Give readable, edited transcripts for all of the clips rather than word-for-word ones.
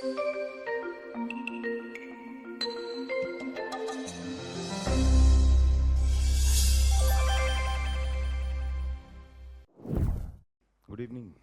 Good evening.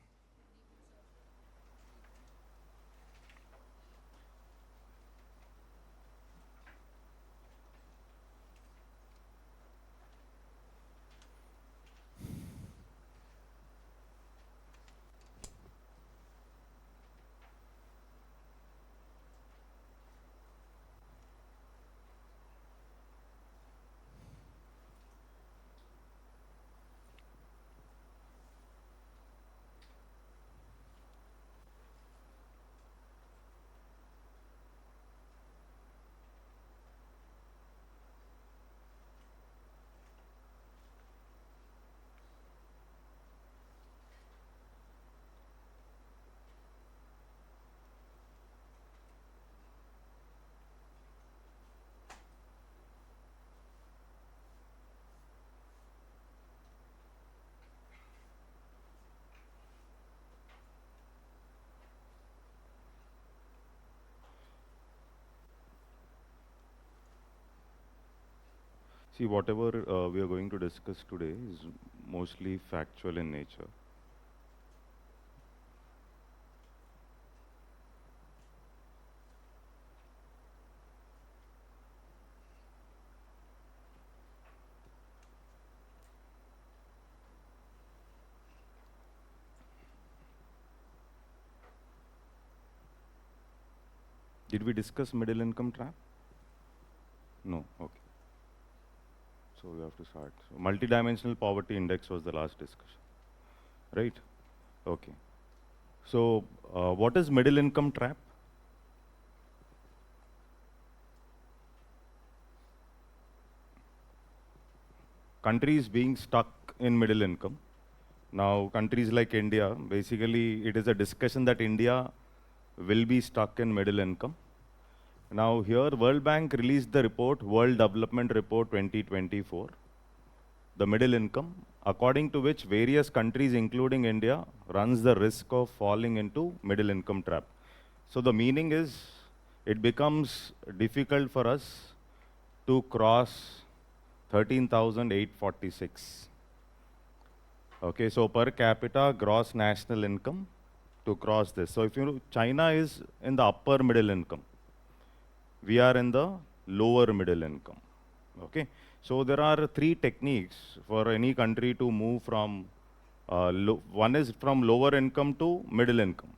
See, whatever we are going to discuss today is mostly factual in nature. Did we discuss middle income trap? No. Okay. So we have to start. So multidimensional poverty index was the last discussion, right? Okay. So what is middle income trap? Countries being stuck in middle income. Now, countries like India, basically, it is a discussion that India will be stuck in middle income. Now, here, World Bank released the report, World Development Report 2024, the middle income, according to which various countries, including India, runs the risk of falling into middle income trap. So the meaning is, it becomes difficult for us to cross 13,846. Okay, so per capita gross national income to cross this. So if you know, China is in the upper middle income. We are in the lower middle income. Okay, so there are three techniques for any country to move from, one is from lower income to middle income.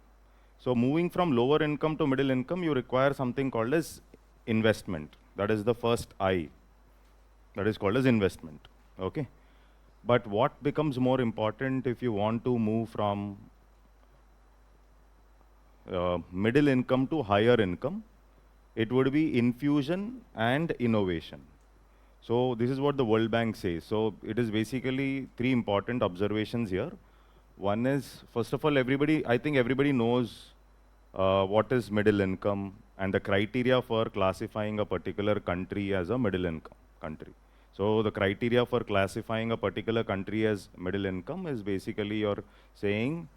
So moving from lower income to middle income, you require something called as investment. That is the first I. That is called as investment. Okay. But what becomes more important if you want to move from middle income to higher income? It would be infusion and innovation. So this is what the World Bank says. So it is basically three important observations here. One is, first of all, I think everybody knows what is middle income and the criteria for classifying a particular country as a middle income country. So the criteria for classifying a particular country as middle income is basically you're saying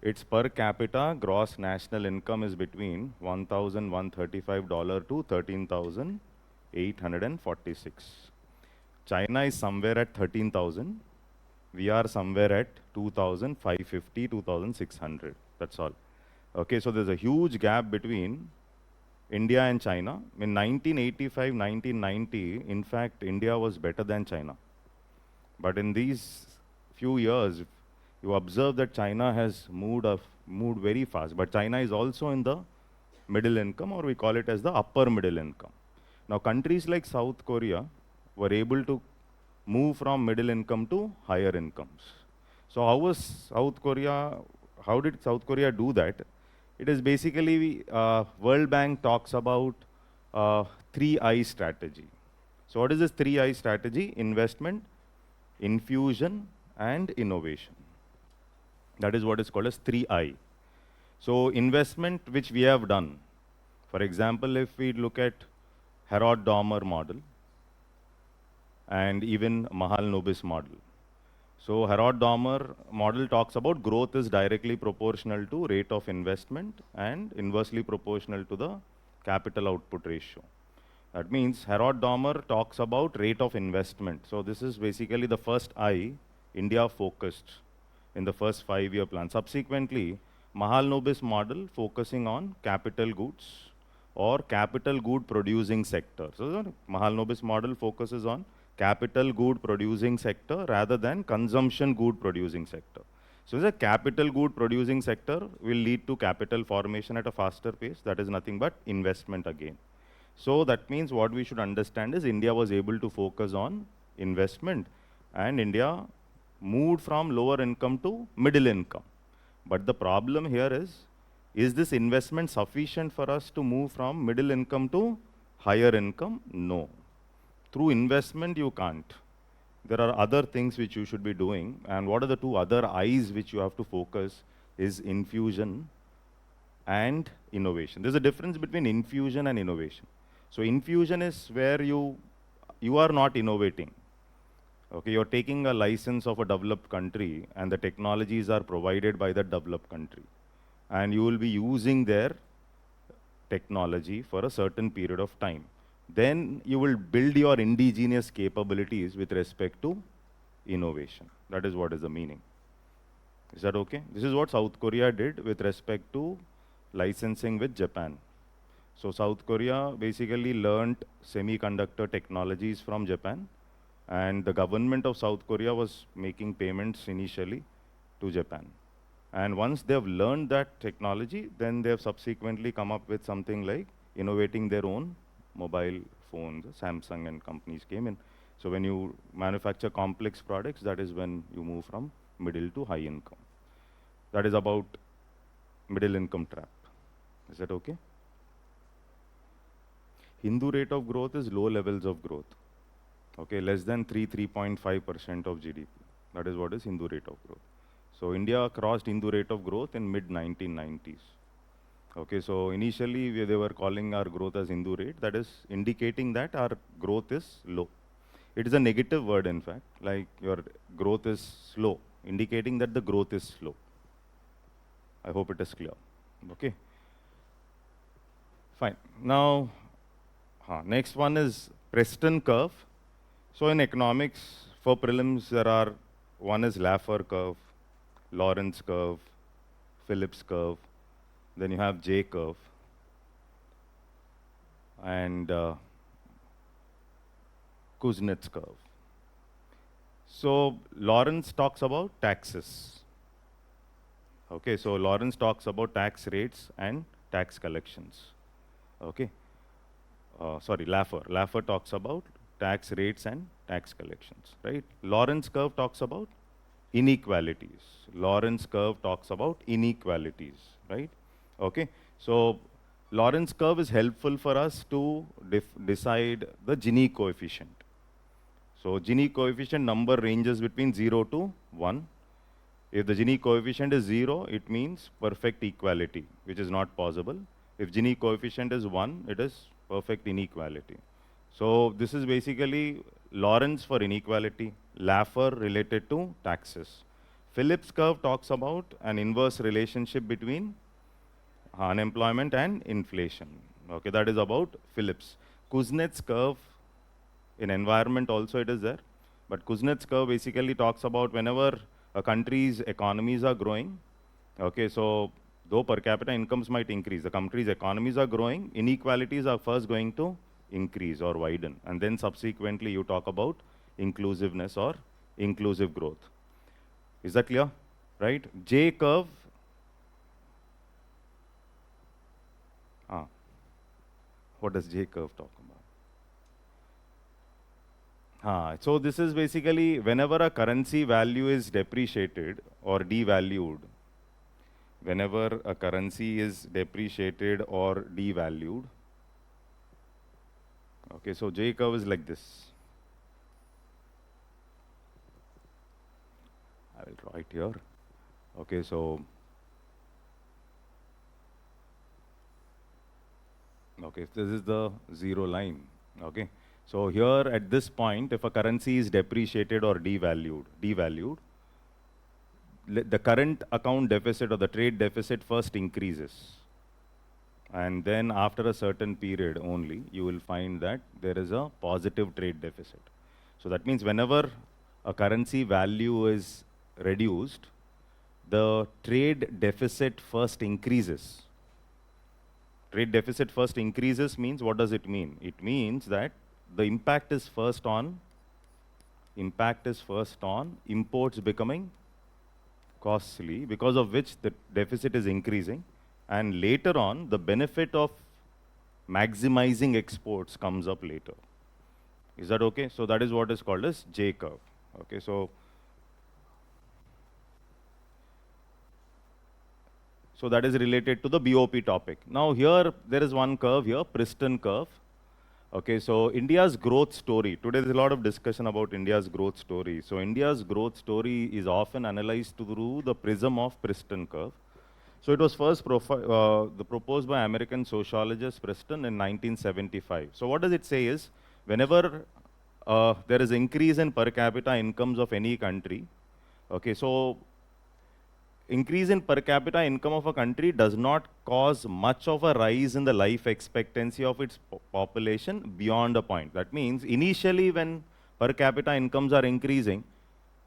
its per capita gross national income is between $1,135 to 13,846. China is somewhere at 13,000. We are somewhere at 2,550, 2,600. That's all. Okay, so there's a huge gap between India and China. In 1985, 1990, in fact, India was better than China. But in these few years, you observe that China has moved very fast. But China is also in the middle income, or we call it as the upper middle income. Now, countries like South Korea were able to move from middle income to higher incomes. So how did South Korea do that? It is basically, World Bank talks about 3I strategy. So what is this 3I strategy? Investment, infusion, and innovation. That is what is called as 3I. So investment, which we have done. For example, if we look at Herod Dormer model and even Mahal Nobis model. So Herod-Dahmer model talks about growth is directly proportional to rate of investment and inversely proportional to the capital output ratio. That means Herod-Dahmer talks about rate of investment. So this is basically the first I India focused in the first 5-year plan. Subsequently, Mahalanobis model focusing on capital goods or capital good producing sector. So the Mahalanobis model focuses on capital good producing sector rather than consumption good producing sector. So the capital good producing sector will lead to capital formation at a faster pace. That is nothing but investment again. So that means what we should understand is India was able to focus on investment, and India moved from lower income to middle income. But the problem here is this investment sufficient for us to move from middle income to higher income? No. Through investment, you can't. There are other things which you should be doing. And what are the two other I's which you have to focus is infusion and innovation. There's a difference between infusion and innovation. So infusion is where you are not innovating. Okay, you're taking a license of a developed country and the technologies are provided by the developed country. And you will be using their technology for a certain period of time. Then you will build your indigenous capabilities with respect to innovation. That is what is the meaning. Is that okay? This is what South Korea did with respect to licensing with Japan. So South Korea basically learnt semiconductor technologies from Japan, and the government of South Korea was making payments initially to Japan. And once they've learned that technology, then they've subsequently come up with something like innovating their own mobile phones. Samsung and companies came in. So when you manufacture complex products, that is when you move from middle to high income. That is about middle income trap. Is that okay? Hindu rate of growth is low levels of growth. Okay, less than 3.5% of GDP. That is what is Hindu rate of growth. So India crossed Hindu rate of growth in mid-1990s. Okay, so initially they were calling our growth as Hindu rate. That is indicating that our growth is low. It is a negative word, in fact, like your growth is slow, indicating that the growth is slow. I hope it is clear. Okay. Fine. Now, next one is Preston curve. So in economics, for prelims, there are, one is Laffer curve, Lawrence curve, Phillips curve, then you have J curve, and Kuznets curve. So Lawrence talks about taxes. Okay, so Lawrence talks about tax rates and tax collections. Okay. Sorry, Laffer. Laffer talks about tax rates and tax collections, right? Lawrence curve talks about inequalities. Lawrence curve talks about inequalities, right? Okay, so Lawrence curve is helpful for us to decide the Gini coefficient. So Gini coefficient number ranges between 0 to 1. If the Gini coefficient is 0, it means perfect equality, which is not possible. If Gini coefficient is 1, it is perfect inequality. So this is basically Lawrence for inequality, Laffer related to taxes. Phillips curve talks about an inverse relationship between unemployment and inflation. Okay, that is about Phillips. Kuznets curve, in environment also it is there, but Kuznets curve basically talks about whenever a country's economies are growing, okay, so though per capita incomes might increase, the country's economies are growing, inequalities are first going to increase or widen, and then subsequently you talk about inclusiveness or inclusive growth. Is that clear? Right? J curve. What does J curve talk about? So this is basically whenever a currency value is depreciated or devalued, whenever a currency is depreciated or devalued, okay, so J curve is like this. I will draw it here. Okay, so okay, this is the zero line. Okay, so here at this point, if a currency is depreciated or devalued, the current account deficit or the trade deficit first increases. And then after a certain period only, you will find that there is a positive trade deficit. So that means whenever a currency value is reduced, the trade deficit first increases. Trade deficit first increases means, what does it mean? It means that the impact is first on imports becoming costly, because of which the deficit is increasing, and later on the benefit of maximizing exports comes up later. Is that okay? So that is what is called as J curve. Okay, so that is related to the BOP topic. Now here there is one curve here, Priston curve. Okay, so India's growth story. Today there's a lot of discussion about India's growth story. So India's growth story is often analyzed through the prism of Priston curve. So it was first proposed by American sociologist Priston in 1975. So what does it say is, whenever there is increase in per capita incomes of any country, okay, so increase in per capita income of a country does not cause much of a rise in the life expectancy of its population beyond a point. That means initially when per capita incomes are increasing,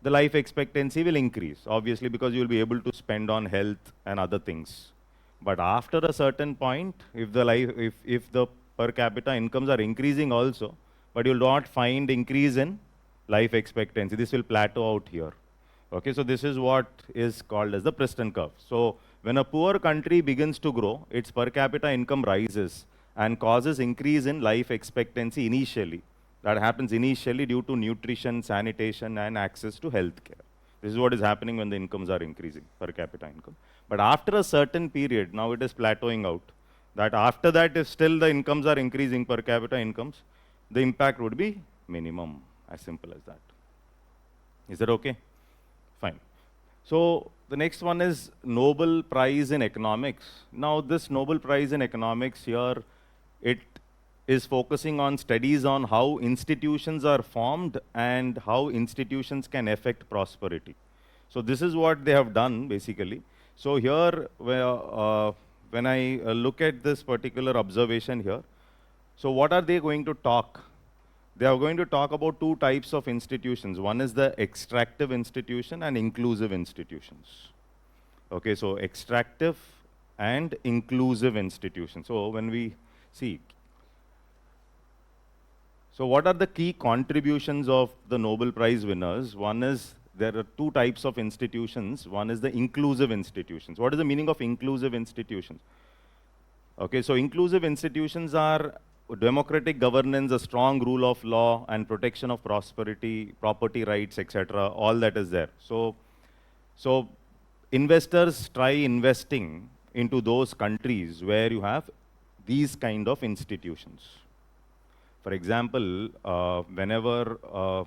the life expectancy will increase, obviously, because you will be able to spend on health and other things. But after a certain point, if the per capita incomes are increasing also, but you will not find increase in life expectancy, this will plateau out here. Okay, so this is what is called as the Priston curve. So when a poor country begins to grow, its per capita income rises and causes increase in life expectancy initially. That happens initially due to nutrition, sanitation, and access to healthcare. This is what is happening when the incomes are increasing, per capita income. But after a certain period, now it is plateauing out, that after that, if still the incomes are increasing, per capita incomes, the impact would be minimum, as simple as that. Is that okay? Fine. So the next one is Nobel Prize in Economics. Now this Nobel Prize in Economics here, it is focusing on studies on how institutions are formed and how institutions can affect prosperity. So this is what they have done basically. So here, when I look at this particular observation here, so what are they going to talk? They are going to talk about two types of institutions. One is the extractive institution and inclusive institutions. Okay, so extractive and inclusive institutions. So when we see, so what are the key contributions of the Nobel Prize winners? One is, there are two types of institutions. One is the inclusive institutions. What is the meaning of inclusive institutions? Okay, so inclusive institutions are democratic governance, a strong rule of law, and protection of prosperity, property rights, etc. All that is there. So investors try investing into those countries where you have these kind of institutions. For example, whenever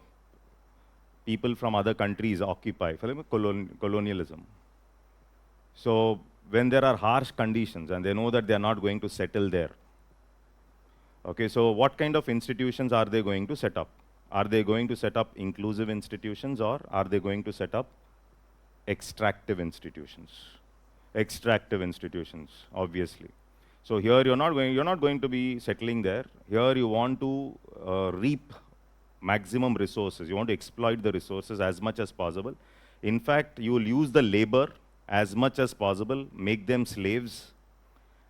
people from other countries occupy, for example, colonialism. So when there are harsh conditions and they know that they are not going to settle there, okay, so what kind of institutions are they going to set up? Are they going to set up inclusive institutions, or are they going to set up extractive institutions? Extractive institutions, obviously. So here you're not going to be settling there. Here you want to reap maximum resources. You want to exploit the resources as much as possible. In fact, you will use the labor as much as possible, make them slaves,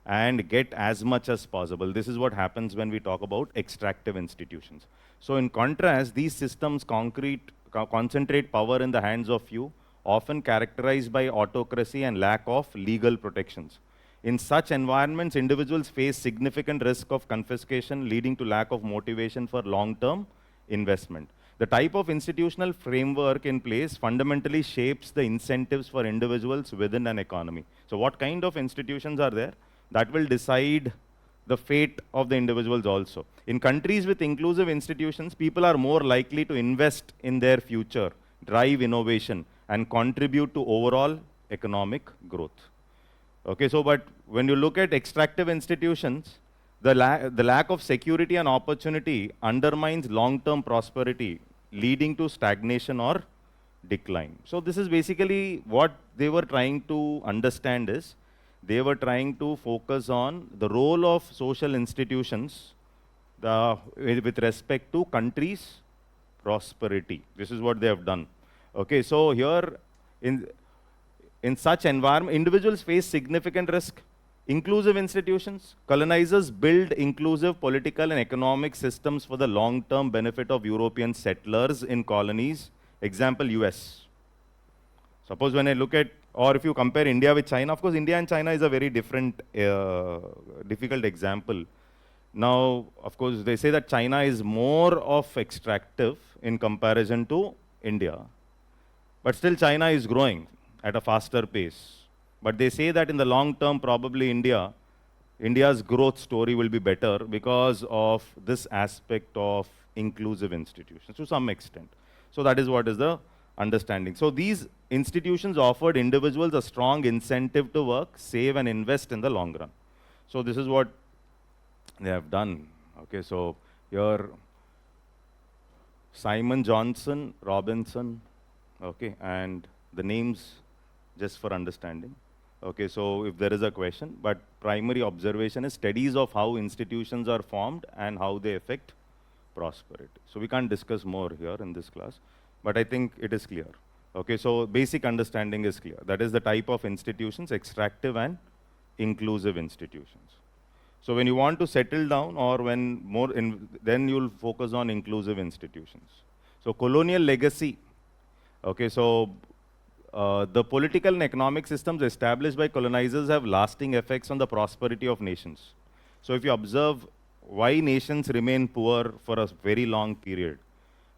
and get as much as possible. This is what happens when we talk about extractive institutions. So in contrast, these systems concentrate power in the hands of few, often characterized by autocracy and lack of legal protections. In such environments, individuals face significant risk of confiscation, leading to lack of motivation for long-term investment. The type of institutional framework in place fundamentally shapes the incentives for individuals within an economy. So what kind of institutions are there? That will decide the fate of the individuals also. In countries with inclusive institutions, people are more likely to invest in their future, drive innovation, and contribute to overall economic growth. Okay, so but when you look at extractive institutions, the lack of security and opportunity undermines long-term prosperity, leading to stagnation or decline. So this is basically what they were trying to understand is, they were trying to focus on the role of social institutions with respect to countries' prosperity. This is what they have done. Okay, so here in in such environment, individuals face significant risk. Inclusive institutions, colonizers build inclusive political and economic systems for the long-term benefit of European settlers in colonies. Example, US. Suppose when I look at, or if you compare India with China, of course, India and China is a very different, difficult example. Now, of course, they say that China is more of extractive in comparison to India. But still China is growing at a faster pace. But they say that in the long term, probably India's growth story will be better because of this aspect of inclusive institutions to some extent. So that is what is the understanding. So these institutions offered individuals a strong incentive to work, save and invest in the long run. So this is what they have done. Okay, so here Simon Johnson, Robinson, okay, and the names just for understanding. Okay, so if there is a question, but primary observation is studies of how institutions are formed and how they affect prosperity. So we can't discuss more here in this class, but I think it is clear. Okay, so basic understanding is clear. That is the type of institutions, extractive and inclusive institutions. So when you want to settle down or when more, then you'll focus on inclusive institutions. So colonial legacy. Okay, so the political and economic systems established by colonizers have lasting effects on the prosperity of nations. So if you observe why nations remain poor for a very long period,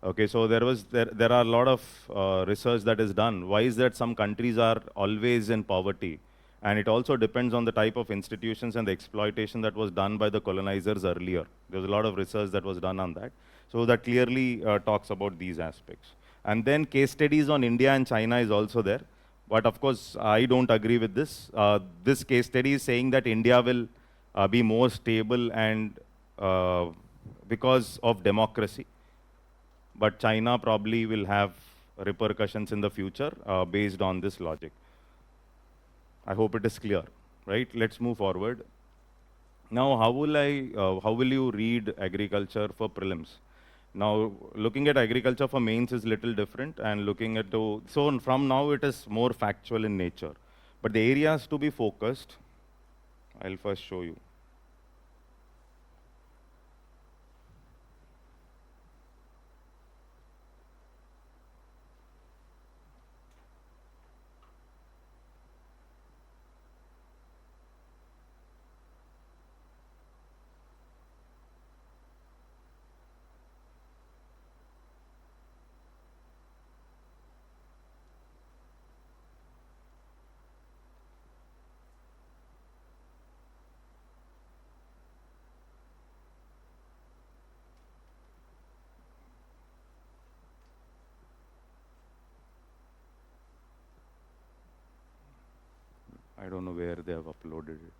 okay, so there are a lot of research that is done. Why is that some countries are always in poverty? And it also depends on the type of institutions and the exploitation that was done by the colonizers earlier. There was a lot of research that was done on that. So that clearly talks about these aspects. And then case studies on India and China is also there. But of course, I don't agree with this. This case study is saying that India will be more stable and because of democracy. But China probably will have repercussions in the future based on this logic. I hope it is clear, right? Let's move forward. Now, how will you read agriculture for prelims? Now, looking at agriculture for mains is little different, and looking at so from now it is more factual in nature. But the areas to be focused, I'll first show you. I don't know where they have uploaded it.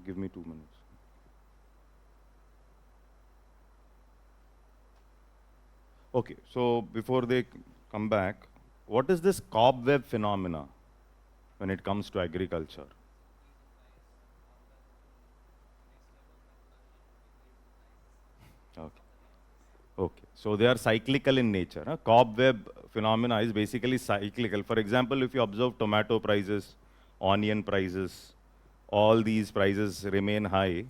Give me 2 minutes. Okay, so before they come back, what is this cobweb phenomena when it comes to agriculture? Okay. Okay, so they are cyclical in nature. Huh? Cobweb phenomena is basically cyclical. For example, if you observe tomato prices, onion prices, all these prices remain high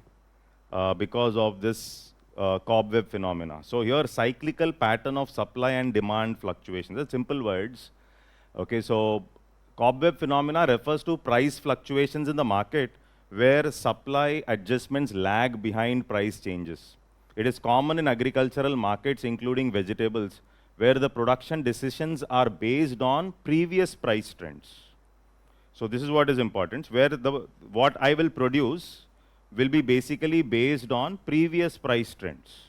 because of this cobweb phenomena. So here, cyclical pattern of supply and demand fluctuations. That's simple words. Okay, so cobweb phenomena refers to price fluctuations in the market where supply adjustments lag behind price changes. It is common in agricultural markets, including vegetables, where the production decisions are based on previous price trends. So this is what is important, where what I will produce will be basically based on previous price trends.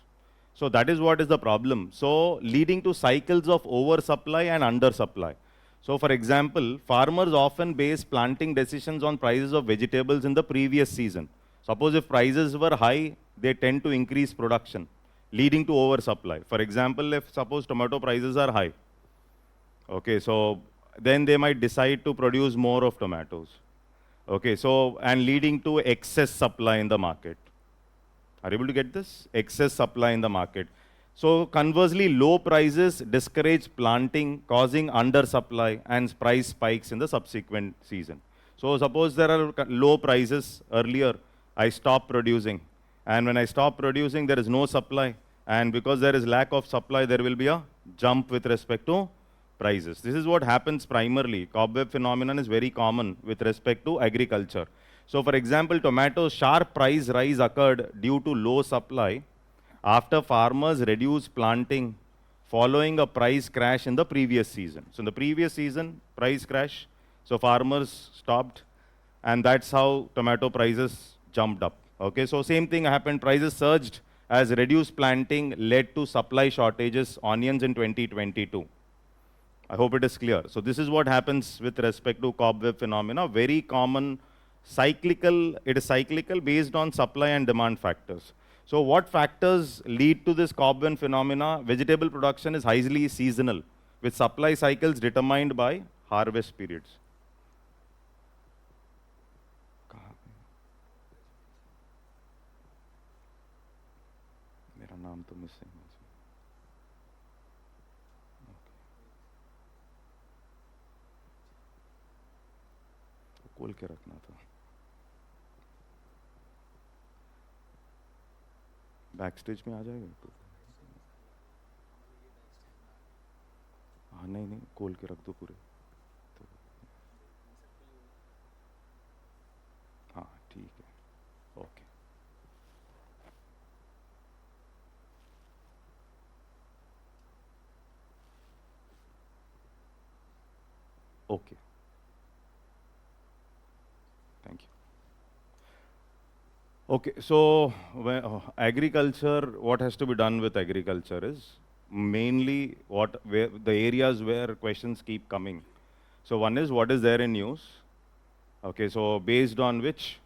So that is what is the problem. So leading to cycles of oversupply and undersupply. So for example, farmers often base planting decisions on prices of vegetables in the previous season. Suppose if prices were high, they tend to increase production, leading to oversupply. For example, if suppose tomato prices are high, okay, so then they might decide to produce more of tomatoes. Okay, so and leading to excess supply in the market. Are you able to get this? Excess supply in the market. So conversely, low prices discourage planting, causing undersupply and price spikes in the subsequent season. So suppose there are low prices earlier, I stop producing. And when I stop producing, there is no supply. And because there is lack of supply, there will be a jump with respect to prices. This is what happens primarily. Cobweb phenomenon is very common with respect to agriculture. So for example, tomatoes sharp price rise occurred due to low supply after farmers reduced planting following a price crash in the previous season. So in the previous season, price crash, so farmers stopped, and that's how tomato prices jumped up. Okay, so same thing happened, prices surged as reduced planting led to supply shortages, onions in 2022. I hope it is clear. So this is what happens with respect to cobweb phenomena, very common cyclical, it is cyclical based on supply and demand factors. So what factors lead to this cobweb phenomena? Vegetable production is highly seasonal, with supply cycles determined by harvest periods. मेरा नाम तो missing है. खोल के रखना था. Back stage में आ जाएगा तो. हाँ नहीं नहीं खोल के रख दो पूरे तो. हाँ ठीक है. Okay. Okay. Thank you. Okay, so agriculture, what has to be done with agriculture is mainly where the areas where questions keep coming. So one is what is there in news. Okay, so based on which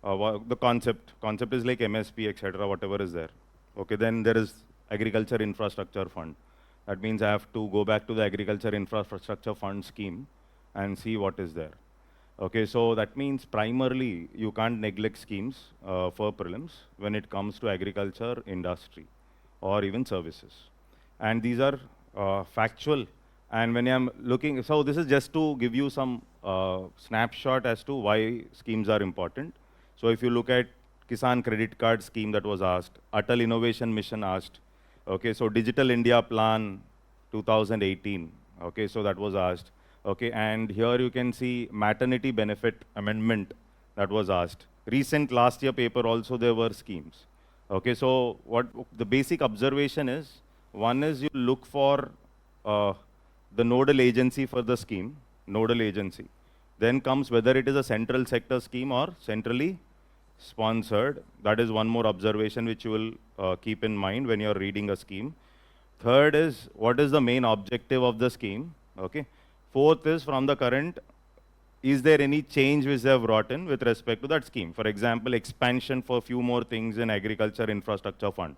the concept is like MSP, etc., whatever is there. Okay, then there is agriculture infrastructure fund. That means I have to go back to the agriculture infrastructure fund scheme and see what is there. Okay, so that means primarily you can't neglect schemes for prelims when it comes to agriculture, industry, or even services. And these are factual. And when I'm looking, so this is just to give you some snapshot as to why schemes are important. So if you look at Kisan credit card scheme that was asked, Atal Innovation Mission asked, okay, so Digital India Plan 2018, okay, so that was asked. Okay, and here you can see maternity benefit amendment that was asked. Recent last year paper also there were schemes. Okay, so what the basic observation is, one is you look for the nodal agency for the scheme, nodal agency. Then comes whether it is a central sector scheme or centrally sponsored. That is one more observation which you will keep in mind when you are reading a scheme. Third is what is the main objective of the scheme. Okay. Fourth is from the current, is there any change which they have brought in with respect to that scheme? For example, expansion for few more things in agriculture infrastructure fund.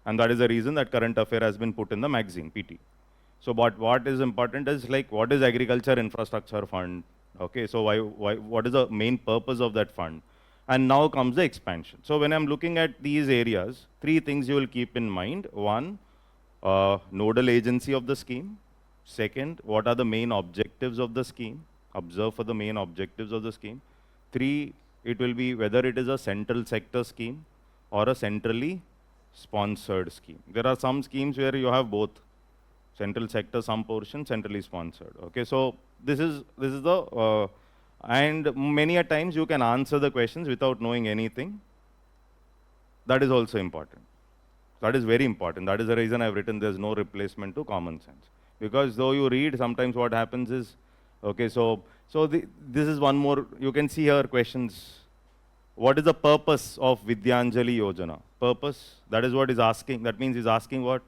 And that is the reason that current affair has been put in the magazine, PT. So what is important is like, what is agriculture infrastructure fund? Okay, so what is the main purpose of that fund? And now comes the expansion. So when I'm looking at these areas, three things you will keep in mind. One, nodal agency of the scheme. Second, what are the main objectives of the scheme? Observe for the main objectives of the scheme. Three, it will be whether it is a central sector scheme or a centrally sponsored scheme. There are some schemes where you have both, central sector, some portion, centrally sponsored. Okay, so this is the, and many a times you can answer the questions without knowing anything. That is also important. That is very important. That is the reason I've written there's no replacement to common sense. Because though you read, sometimes what happens is, Okay, this is one more, you can see here questions. What is the purpose of Vidyanjali Yojana? Purpose, that is what is asking. That means he's asking what?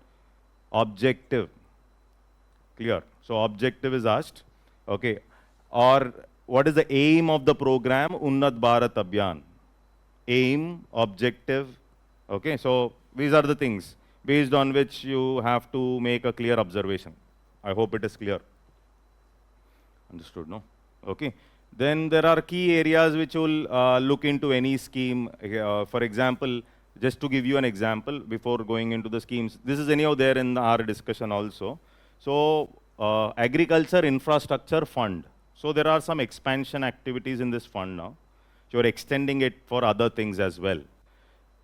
Objective. Clear. So objective is asked. Okay. Or what is the aim of the program Unnat Bharat Abhiyan? Aim, objective. Okay. So these are the things based on which you have to make a clear observation. I hope it is clear. Understood, no? Okay. Then there are key areas which will look into any scheme. For example, just to give you an example before going into the schemes, this is anyhow there in our discussion also. So, Agriculture Infrastructure Fund. So, there are some expansion activities in this fund now. You are extending it for other things as well.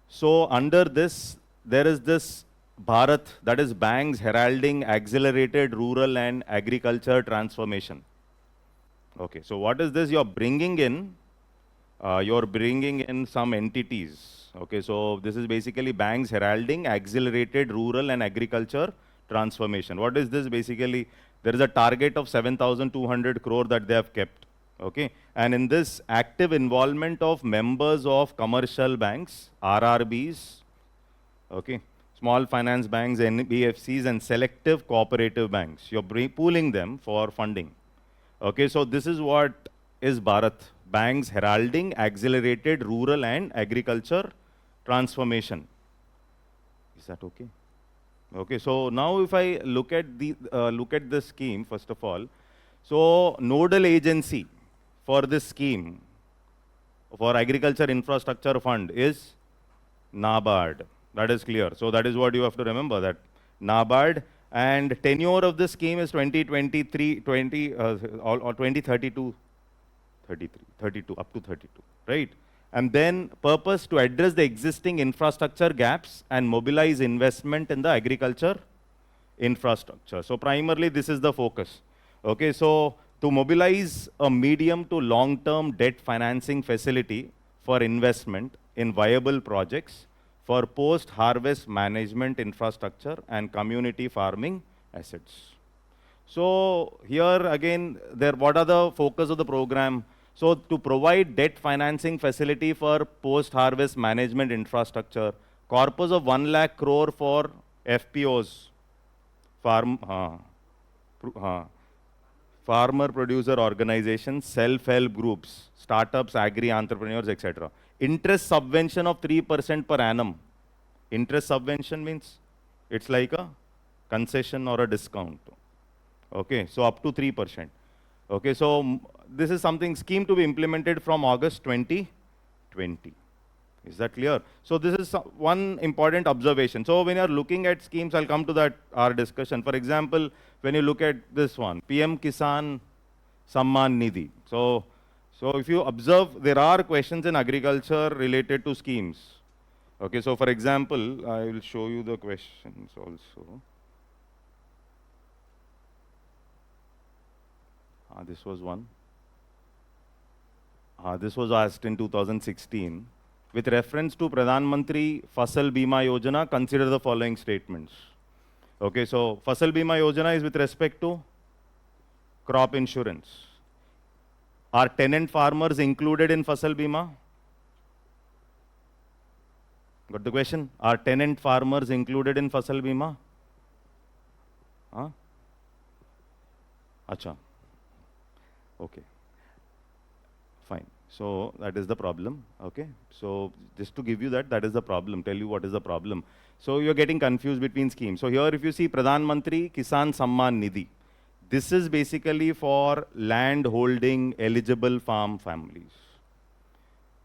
So, under this, there is this Bharat, that is banks heralding accelerated rural and agriculture transformation. Okay, so what is this? You're bringing in some entities. Okay, so this is basically banks heralding accelerated rural and agriculture transformation. What is this basically? There is a target of 7,200 crore that they have kept. Okay, and in this active involvement of members of commercial banks, RRBs, okay, small finance banks, NBFCs, and selective cooperative banks. You're pooling them for funding. Okay, so this is what is Bharat, banks heralding accelerated rural and agriculture transformation. Is that okay? Okay, so now if I look at the scheme first of all, so nodal agency for this scheme for agriculture infrastructure fund is NABARD. That is clear. So that is what you have to remember, that NABARD. And tenure of this scheme is 2023, 20 or 2032, 32, up to 32, right? And then purpose to address the existing infrastructure gaps and mobilize investment in the agriculture infrastructure. So primarily this is the focus. Okay, so to mobilize a medium to long-term debt financing facility for investment in viable projects for post-harvest management infrastructure and community farming assets. So here again, what are the focus of the program? So to provide debt financing facility for post-harvest management infrastructure, corpus of 1 lakh crore for FPOs, farmer producer organizations, self-help groups, startups, agri-entrepreneurs, etc. Interest subvention of 3% per annum. Interest subvention means it's like a concession or a discount. Okay, so up to 3%. Okay, so this is something scheme to be implemented from August 2020. Is that clear? So this is one important observation. So when you are looking at schemes, I'll come to that, our discussion. For example, when you look at this one, PM Kisan Samman Nidhi. So if you observe, there are questions in agriculture related to schemes. Okay, so for example, I will show you the questions also. This was one. This was asked in 2016. With reference to Pradhan Mantri Fasal Bima Yojana, consider the following statements. Okay, so Fasal Bima Yojana is with respect to crop insurance. Are tenant farmers included in Fasal Bima? Got the question? Are tenant farmers included in Fasal Bima? Acha. Okay. Fine. So that is the problem. Okay. So just to give you that is the problem. Tell you what is the problem. So you're getting confused between schemes. So here if you see Pradhan Mantri Kisan Samman Nidhi, this is basically for land holding eligible farm families.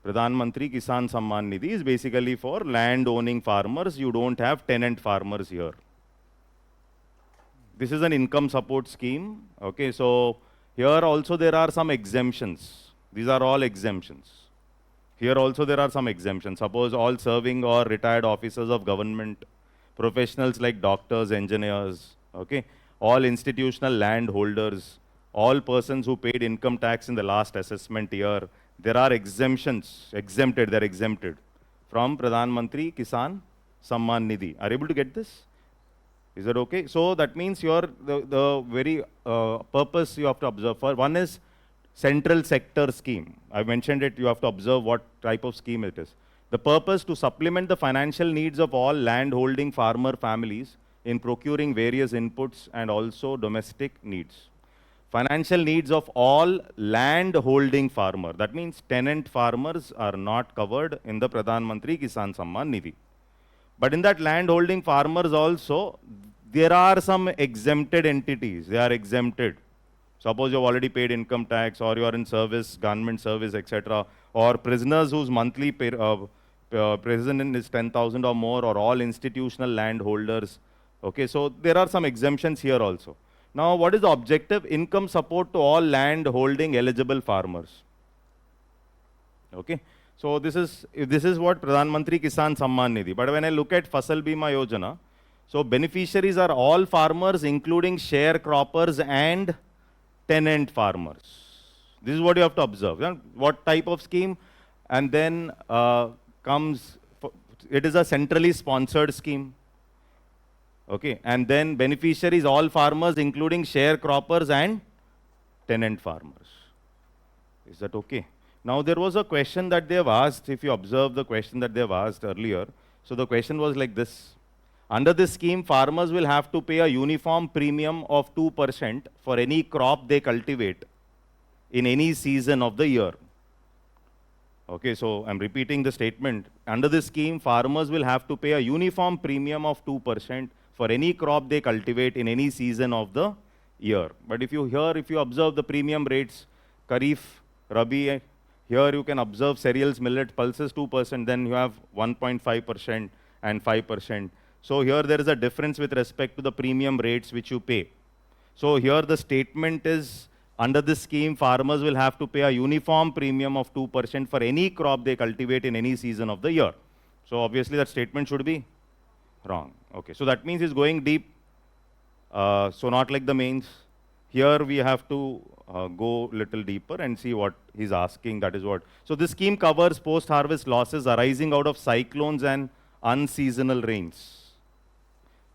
Pradhan Mantri Kisan Samman Nidhi is basically for land owning farmers. You don't have tenant farmers here. This is an income support scheme. Okay, so here also there are some exemptions. These are all exemptions. Here also there are some exemptions. Suppose all serving or retired officers of government, professionals like doctors, engineers, okay, all institutional land holders, all persons who paid income tax in the last assessment year, there are exemptions, they're exempted from Pradhan Mantri Kisan Samman Nidhi. Are you able to get this? Is that okay? So that means the very purpose you have to observe for one is central sector scheme. I mentioned it, you have to observe what type of scheme it is. The purpose to supplement the financial needs of all land holding farmer families in procuring various inputs and also domestic needs. Financial needs of all land holding farmer. That means tenant farmers are not covered in the Pradhan Mantri Kisan Samman Nidhi. But in that land holding farmers also, there are some exempted entities. They are exempted. Suppose you've already paid income tax or you are in service, government service, etc. Or prisoners whose monthly prison is 10,000 or more, or all institutional landholders. Okay, so there are some exemptions here also. Now, what is the objective? Income support to all land holding eligible farmers. Okay. So this is what Pradhan Mantri Kisan Samman Nidhi. But when I look at Fasal Bima Yojana, so beneficiaries are all farmers, including sharecroppers and tenant farmers. This is what you have to observe. What type of scheme? And then it is a centrally sponsored scheme. Okay. And then beneficiaries all farmers, including sharecroppers and tenant farmers. Is that okay? Now, there was a question that they have asked, if you observe the question that they have asked earlier. So, the question was like this. Under this scheme, farmers will have to pay a uniform premium of 2% for any crop they cultivate in any season of the year. Okay, so I'm repeating the statement. Under this scheme, farmers will have to pay a uniform premium of 2% for any crop they cultivate in any season of the year. But if you observe the premium rates, Kharif, Rabi, here you can observe cereals, millet, pulses 2%, then you have 1.5% and 5%. So here there is a difference with respect to the premium rates which you pay. So here the statement is, under this scheme, farmers will have to pay a uniform premium of 2% for any crop they cultivate in any season of the year. So obviously that statement should be wrong. Okay, so that means it's going deep. So not like the mains. Here we have to go little deeper and see what he's asking, that is what. So this scheme covers post-harvest losses arising out of cyclones and unseasonal rains.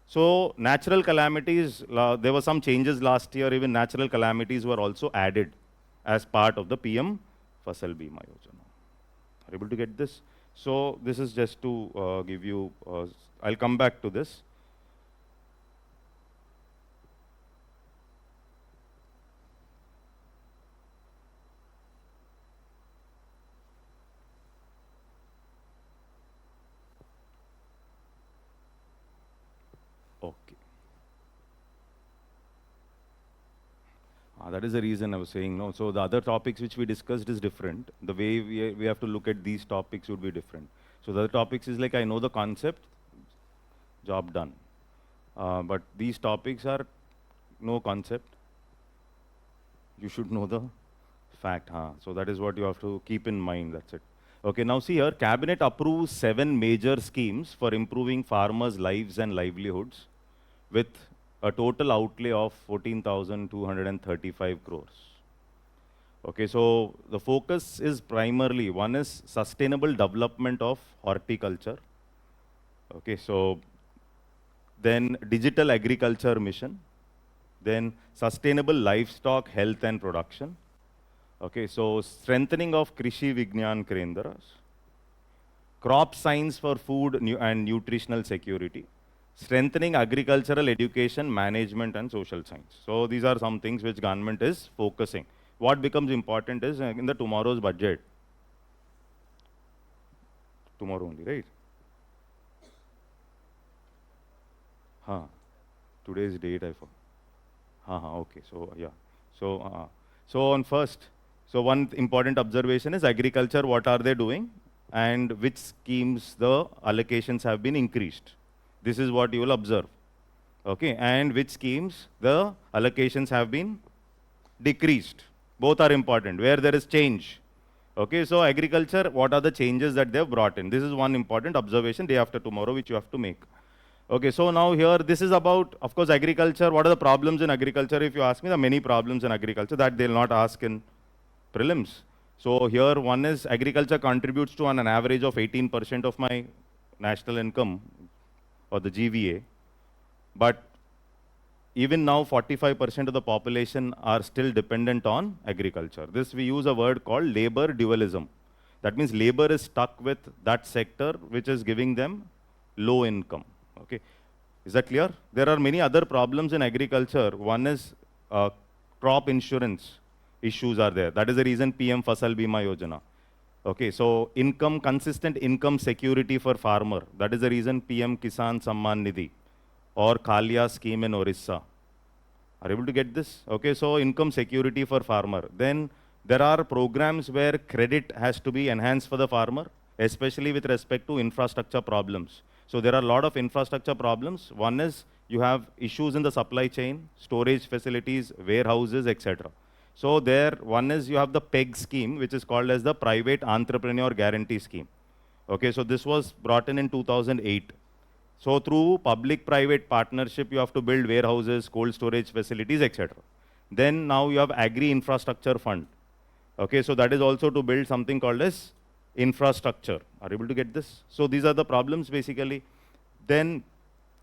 So natural calamities, there were some changes last year, even natural calamities were also added as part of the PM Fasal Bima Yojana. Are you able to get this? So this is just to give you, I'll come back to this. Okay. That is the reason I was saying no. So the other topics which we discussed is different. The way we have to look at these topics would be different. So the other topics is like I know the concept, job done. But these topics are no concept. You should know the fact. So that is what you have to keep in mind. That's it. Okay, now see here, Cabinet approves 7 major schemes for improving farmers' lives and livelihoods with a total outlay of 14,235 crores. Okay, so the focus is primarily, one is sustainable development of horticulture. Okay, so then digital agriculture mission, then sustainable livestock health and production. Okay, so strengthening of Krishi Vignan Kendras, crop science for food and nutritional security, strengthening agricultural education, management and social science. So these are some things which government is focusing. What becomes important is in the tomorrow's budget. Tomorrow only, right? Today's date I forgot. Okay, so yeah. So on first, so one important observation is agriculture, what are they doing and which schemes the allocations have been increased. This is what you will observe. Okay, and which schemes the allocations have been decreased. Both are important, where there is change. Okay, so agriculture, what are the changes that they have brought in? This is one important observation day after tomorrow which you have to make. Okay, so now here, this is about, of course, agriculture. What are the problems in agriculture? If you ask me, there are many problems in agriculture that they'll not ask in prelims. So here, one is agriculture contributes to an average of 18% of my national income or the GVA. But even now 45% of the population are still dependent on agriculture. This we use a word called labor dualism. That means labor is stuck with that sector which is giving them low income. Okay, is that clear? There are many other problems in agriculture. One is crop insurance issues are there. That is the reason PM Fasal Bima Yojana. Okay, so consistent income security for farmer. That is the reason PM Kisan Samman Nidhi or Kalia scheme in Orissa. Are you able to get this? Okay, so income security for farmer. Then there are programs where credit has to be enhanced for the farmer, especially with respect to infrastructure problems. So there are a lot of infrastructure problems. One is you have issues in the supply chain, storage facilities, warehouses, etc. So there, one is you have the PEG scheme, which is called as the Private Entrepreneur Guarantee Scheme. Okay, so this was brought in 2008. So through public-private partnership, you have to build warehouses, cold storage facilities, etc. Then now you have Agri Infrastructure Fund. Okay, so that is also to build something called as infrastructure. Are you able to get this? So these are the problems basically. Then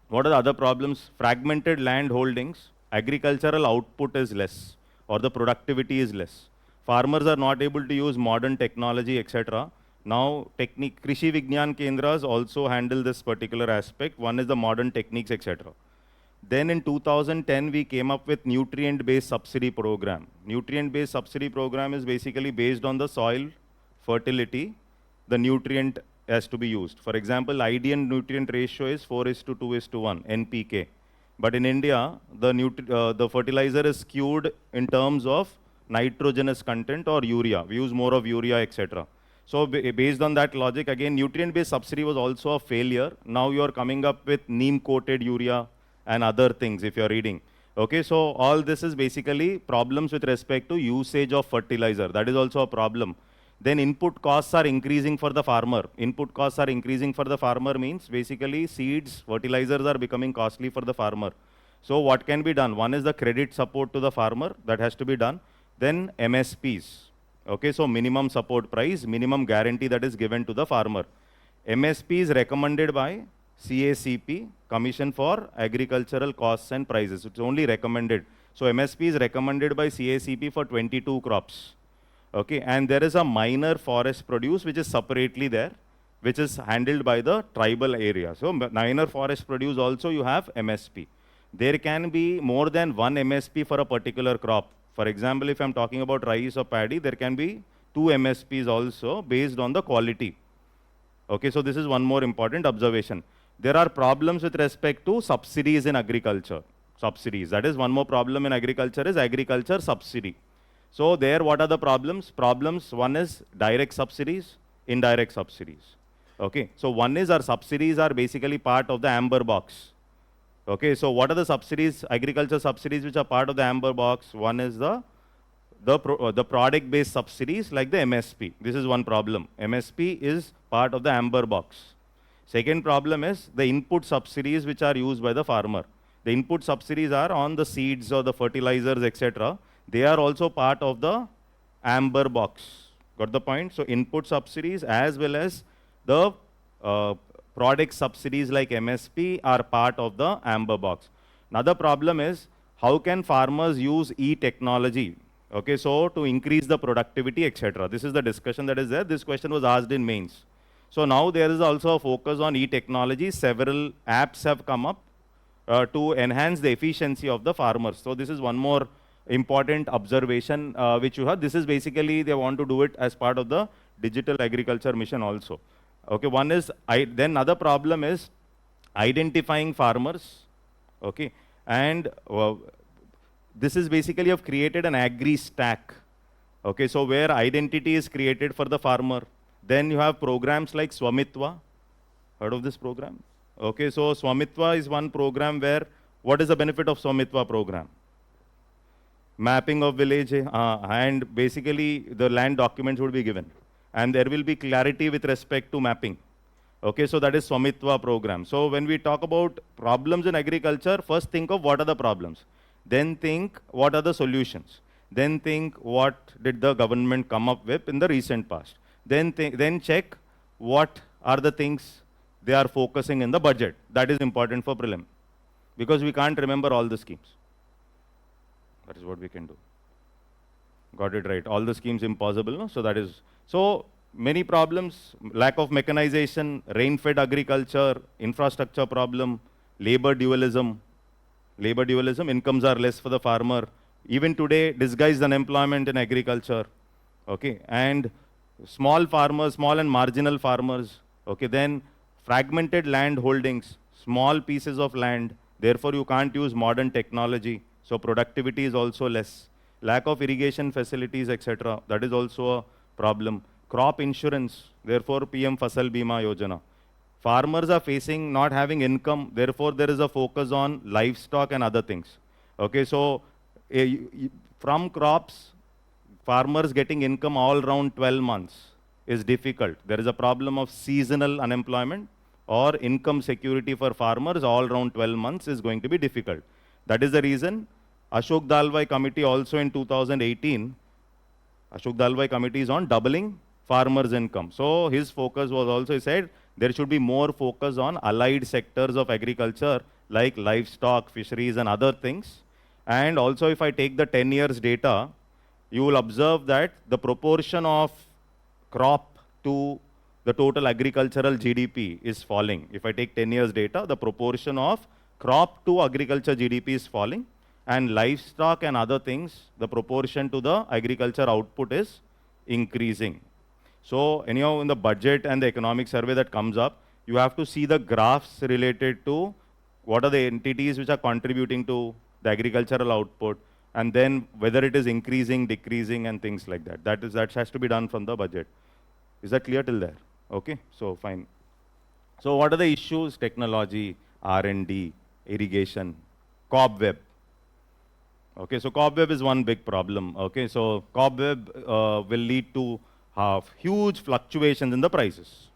what are the other problems? Fragmented land holdings, agricultural output is less, or the productivity is less. Farmers are not able to use modern technology, etc. Now, Krishi Vigyan Kendras also handle this particular aspect. One is the modern techniques, etc. Then in 2010, we came up with nutrient-based subsidy program. Nutrient-based subsidy program is basically based on the soil fertility, the nutrient has to be used. For example, ideal nutrient ratio is 4:2:1, NPK. But in India, the fertilizer is skewed in terms of nitrogenous content or urea. We use more of urea, etc. So based on that logic, again, nutrient-based subsidy was also a failure. Now you are coming up with neem-coated urea and other things if you are reading. Okay, so all this is basically problems with respect to usage of fertilizer. That is also a problem. Then input costs are increasing for the farmer. Input costs are increasing for the farmer means basically seeds, fertilizers are becoming costly for the farmer. So what can be done? One is the credit support to the farmer, that has to be done. Then MSPs. Okay, so minimum support price, minimum guarantee that is given to the farmer. MSP is recommended by CACP, Commission for Agricultural Costs and Prices. It's only recommended. So MSP is recommended by CACP for 22 crops. Okay, and there is a minor forest produce which is separately there, which is handled by the tribal area. So minor forest produce also you have MSP. There can be more than one MSP for a particular crop. For example, if I'm talking about rice or paddy, there can be 2 MSPs also based on the quality. Okay, so this is one more important observation. There are problems with respect to subsidies in agriculture. Subsidies, that is one more problem in agriculture is agriculture subsidy. So there, what are the problems? Problems, one is direct subsidies, indirect subsidies. Okay, so one is our subsidies are basically part of the amber box. Okay, so what are the subsidies, agriculture subsidies which are part of the amber box? One is the product-based subsidies like the MSP. This is one problem. MSP is part of the amber box. Second problem is the input subsidies which are used by the farmer. The input subsidies are on the seeds or the fertilizers, etc. They are also part of the amber box. Got the point? So input subsidies as well as the product subsidies like MSP are part of the amber box. Another problem is how can farmers use e-technology? Okay, so to increase the productivity, etc. This is the discussion that is there. This question was asked in mains. So now there is also a focus on e-technology. Several apps have come up to enhance the efficiency of the farmers. So this is one more important observation which you have. This is basically they want to do it as part of the digital agriculture mission also. Okay, one is, then another problem is identifying farmers. Okay, and this is basically have created an agri stack. Okay, so where identity is created for the farmer. Then you have programs like Swamitwa. Heard of this program? Okay, so Swamitwa is one program where, what is the benefit of Swamitwa program? Mapping of village, and basically the land documents would be given. And there will be clarity with respect to mapping. Okay, so that is Swamitwa program. So when we talk about problems in agriculture, first think of what are the problems. Then think what are the solutions. Then think what did the government come up with in the recent past. Then check what are the things they are focusing in the budget. That is important for prelim. Because we can't remember all the schemes. That is what we can do. Got it right. All the schemes impossible, no? So that is, so many problems, lack of mechanization, rain-fed agriculture, infrastructure problem, labor dualism, incomes are less for the farmer. Even today, disguised unemployment in agriculture, okay? And small farmers, small and marginal farmers, okay? Then fragmented land holdings, small pieces of land, therefore you can't use modern technology, so productivity is also less. Lack of irrigation facilities, etc. That is also a problem. Crop insurance, therefore PM Fasal Bima Yojana. Farmers are facing not having income, therefore there is a focus on livestock and other things. Okay, so from crops, farmers getting income all around 12 months is difficult. There is a problem of seasonal unemployment or income security for farmers all around 12 months is going to be difficult. That is the reason Ashok Dalwai committee also in 2018, Ashok Dalwai committee is on doubling farmers' income. So his focus was also, he said, there should be more focus on allied sectors of agriculture like livestock, fisheries and other things. And also if I take the 10 years data, you will observe that the proportion of crop to the total agricultural GDP is falling. If I take 10 years data, the proportion of crop to agriculture GDP is falling, and livestock and other things, the proportion to the agriculture output is increasing. So anyhow, in the budget and the economic survey that comes up, you have to see the graphs related to what are the entities which are contributing to the agricultural output, and then whether it is increasing, decreasing, and things like that. That has to be done from the budget. Is that clear till there? Okay, so fine. So what are the issues? Technology, R&D, irrigation, cobweb. Okay, so cobweb is one big problem. Okay, so cobweb will lead to huge fluctuations in the prices.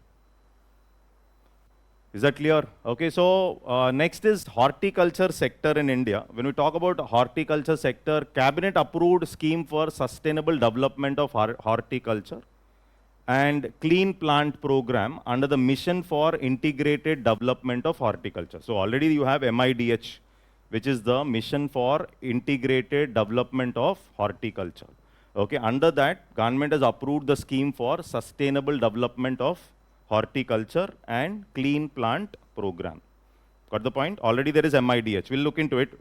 Is that clear? Okay, so next is horticulture sector in India. When we talk about horticulture sector, cabinet approved scheme for sustainable development of horticulture and clean plant program under the mission for integrated development of horticulture. So already you have MIDH, which is the mission for integrated development of horticulture. Okay, under that, government has approved the scheme for sustainable development of horticulture and clean plant program. Got the point? Already there is MIDH. We'll look into it.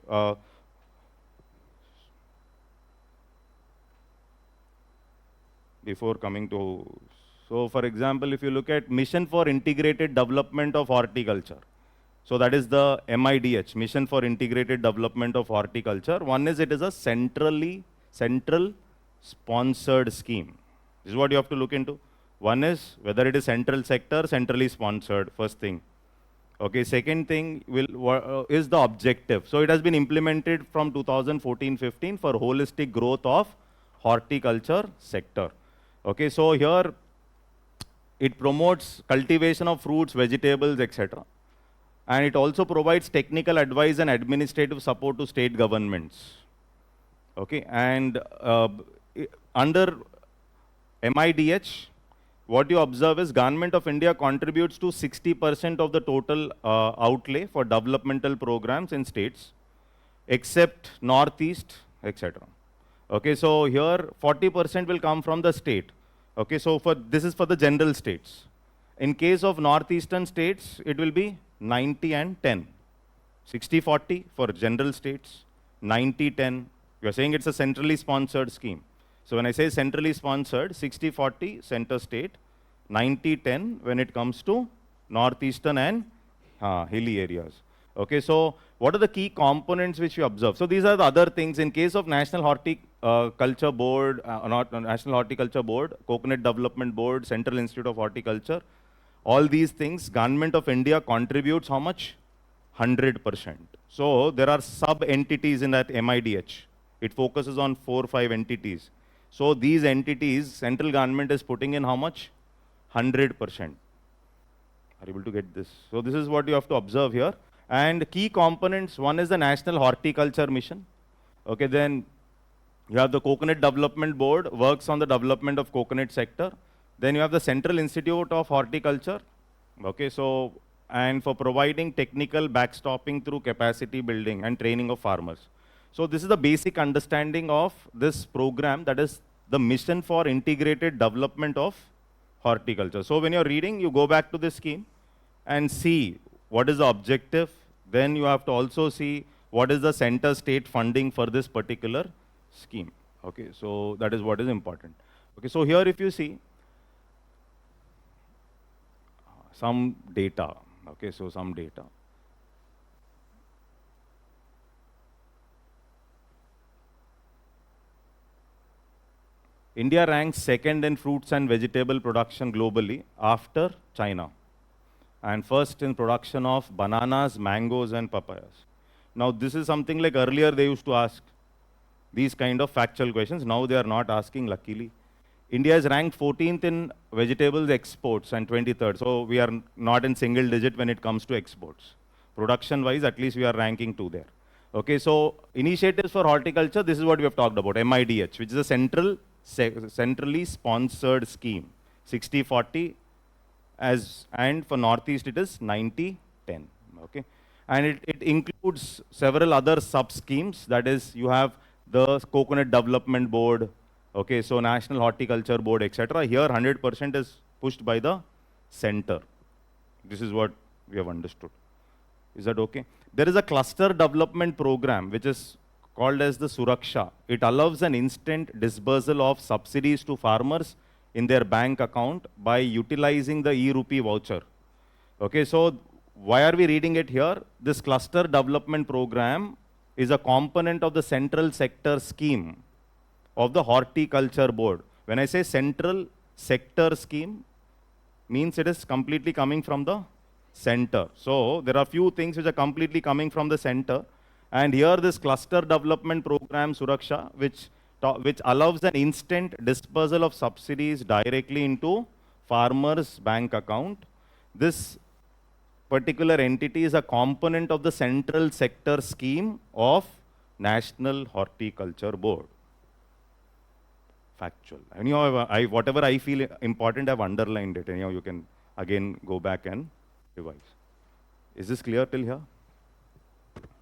Before coming to, so for example, if you look at mission for integrated development of horticulture. So that is the MIDH, mission for integrated development of horticulture. One is it is a central sponsored scheme. This is what you have to look into. One is whether it is central sector, centrally sponsored, first thing. Okay, second thing is the objective. So it has been implemented from 2014-15 for holistic growth of horticulture sector. Okay, so here it promotes cultivation of fruits, vegetables, etc. And it also provides technical advice and administrative support to state governments. Okay, and under MIDH, what you observe is Government of India contributes to 60% of the total outlay for developmental programs in states, except Northeast, etc. Okay, so here 40% will come from the state. Okay, so this is for the general states. In case of northeastern states, it will be 90 and 10. 60-40 for general states, 90-10. You are saying it's a centrally sponsored scheme. So when I say centrally sponsored, 60-40 center state, 90-10 when it comes to northeastern and hilly areas. Okay, so what are the key components which you observe? So these are the other things. In case of National Horticulture Board, National Horticulture Board, Coconut Development Board, Central Institute of Horticulture, all these things, Government of India contributes how much? 100%. So there are sub-entities in that MIDH. It focuses on 4 or 5 entities. So these entities, central government is putting in how much? 100%. Are you able to get this? So this is what you have to observe here. And key components, one is the National Horticulture Mission. Okay, then you have the Coconut Development Board, works on the development of coconut sector. Then you have the Central Institute of Horticulture. Okay, so, and for providing technical backstopping through capacity building and training of farmers. So this is the basic understanding of this program, that is the mission for integrated development of horticulture. So when you're reading, you go back to the scheme and see what is the objective. Then you have to also see what is the center state funding for this particular scheme. Okay, so that is what is important. Okay, so here if you see some data, okay, so some data. India ranks second in fruits and vegetable production globally after China, and first in production of bananas, mangoes, and papayas. Now, this is something like earlier they used to ask these kind of factual questions. Now they are not asking, luckily. India is ranked 14th in vegetables exports and 23rd. So we are not in single digit when it comes to exports. Production wise, at least we are ranking 2 there. Okay, so initiatives for horticulture, this is what we have talked about, MIDH, which is a centrally sponsored scheme. 60-40, and for Northeast it is 90-10. Okay, and it includes several other sub schemes. That is, you have the Coconut Development Board, okay, so National Horticulture Board, etc. Here 100% is pushed by the center. This is what we have understood. Is that okay? There is a cluster development program which is called as the Suraksha. It allows an instant disbursal of subsidies to farmers in their bank account by utilizing the e-rupee voucher. Okay, so why are we reading it here? This cluster development program is a component of the central sector scheme of the horticulture board. When I say central sector scheme, means it is completely coming from the center. So there are few things which are completely coming from the center, and here this cluster development program Suraksha, which allows an instant dispersal of subsidies directly into farmers' bank account. This particular entity is a component of the central sector scheme of National Horticulture Board. Factual. Anyhow, whatever I feel important, I've underlined it. Anyhow, you can again go back and revise. Is this clear till here?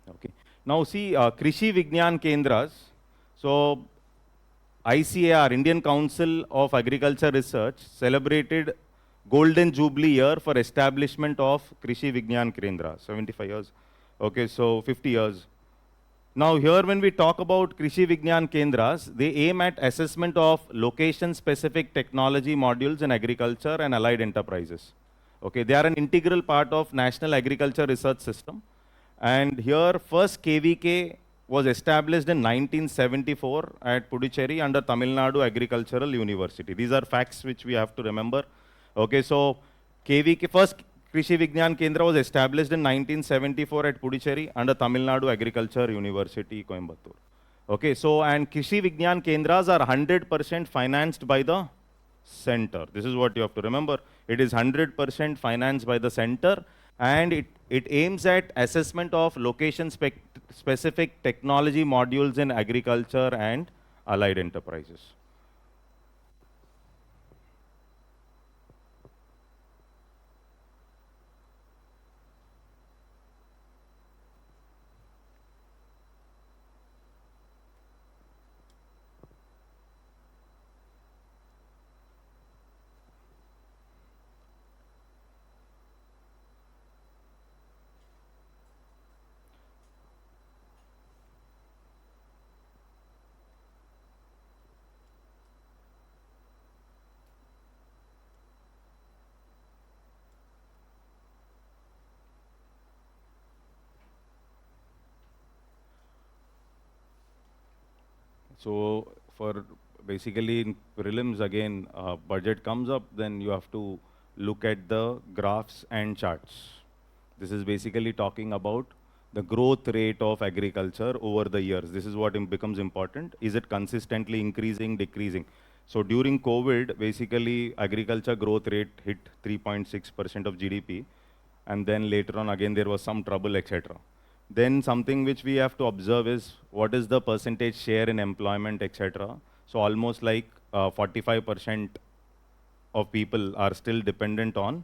Okay. Now see, Krishi Vignan Kendras. So ICAR, Indian Council of Agriculture Research, celebrated Golden Jubilee year for establishment of Krishi Vignan Kendra, 75 years. Okay, so 50 years. Now here when we talk about Krishi Vignan Kendras, they aim at assessment of location-specific technology modules in agriculture and allied enterprises. Okay, they are an integral part of National Agriculture Research System. And here first KVK was established in 1974 at Puducherry under Tamil Nadu Agricultural University. These are facts which we have to remember. Okay, so KVK, first Krishi Vignan Kendra was established in 1974 at Puducherry under Tamil Nadu Agriculture University, Coimbatore. Okay, so and Krishi Vignan Kendras are 100% financed by the center. This is what you have to remember. It is 100% financed by the center, and it aims at assessment of location-specific technology modules in agriculture and allied enterprises. So for basically in prelims again, budget comes up, then you have to look at the graphs and charts. This is basically talking about the growth rate of agriculture over the years. This is what becomes important. Is it consistently increasing, decreasing? So during COVID, basically agriculture growth rate hit 3.6% of GDP. And then later on again, there was some trouble, etc. Then something which we have to observe is what is the percentage share in employment, etc. So almost like 45% of people are still dependent on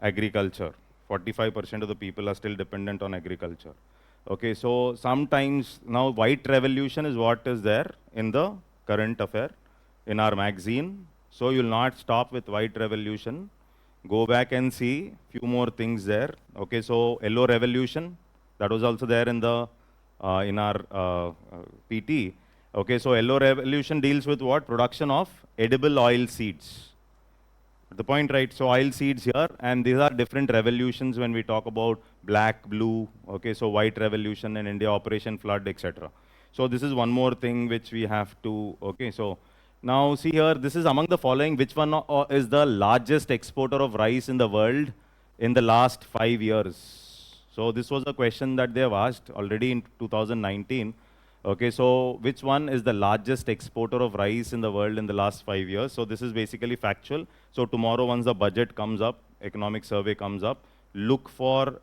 agriculture. 45% of the people are still dependent on agriculture. Okay, so sometimes now white revolution is what is there in the current affair in our magazine. So you'll not stop with white revolution. Go back and see few more things there. Okay, so yellow revolution, that was also there in the in our PT. Okay, so yellow revolution deals with what? Production of edible oil seeds. The point, right? So oil seeds here, and these are different revolutions when we talk about black, blue, okay, so white revolution in India, Operation Flood, etc. So this is one more thing which we have to, okay, so now see here, this is among the following, which one is the largest exporter of rice in the world in the last 5 years? So this was a question that they have asked already in 2019. Okay, so which one is the largest exporter of rice in the world in the last 5 years? So this is basically factual. So tomorrow, once the budget comes up, economic survey comes up, look for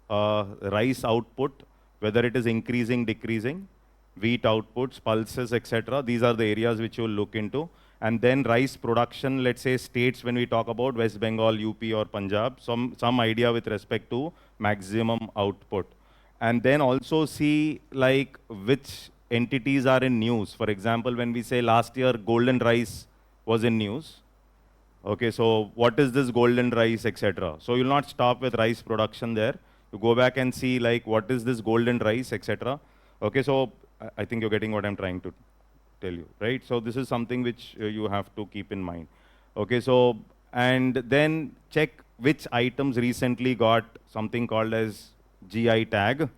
rice output, whether it is increasing, decreasing, wheat outputs, pulses, etc. These are the areas which you'll look into. And then rice production, let's say states when we talk about West Bengal, UP or Punjab, some idea with respect to maximum output. And then also see like which entities are in news. For example, when we say last year golden rice was in news, okay, so what is this golden rice, etc. So you'll not stop with rice production there. You go back and see like what is this golden rice, etc. Okay, so I think you're getting what I'm trying to tell you, right? So this is something which you have to keep in mind. Okay, so and then check which items recently got something called as GI tag.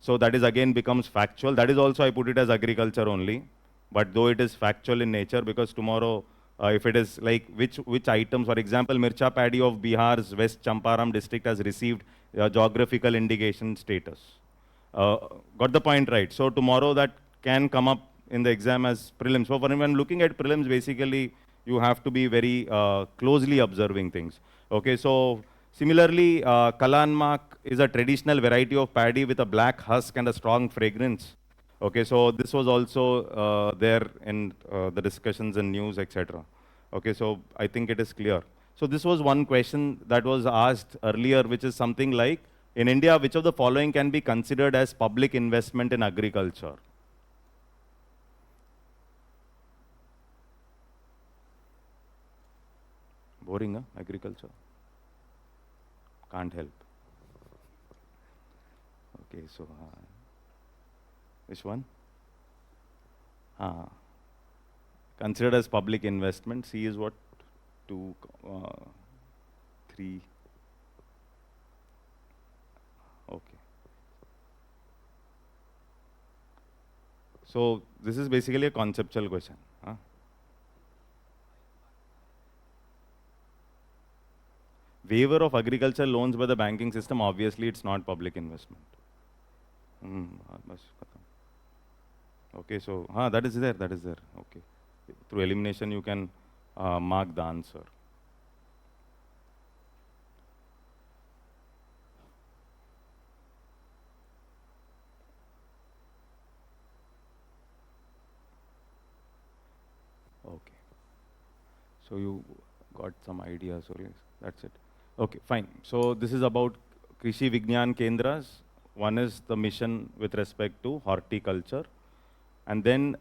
So that is again becomes factual. That is also I put it as agriculture only, but though it is factual in nature because tomorrow if it is like which items, for example, Mircha paddy of Bihar's West Champaram district has received geographical indication status. Uh, got the point, right? So tomorrow that can come up in the exam as prelims. So when looking at prelims, basically you have to be very closely observing things. Okay, so similarly, Kalanmak is a traditional variety of paddy with a black husk and a strong fragrance. Okay, so this was also there in the discussions and news, etc. Okay, so I think it is clear. So this was one question that was asked earlier, which is something like, in India, which of the following can be considered as public investment in agriculture? Boring, huh? Agriculture. Can't help. Okay, so which one? Considered as public investment. C is what? 2, 3. Okay. So this is basically a conceptual question. Huh? Waiver of agricultural loans by the banking system, obviously it's not public investment. Okay, so that is there, that is there. Okay. Through elimination, you can mark the answer. Okay. So you got some ideas, or yes, that's it. Okay, fine. So this is about Krishi Vignan Kendras. One is the mission with respect to horticulture. And then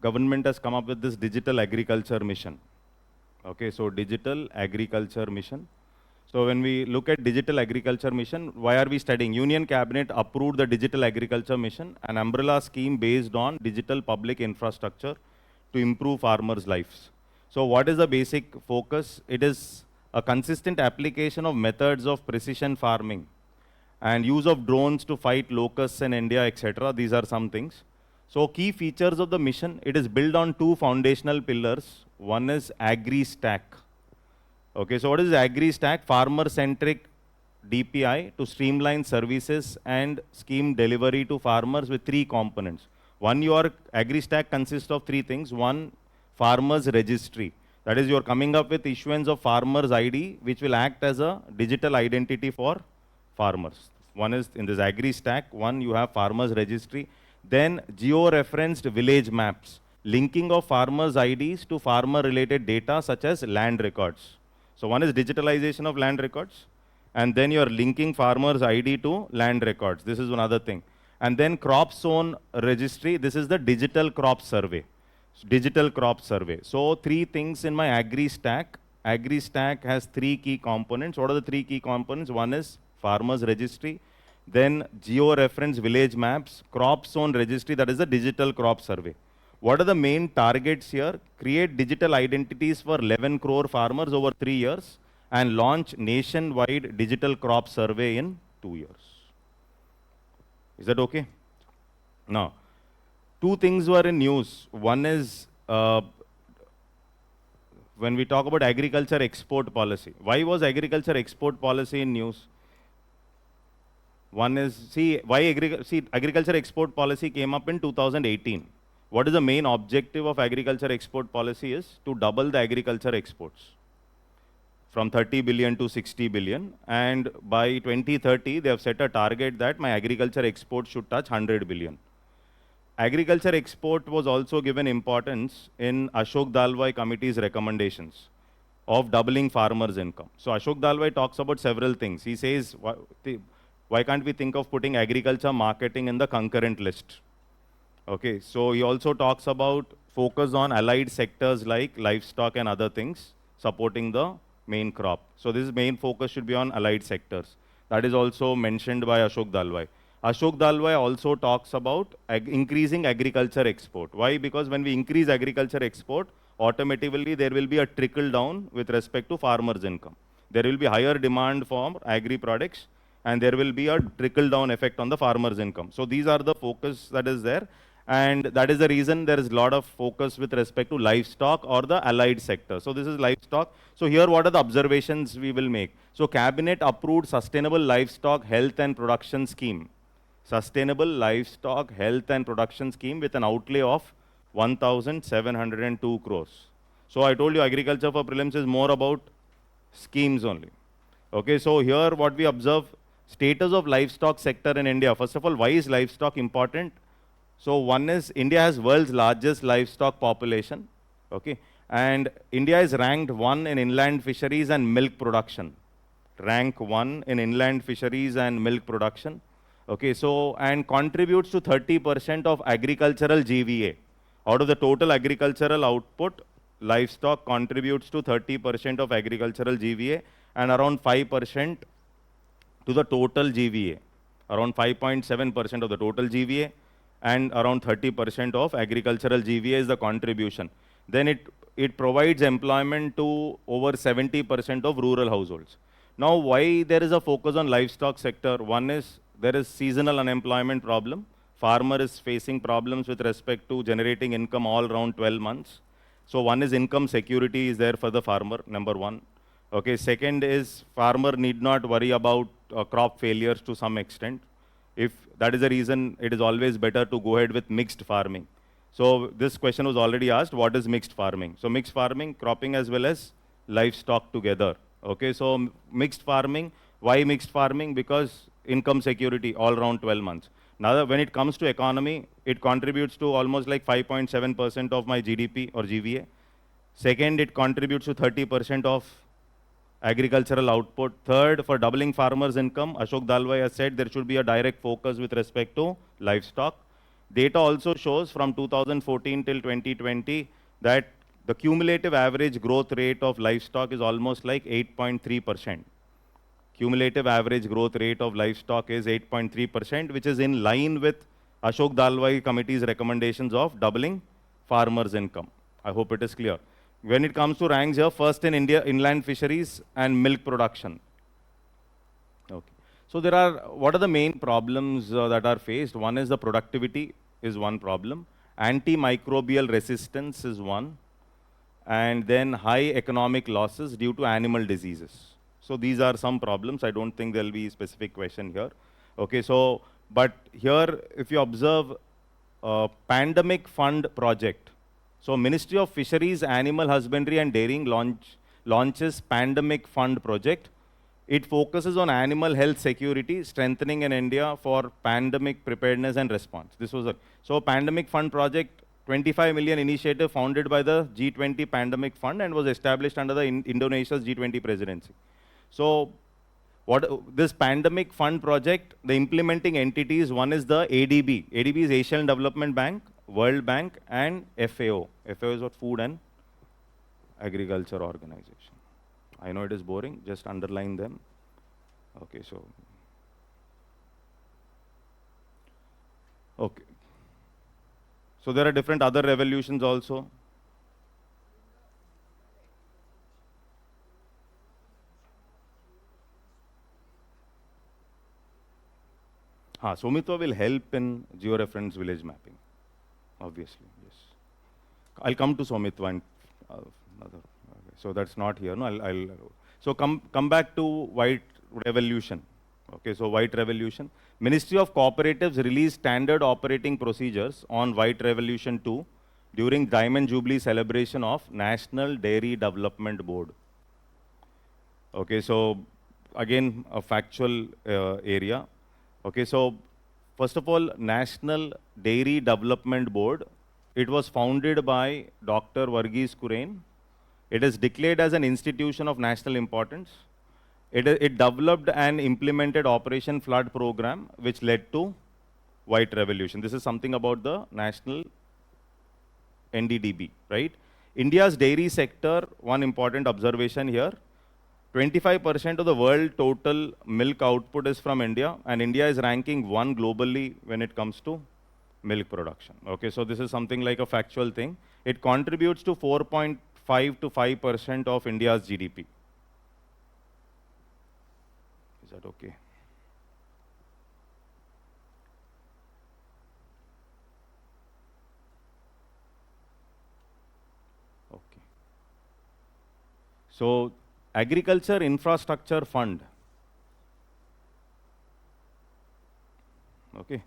government has come up with this digital agriculture mission. Okay, so digital agriculture mission. So when we look at digital agriculture mission, why are we studying? Union Cabinet approved the digital agriculture mission, an umbrella scheme based on digital public infrastructure to improve farmers' lives. So what is the basic focus? It is a consistent application of methods of precision farming and use of drones to fight locusts in India, etc. These are some things. So key features of the mission, it is built on 2 foundational pillars. One is AgriStack. Okay, so what is AgriStack? Farmer-centric DPI to streamline services and scheme delivery to farmers with 3 components. One, your AgriStack consists of 3 things. One, farmers registry. That is, you are coming up with issuance of farmers ID, which will act as a digital identity for farmers. One is in this AgriStack. One, you have farmers registry. Then geo-referenced village maps, linking of farmers' IDs to farmer-related data such as land records. So one is digitalization of land records, and then you are linking farmers' ID to land records. This is another thing. And then crop zone registry, this is the digital crop survey. Digital crop survey. So 3 things in my agri stack. Agri stack has 3 key components. What are the 3 key components? One is farmers registry, then geo-reference village maps, crop zone registry, that is the digital crop survey. What are the main targets here? Create digital identities for 11 crore farmers over 3 years and launch nationwide digital crop survey in 2 years. Is that okay? Now, 2 things were in news. One is when we talk about agriculture export policy. Why was agriculture export policy in news? One is, agriculture export policy came up in 2018. What is the main objective of agriculture export policy is to double the agriculture exports from 30 billion to 60 billion. And by 2030, they have set a target that my agriculture export should touch 100 billion. Agriculture export was also given importance in Ashok Dalwai committee's recommendations of doubling farmers' income. So Ashok Dalwai talks about several things. He says, why can't we think of putting agriculture marketing in the concurrent list? Okay, so he also talks about focus on allied sectors like livestock and other things, supporting the main crop. So this main focus should be on allied sectors. That is also mentioned by Ashok Dalwai. Ashok Dalwai also talks about increasing agriculture export. Why? Because when we increase agriculture export, automatically there will be a trickle down with respect to farmers' income. There will be higher demand for agri products and there will be a trickle down effect on the farmers' income. So these are the focus that is there, and that is the reason there is a lot of focus with respect to livestock or the allied sector. So this is livestock. So here what are the observations we will make? So cabinet approved sustainable livestock health and production scheme. Sustainable livestock health and production scheme with an outlay of 1,702 crores. So I told you agriculture for prelims is more about schemes only. Okay, so here what we observe, status of livestock sector in India. First of all, why is livestock important? So one is India has world's largest livestock population. Okay, and India is ranked 1 in inland fisheries and milk production. Rank 1 in inland fisheries and milk production. Okay, so, and contributes to 30% of agricultural GVA. Out of the total agricultural output, livestock contributes to 30% of agricultural GVA and around 5% to the total GVA. Around 5.7% of the total GVA and around 30% of agricultural GVA is the contribution. Then it provides employment to over 70% of rural households. Now, why there is a focus on livestock sector? One is there is seasonal unemployment problem. Farmer is facing problems with respect to generating income all around 12 months. So one is income security is there for the farmer, number 1. Okay, second is farmer need not worry about crop failures to some extent. If that is the reason, it is always better to go ahead with mixed farming. So this question was already asked, what is mixed farming? So mixed farming, cropping as well as livestock together. Okay, so mixed farming, why mixed farming? Because income security all around 12 months. Now, when it comes to economy, it contributes to almost like 5.7% of my GDP or GVA. Second, it contributes to 30% of agricultural output. Third, for doubling farmers' income, Ashok Dalwai has said there should be a direct focus with respect to livestock. Data also shows from 2014 till 2020 that the cumulative average growth rate of livestock is almost like 8.3%. Cumulative average growth rate of livestock is 8.3%, which is in line with Ashok Dalwai committee's recommendations of doubling farmers' income. I hope it is clear. When it comes to ranks here, first in India, inland fisheries and milk production. Okay. So there are, what are the main problems that are faced? One is the productivity is one problem. Antimicrobial resistance is one. And then high economic losses due to animal diseases. So these are some problems. I don't think there will be a specific question here. Okay, so, but here, if you observe pandemic fund project. So Ministry of Fisheries, Animal Husbandry and Dairying launches pandemic fund project. It focuses on animal health security, strengthening in India for pandemic preparedness and response. This was so pandemic fund project, 25 million initiative founded by the G20 pandemic fund and was established under the Indonesia's G20 presidency. So what this pandemic fund project, the implementing entities, one is the ADB. ADB is Asian Development Bank, World Bank, and FAO. FAO is what? Food and Agriculture Organization. I know it is boring, just underline them. Okay, so. Okay. So there are different other revolutions also. Sumitwa will help in georeference village mapping, obviously, yes. I'll come to Somitwa and okay. So that's not here. No, so come back to white revolution. Okay, so white revolution. Ministry of Cooperatives released standard operating procedures on white revolution 2 during Diamond Jubilee celebration of National Dairy Development Board. Okay, so again a factual area. Okay, so first of all, National Dairy Development Board, it was founded by Dr. Varghese Kurain. It is declared as an institution of national importance. It developed and implemented Operation Flood program, which led to White Revolution. This is something about the National NDDB, right? India's dairy sector, one important observation here, 25% of the world total milk output is from India, and India is ranking 1 globally when it comes to milk production. Okay, so this is something like a factual thing. It contributes to 4.5 to 5% of India's GDP. Is that okay? Okay. So, Agriculture Infrastructure Fund. Okay.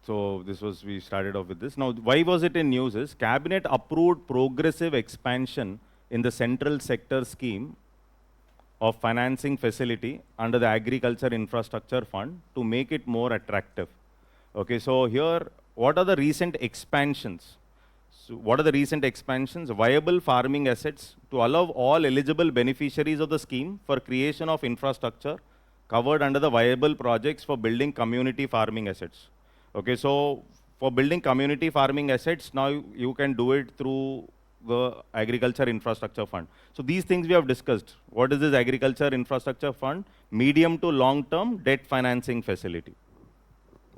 So this was, we started off with this. Now, why was it in news is, Cabinet approved progressive expansion in the central sector scheme of financing facility under the Agriculture Infrastructure Fund to make it more attractive. Okay, so here, what are the recent expansions? So what are the recent expansions? Viable farming assets to allow all eligible beneficiaries of the scheme for creation of infrastructure covered under the viable projects for building community farming assets. Okay, so for building community farming assets, now you can do it through the Agriculture Infrastructure Fund. So these things we have discussed. What is this Agriculture Infrastructure Fund? Medium to long-term debt financing facility.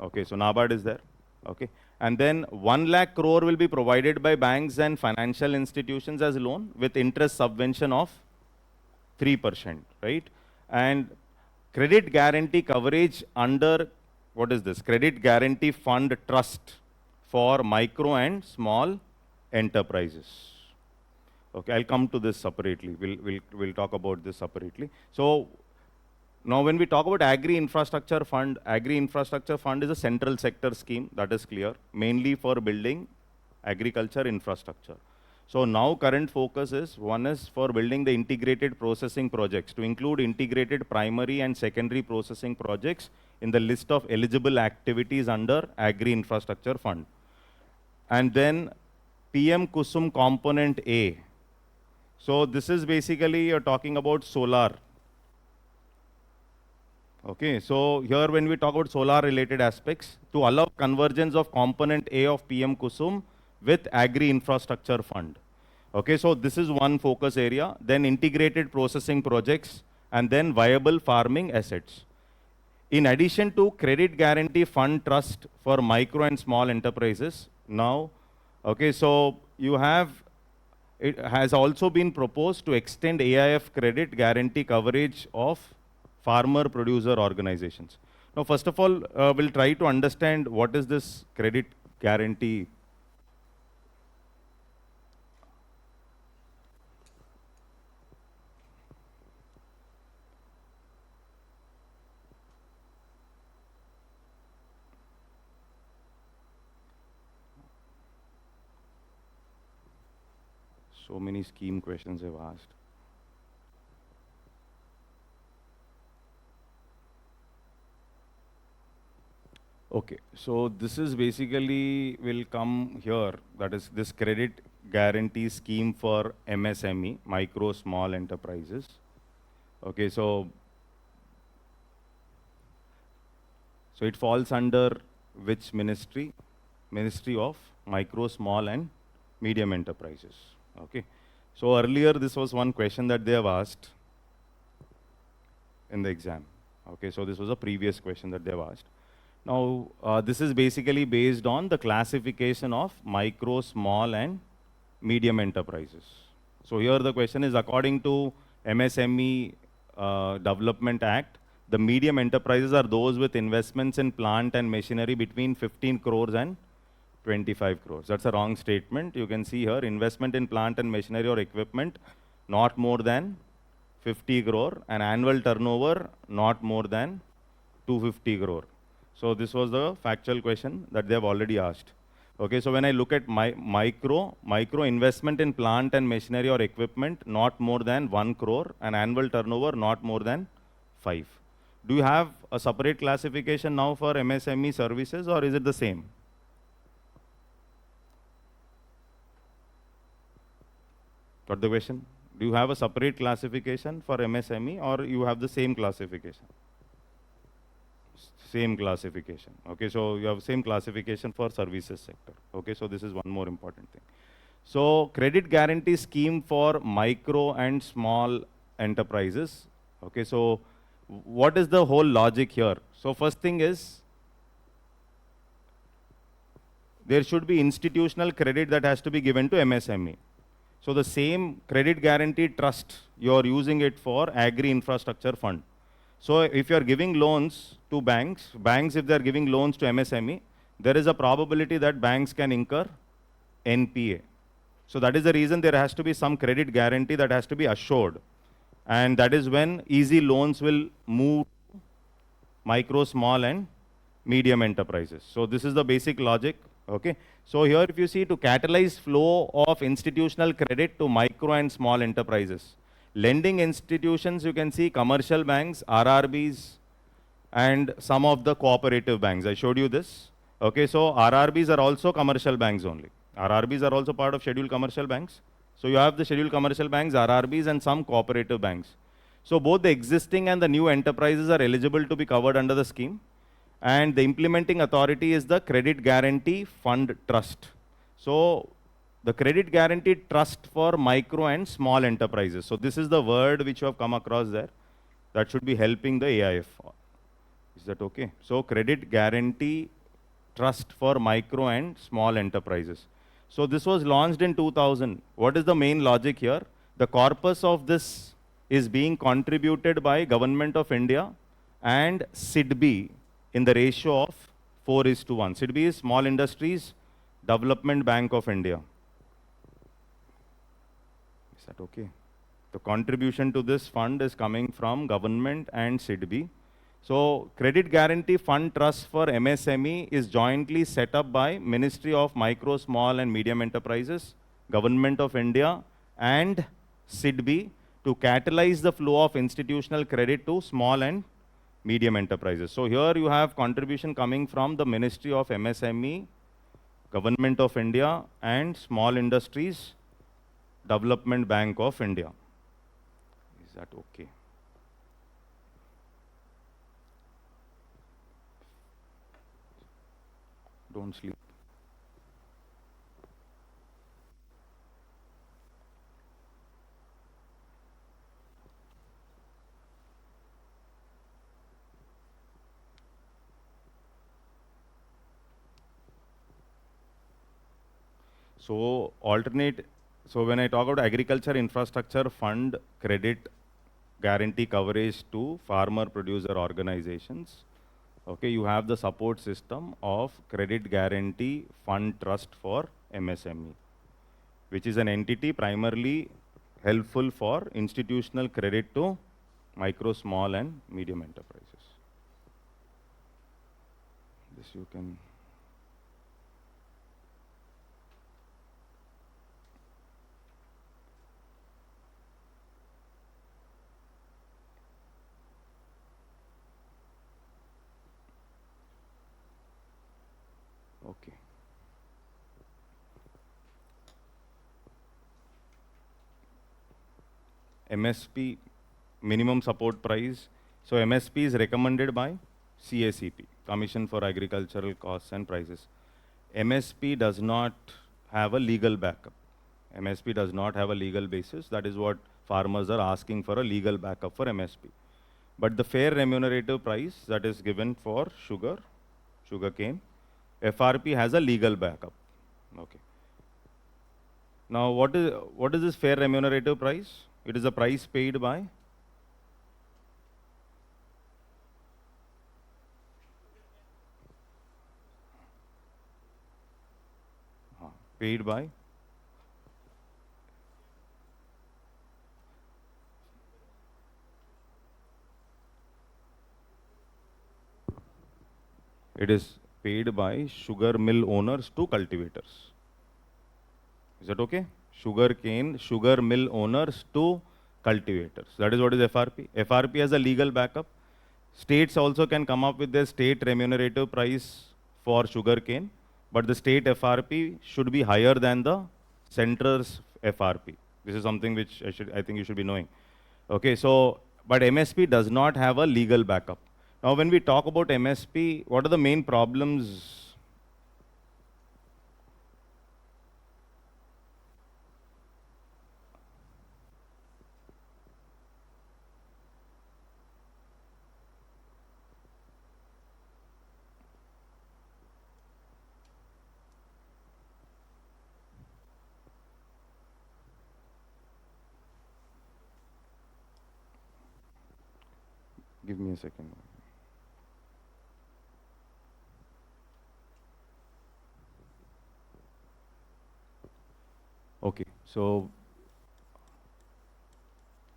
Okay, so NABARD is there. Okay, and then 1 lakh crore will be provided by banks and financial institutions as a loan with interest subvention of 3%, right? And credit guarantee coverage under, what is this? Credit Guarantee Fund Trust for micro and small enterprises. Okay, I'll come to this separately. We'll talk about this separately. So now when we talk about Agri Infrastructure Fund is a central sector scheme, that is clear, mainly for building agriculture infrastructure. So now current focus is, one is for building the integrated processing projects to include integrated primary and secondary processing projects in the list of eligible activities under Agri Infrastructure Fund. And then PM Kusum Component A. So this is basically, you're talking about solar. Okay, so here when we talk about solar related aspects, to allow convergence of component A of PM Kusum with Agri Infrastructure Fund. Okay, so this is one focus area, then integrated processing projects, and then viable farming assets. In addition to Credit Guarantee Fund Trust for micro and small enterprises, now, okay, so you have, it has also been proposed to extend AIF credit guarantee coverage of farmer producer organizations. Now, first of all, we'll try to understand what is this credit guarantee. So many scheme questions I've asked. Okay, so this is basically will come here, that is this credit guarantee scheme for MSME, micro small enterprises. Okay, so So it falls under which ministry? Ministry of Micro, Small and Medium Enterprises. Okay. So earlier this was one question that they have asked in the exam. Okay, so this was a previous question that they have asked. Now, this is basically based on the classification of micro, small and medium enterprises. So here the question is, according to MSME Development Act, the medium enterprises are those with investments in plant and machinery between 15 crores and 25 crores. That's a wrong statement. You can see here, investment in plant and machinery or equipment not more than 50 crore and annual turnover not more than 250 crore. So this was the factual question that they have already asked. Okay, so when I look at micro investment in plant and machinery or equipment not more than 1 crore and annual turnover not more than 5. Do you have a separate classification now for MSME services, or is it the same? Got the question? Do you have a separate classification for MSME, or you have the same classification? Same classification. Okay, so you have same classification for services sector. Okay, so this is one more important thing. So credit guarantee scheme for micro and small enterprises. Okay, so what is the whole logic here? So first thing is, there should be institutional credit that has to be given to MSME. So the same credit guarantee trust, you are using it for agri infrastructure fund. So if you are giving loans to banks if they are giving loans to MSME, there is a probability that banks can incur NPA. So that is the reason there has to be some credit guarantee that has to be assured. And that is when easy loans will move micro, small and medium enterprises. So this is the basic logic. Okay. So here if you see, to catalyze flow of institutional credit to micro and small enterprises, lending institutions, you can see commercial banks, RRBs, and some of the cooperative banks. I showed you this. Okay, so RRBs are also commercial banks only. RRBs are also part of scheduled commercial banks. So you have the scheduled commercial banks, RRBs, and some cooperative banks. So both the existing and the new enterprises are eligible to be covered under the scheme. And the implementing authority is the Credit Guarantee Fund Trust. So the Credit Guarantee Trust for micro and small enterprises. So this is the word which you have come across there. That should be helping the AIF. Is that okay? So Credit Guarantee Trust for micro and small enterprises. So this was launched in 2000. What is the main logic here? The corpus of this is being contributed by Government of India and SIDBI in the ratio of 4:1. SIDBI is Small Industries Development Bank of India. Is that okay? The contribution to this fund is coming from government and SIDBI. So Credit Guarantee Fund Trust for MSME is jointly set up by Ministry of Micro, Small and Medium Enterprises, Government of India and SIDBI to catalyze the flow of institutional credit to small and medium enterprises. So here you have contribution coming from the Ministry of MSME, Government of India and Small Industries Development Bank of India. Is that okay? Don't sleep. So when I talk about agriculture infrastructure fund credit guarantee coverage to farmer producer organizations, okay, you have the support system of Credit Guarantee Fund Trust for MSME, which is an entity primarily helpful for institutional credit to micro, small and medium enterprises. This you can. Okay. MSP, minimum support price. So MSP is recommended by CACP, Commission for Agricultural Costs and Prices. MSP does not have a legal backup. MSP does not have a legal basis. That is what farmers are asking for, a legal backup for MSP. But the fair remunerative price that is given for sugarcane, FRP has a legal backup. Okay. Now, what is this fair remunerative price? It is a price paid by paid by it is paid by sugar mill owners to cultivators. Is that okay? Sugar mill owners to cultivators. That is what is FRP. FRP has a legal backup. States also can come up with their state remunerative price for sugarcane, but the state FRP should be higher than the center's FRP. This is something which I think you should be knowing. Okay, so, but MSP does not have a legal backup. Now, when we talk about MSP, what are the main problems? Give me a second. Okay, so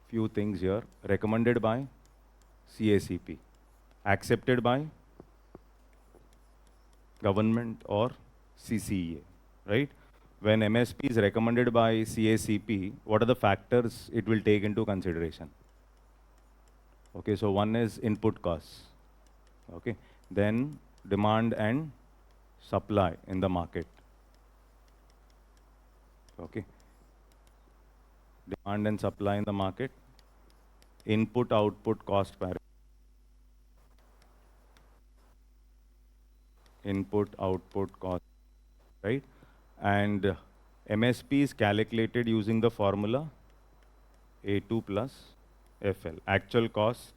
few things here. Recommended by CACP, accepted by government or CCEA, right? When MSP is recommended by CACP, what are the factors it will take into consideration? Okay, so one is input costs. Okay, then demand and supply in the market. Okay, demand and supply in the market, input output cost parity. Input output cost, right? And MSP is calculated using the formula A2 plus FL, actual cost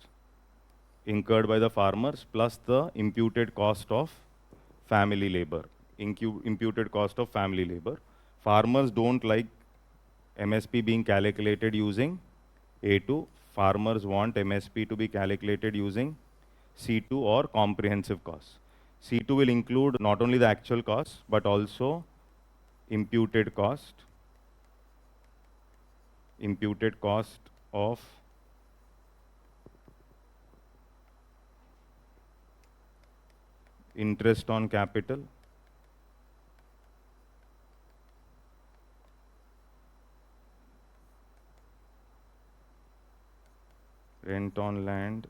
incurred by the farmers plus the imputed cost of family labor. Imputed cost of family labor. Farmers don't like MSP being calculated using A2. Farmers want MSP to be calculated using C2 or comprehensive cost. C2 will include not only the actual cost, but also imputed cost of interest on capital, rent on land,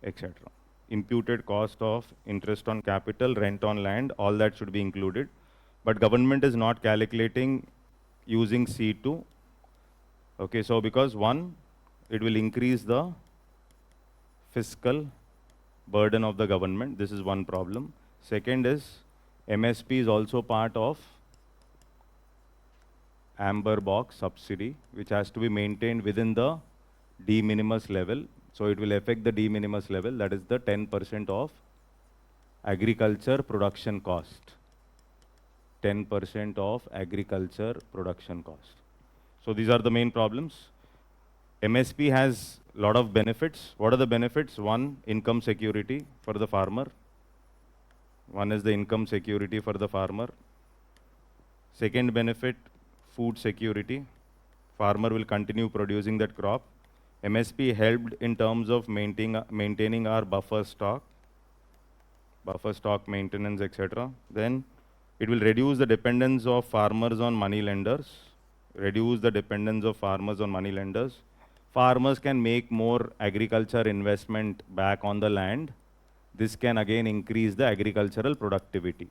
etc. Imputed cost of interest on capital, rent on land, all that should be included. But government is not calculating using C2. Okay, so because one, it will increase the fiscal burden of the government. This is one problem. Second is MSP is also part of amber box subsidy, which has to be maintained within the de minimis level. So it will affect the de minimis level, that is the 10% of agriculture production cost. 10% of agriculture production cost. So these are the main problems. MSP has a lot of benefits. What are the benefits? One, income security for the farmer. One is the income security for the farmer. Second benefit, food security. Farmer will continue producing that crop. MSP helped in terms of maintaining our buffer stock maintenance, etc. Then it will reduce the dependence of farmers on money lenders. Farmers can make more agriculture investment back on the land. This can again increase the agricultural productivity.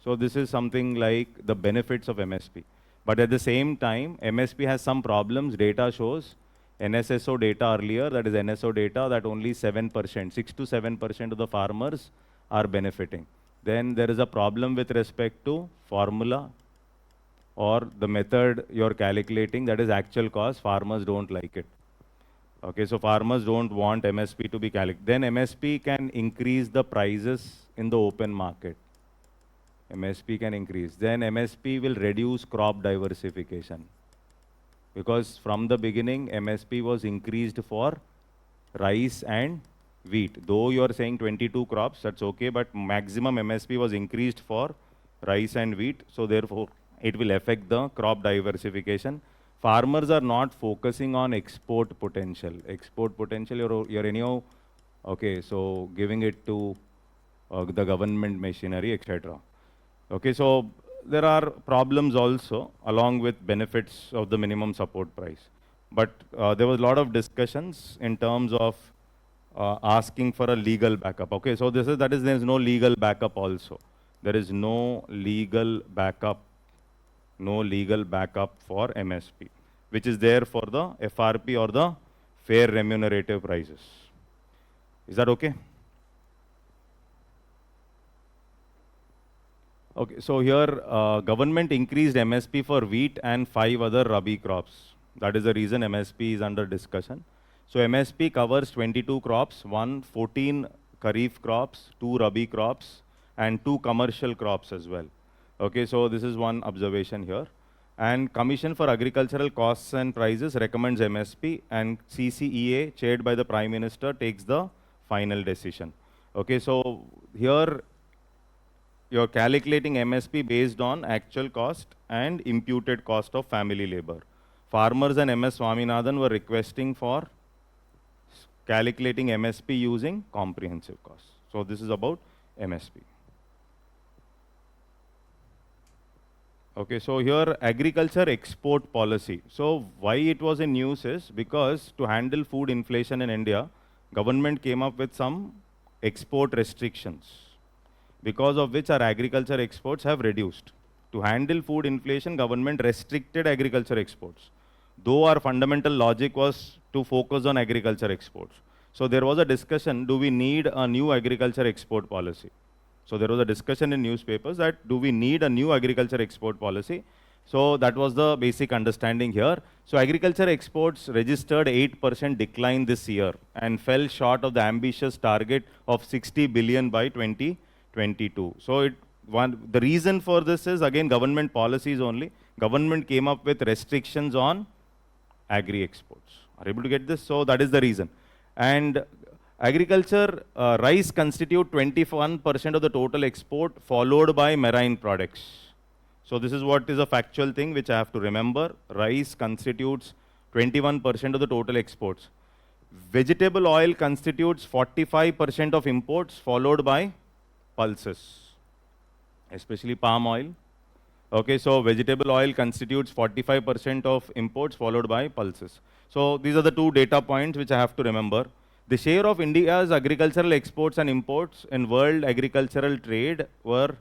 So this is something like the benefits of MSP. But at the same time, MSP has some problems. Data shows NSSO data earlier, that is NSO data, that only 7%, 6 to 7% of the farmers are benefiting. Then there is a problem with respect to formula or the method you're calculating, that is actual cost. Farmers don't like it. Okay, so farmers don't want MSP to be calculated. Then MSP can increase the prices in the open market. MSP can increase. Then MSP will reduce crop diversification. Because from the beginning, MSP was increased for rice and wheat. Though you are saying 22 crops, that's okay, but maximum MSP was increased for rice and wheat. So therefore, it will affect the crop diversification. Farmers are not focusing on export potential. Export potential, you're anyhow, okay, so giving it to the government machinery, etc. Okay, so there are problems also along with benefits of the minimum support price. But there was a lot of discussions in terms of asking for a legal backup. Okay, so there is no legal backup also. There is no legal backup for MSP, which is there for the FRP or the fair remunerative prices. Is that okay? Okay, so here government increased MSP for wheat and 5 other Rabi crops. That is the reason MSP is under discussion. So MSP covers 22 crops, 14 Kharif crops, 2 Rabi crops, and 2 commercial crops as well. Okay, so this is one observation here. And Commission for Agricultural Costs and Prices recommends MSP, and CCEA, chaired by the Prime Minister, takes the final decision. Okay, so here you're calculating MSP based on actual cost and imputed cost of family labor. Farmers and MS Swaminathan were requesting for calculating MSP using comprehensive cost. So this is about MSP. Okay, so here agriculture export policy. So why it was in news is because to handle food inflation in India, government came up with some export restrictions, because of which our agriculture exports have reduced. To handle food inflation, government restricted agriculture exports, though our fundamental logic was to focus on agriculture exports. So there was a discussion, do we need a new agriculture export policy? So there was a discussion in newspapers that do we need a new agriculture export policy? So that was the basic understanding here. So agriculture exports registered 8% decline this year and fell short of the ambitious target of 60 billion by 2022. So the reason for this is again government policies only. Government came up with restrictions on agri exports. Are you able to get this? So that is the reason. And agriculture, rice constitute 21% of the total export, followed by marine products. So this is what is a factual thing which I have to remember. Rice constitutes 21% of the total exports. Vegetable oil constitutes 45% of imports, followed by pulses, especially palm oil. Okay, so vegetable oil constitutes 45% of imports, followed by pulses. So these are the two data points which I have to remember. The share of India's agricultural exports and imports in world agricultural trade were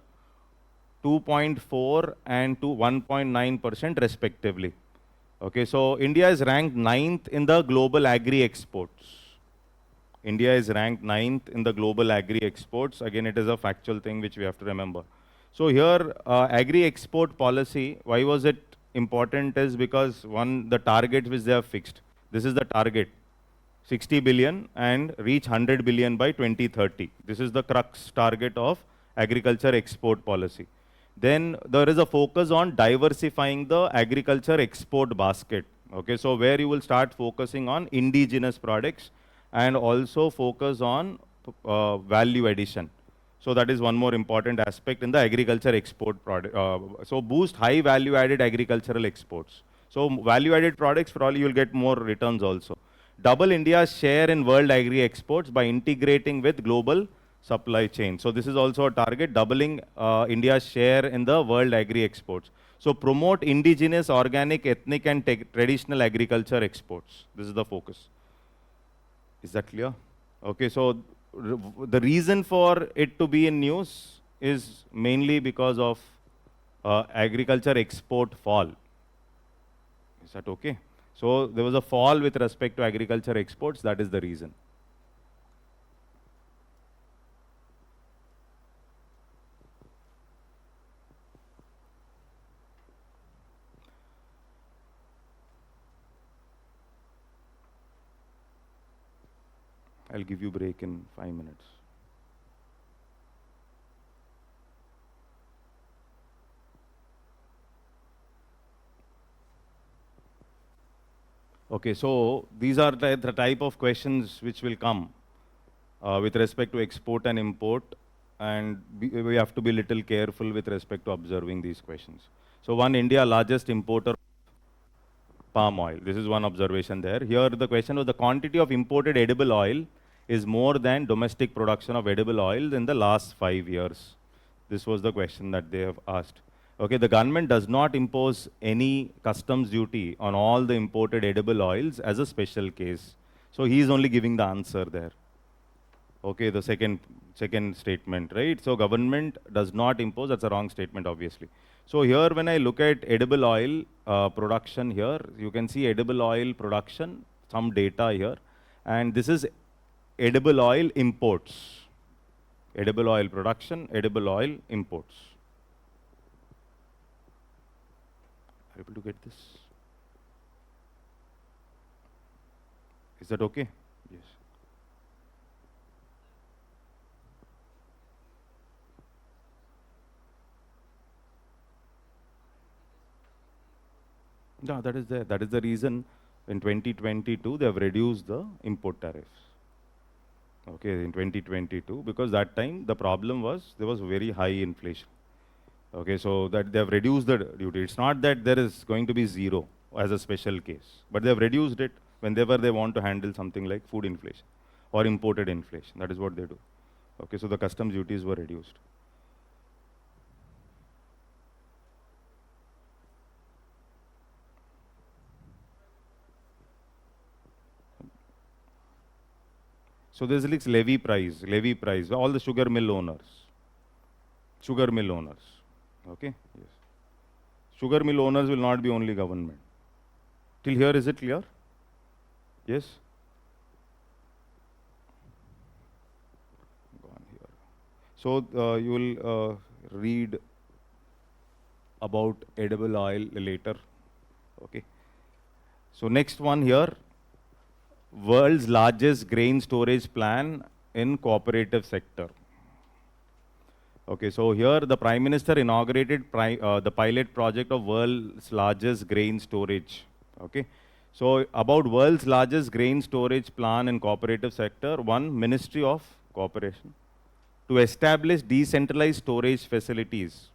2.4 and 1.9% respectively. Okay, so India is ranked 9th in the global agri exports. India is ranked 9th in the global agri exports. Again, it is a factual thing which we have to remember. So here, agri export policy, why was it important is because one, the target which they have fixed. This is the target, 60 billion and reach 100 billion by 2030. This is the crux target of agriculture export policy. Then there is a focus on diversifying the agriculture export basket. Okay, so where you will start focusing on indigenous products and also focus on value addition. So that is one more important aspect in the agriculture export product. So boost high value added agricultural exports. So value added products, probably you will get more returns also. Double India's share in world agri exports by integrating with global supply chain. So this is also a target, doubling India's share in the world agri exports. So promote indigenous, organic, ethnic and traditional agriculture exports. This is the focus. Is that clear? Okay, so the reason for it to be in news is mainly because of agriculture export fall. Is that okay? So there was a fall with respect to agriculture exports. That is the reason. I'll give you break in 5 minutes. Okay, so these are the type of questions which will come with respect to export and import, and we have to be little careful with respect to observing these questions. So one, India largest importer palm oil. This is one observation there. Here the question was the quantity of imported edible oil is more than domestic production of edible oil in the last 5 years. This was the question that they have asked. Okay, the government does not impose any customs duty on all the imported edible oils as a special case. So he is only giving the answer there. Okay, the second statement, right? So government does not impose, that's a wrong statement, obviously. So here, when I look at edible oil production here, you can see edible oil production, some data here, and this is edible oil imports. Edible oil production, edible oil imports. Are you able to get this? Is that okay? Yes. Yeah, that is there. That is the reason in 2022 they have reduced the import tariffs. Okay, in 2022, because that time the problem was there was very high inflation. Okay, so that they have reduced the duty. It's not that there is going to be zero as a special case, but they have reduced it whenever they want to handle something like food inflation or imported inflation. That is what they do. Okay, so the customs duties were reduced. So there's like levy price, all the sugar mill owners. Okay, yes. Sugar mill owners will not be only government. Till here, is it clear? Yes? Go on here. So you will read about edible oil later. Okay. So next one here, world's largest grain storage plan in cooperative sector. Okay, so here the Prime Minister inaugurated the pilot project of world's largest grain storage. Okay, so about world's largest grain storage plan in cooperative sector, one, Ministry of Cooperation to establish decentralized storage facilities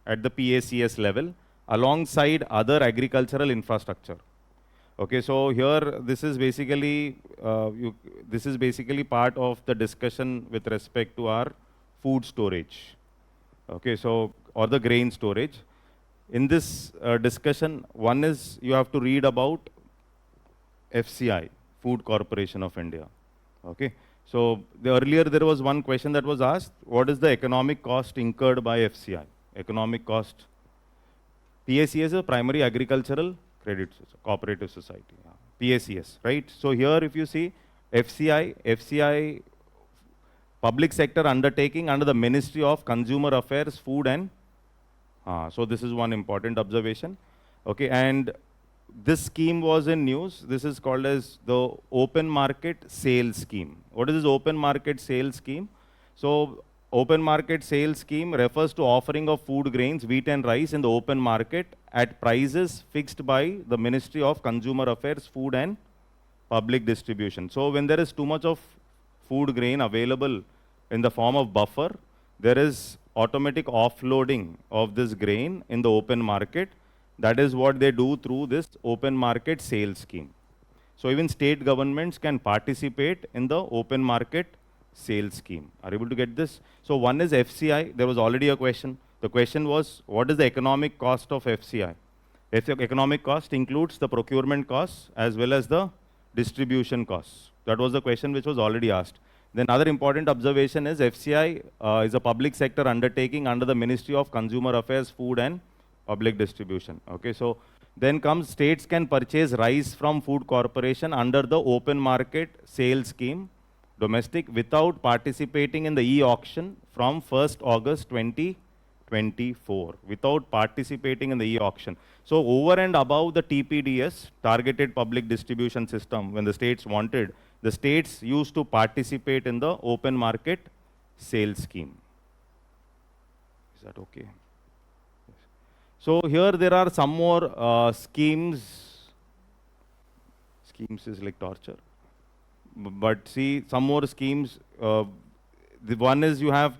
at the PACS level alongside other agricultural infrastructure. Okay, so here this is basically part of the discussion with respect to our food storage. Okay, so or the grain storage. In this discussion, one is you have to read about FCI, Food Corporation of India. Okay, so earlier there was one question that was asked: what is the economic cost incurred by FCI? Economic cost. PACS is a primary agricultural credit cooperative society. PACS, right? So here, if you see FCI, public sector undertaking under the Ministry of Consumer Affairs, Food and so this is one important observation. Okay, and this scheme was in news. This is called as the open market sales scheme. What is this open market sales scheme? So open market sales scheme refers to offering of food grains, wheat and rice in the open market at prices fixed by the Ministry of Consumer Affairs, Food and Public Distribution. So when there is too much of food grain available in the form of buffer, there is automatic offloading of this grain in the open market. That is what they do through this open market sales scheme. So even state governments can participate in the open market sales scheme. Are you able to get this? So one is FCI. There was already a question. The question was, what is the economic cost of FCI? Economic cost includes the procurement costs as well as the distribution costs. That was the question which was already asked. Then another important observation is FCI is a public sector undertaking under the Ministry of Consumer Affairs, Food and Public Distribution. Okay, so Then comes states can purchase rice from food corporation under the open market sale scheme, domestic, without participating in the e-auction from 1st August 2024, without participating in the e-auction. So over and above the TPDS, targeted public distribution system, when the states wanted, the states used to participate in the open market sale scheme. Is that okay? So here there are some more schemes. Schemes is like torture. But see, some more schemes. The one is you have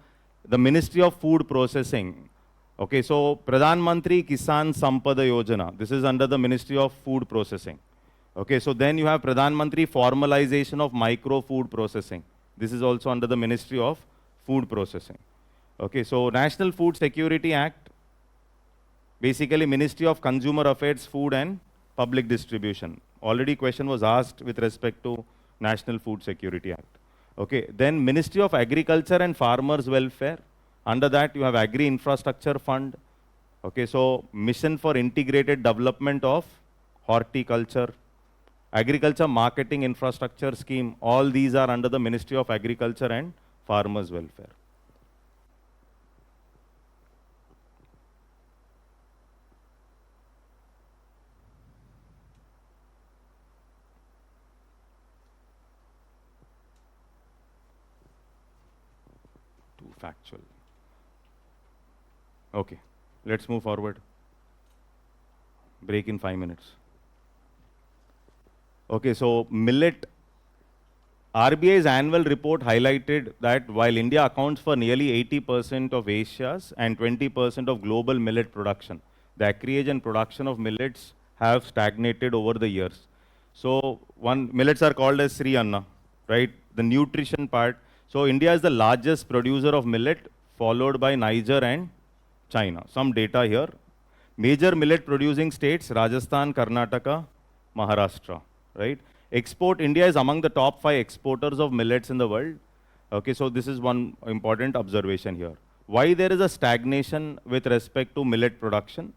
the Ministry of Food Processing. Okay, so Pradhan Mantri Kisan Sampada Yojana. This is under the Ministry of Food Processing. Okay, so then you have Pradhan Mantri Formalization of Micro Food Processing. This is also under the Ministry of Food Processing. Okay, so National Food Security Act, basically Ministry of Consumer Affairs, Food and Public Distribution. Already question was asked with respect to National Food Security Act. Okay, then Ministry of Agriculture and Farmers Welfare. Under that you have Agri Infrastructure Fund. Okay, so Mission for Integrated Development of Horticulture, Agriculture Marketing Infrastructure Scheme. All these are under the Ministry of Agriculture and Farmers Welfare. Too factual. Okay, let's move forward. Break in 5 minutes. Okay, so millet. RBI's annual report highlighted that while India accounts for nearly 80% of Asia's and 20% of global millet production, the acreage and production of millets have stagnated over the years. So millets are called as Sri Anna, right? The nutrition part. So India is the largest producer of millet, followed by Niger and China. Some data here. Major millet producing states: Rajasthan, Karnataka, Maharashtra, right? Export, India is among the top 5 exporters of millets in the world. Okay, so this is one important observation here. Why there is a stagnation with respect to millet production?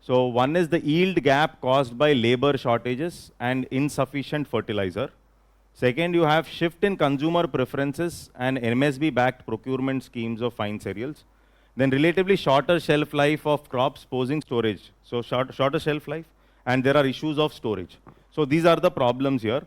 So one is the yield gap caused by labor shortages and insufficient fertilizer. Second, you have shift in consumer preferences and MSB-backed procurement schemes of fine cereals. Then relatively shorter shelf life of crops posing storage. So shorter shelf life, and there are issues of storage. So these are the problems here.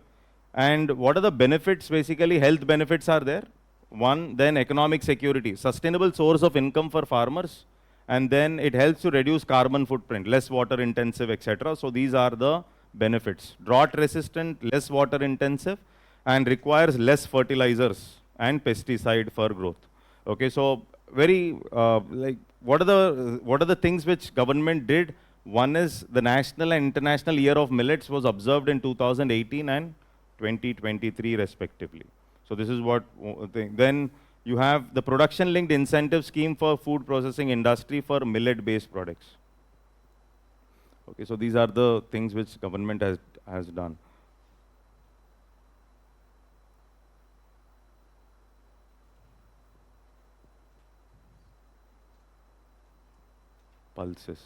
And what are the benefits? Basically, health benefits are there. One, then economic security, sustainable source of income for farmers. And then it helps to reduce carbon footprint, less water intensive, etc. So these are the benefits. Drought resistant, less water intensive, and requires less fertilizers and pesticide for growth. Okay, so very what are the things which government did? One is the National and International Year of Millets was observed in 2018 and 2023 respectively. So this is what thing. Then you have the production linked incentive scheme for food processing industry for millet based products. Okay, so these are the things which government has done. Pulses.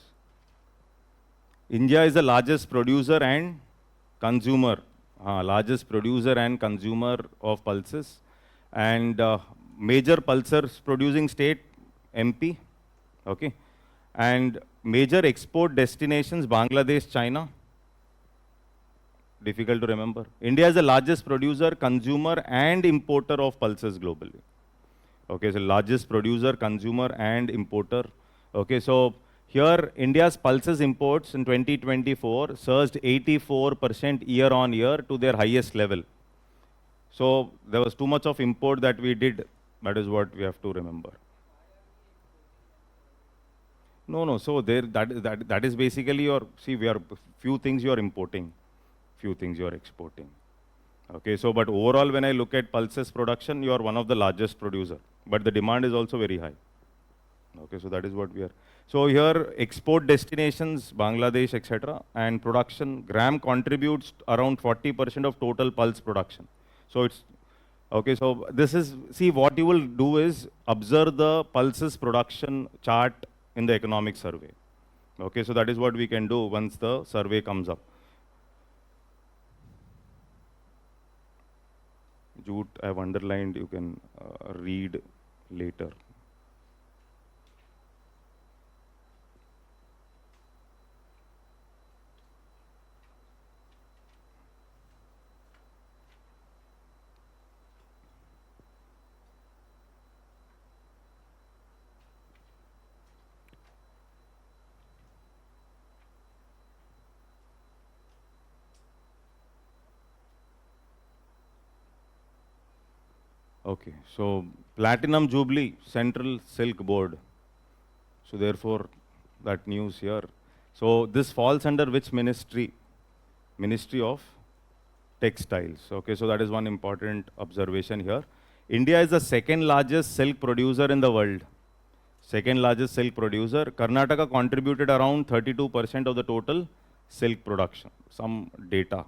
India is the largest producer and consumer, of pulses, and major pulsers producing state, MP, okay, and major export destinations, Bangladesh, China. Difficult to remember. India is the largest producer, consumer, and importer of pulses globally. Okay, so largest producer, consumer, and importer. Okay, so here, India's pulses imports in 2024 surged 84% year on year to their highest level. So there was too much of import that we did. That is what we have to remember. No. So that is basically your, see, we are few things you are importing, few things you are exporting. Okay, so but overall, when I look at pulses production, you are one of the largest producer, but the demand is also very high. Okay, so that is what we are. So here, export destinations, Bangladesh, etc., and production, gram contributes around 40% of total pulse production. So it's, okay, so this is, see, what you will do is observe the pulses production chart in the economic survey. Okay, so that is what we can do once the survey comes up. Jute, I have underlined, you can read later. Okay, so Platinum Jubilee, Central Silk Board. So therefore, that news here. So this falls under which ministry? Ministry of Textiles. Okay, so that is one important observation here. India is the second largest silk producer in the world. Second largest silk producer. Karnataka contributed around 32% of the total silk production. Some data.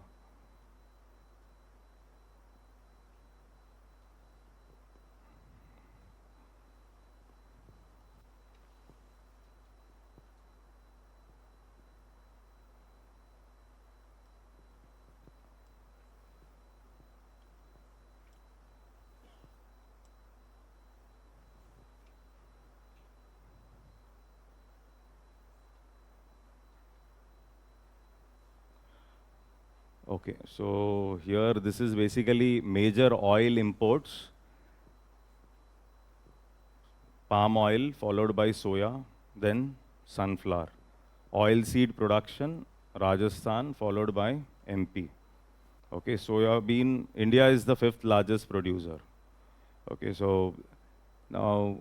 Okay, so here this is basically major oil imports. Palm oil followed by soya, then sunflower. Oilseed production, Rajasthan followed by MP. Okay, soya bean, India is the fifth largest producer. Okay, so now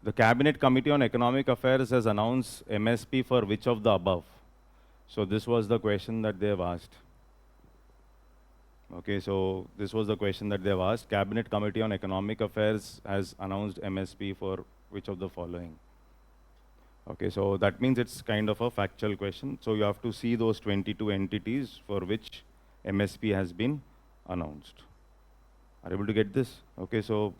the Cabinet Committee on Economic Affairs has announced MSP for which of the above? So this was the question that they have asked. Okay, so this was the question that they have asked. Cabinet Committee on Economic Affairs has announced MSP for which of the following? Okay, so that means it's kind of a factual question. So you have to see those 22 entities for which MSP has been announced. Are you able to get this? Okay, so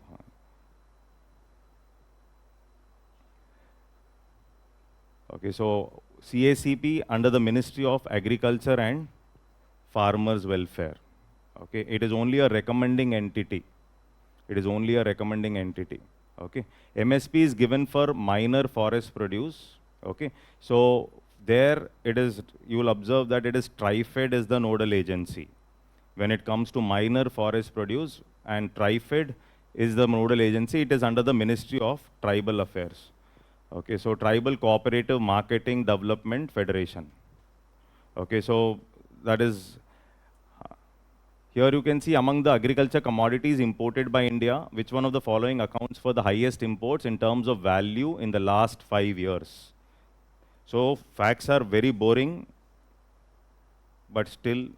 CACP under the Ministry of Agriculture and Farmers Welfare. Okay, it is only a recommending entity. It is only a recommending entity. Okay, MSP is given for minor forest produce. Okay, so there it is. You will observe that it is TriFed is the nodal agency when it comes to minor forest produce, and TriFed is the nodal agency. It is under the Ministry of Tribal Affairs. Okay, so Tribal Cooperative Marketing Development Federation. Okay, so that is. Here you can see among the agriculture commodities imported by India, which one of the following accounts for the highest imports in terms of value in the last 5 years. So facts are very boring, but still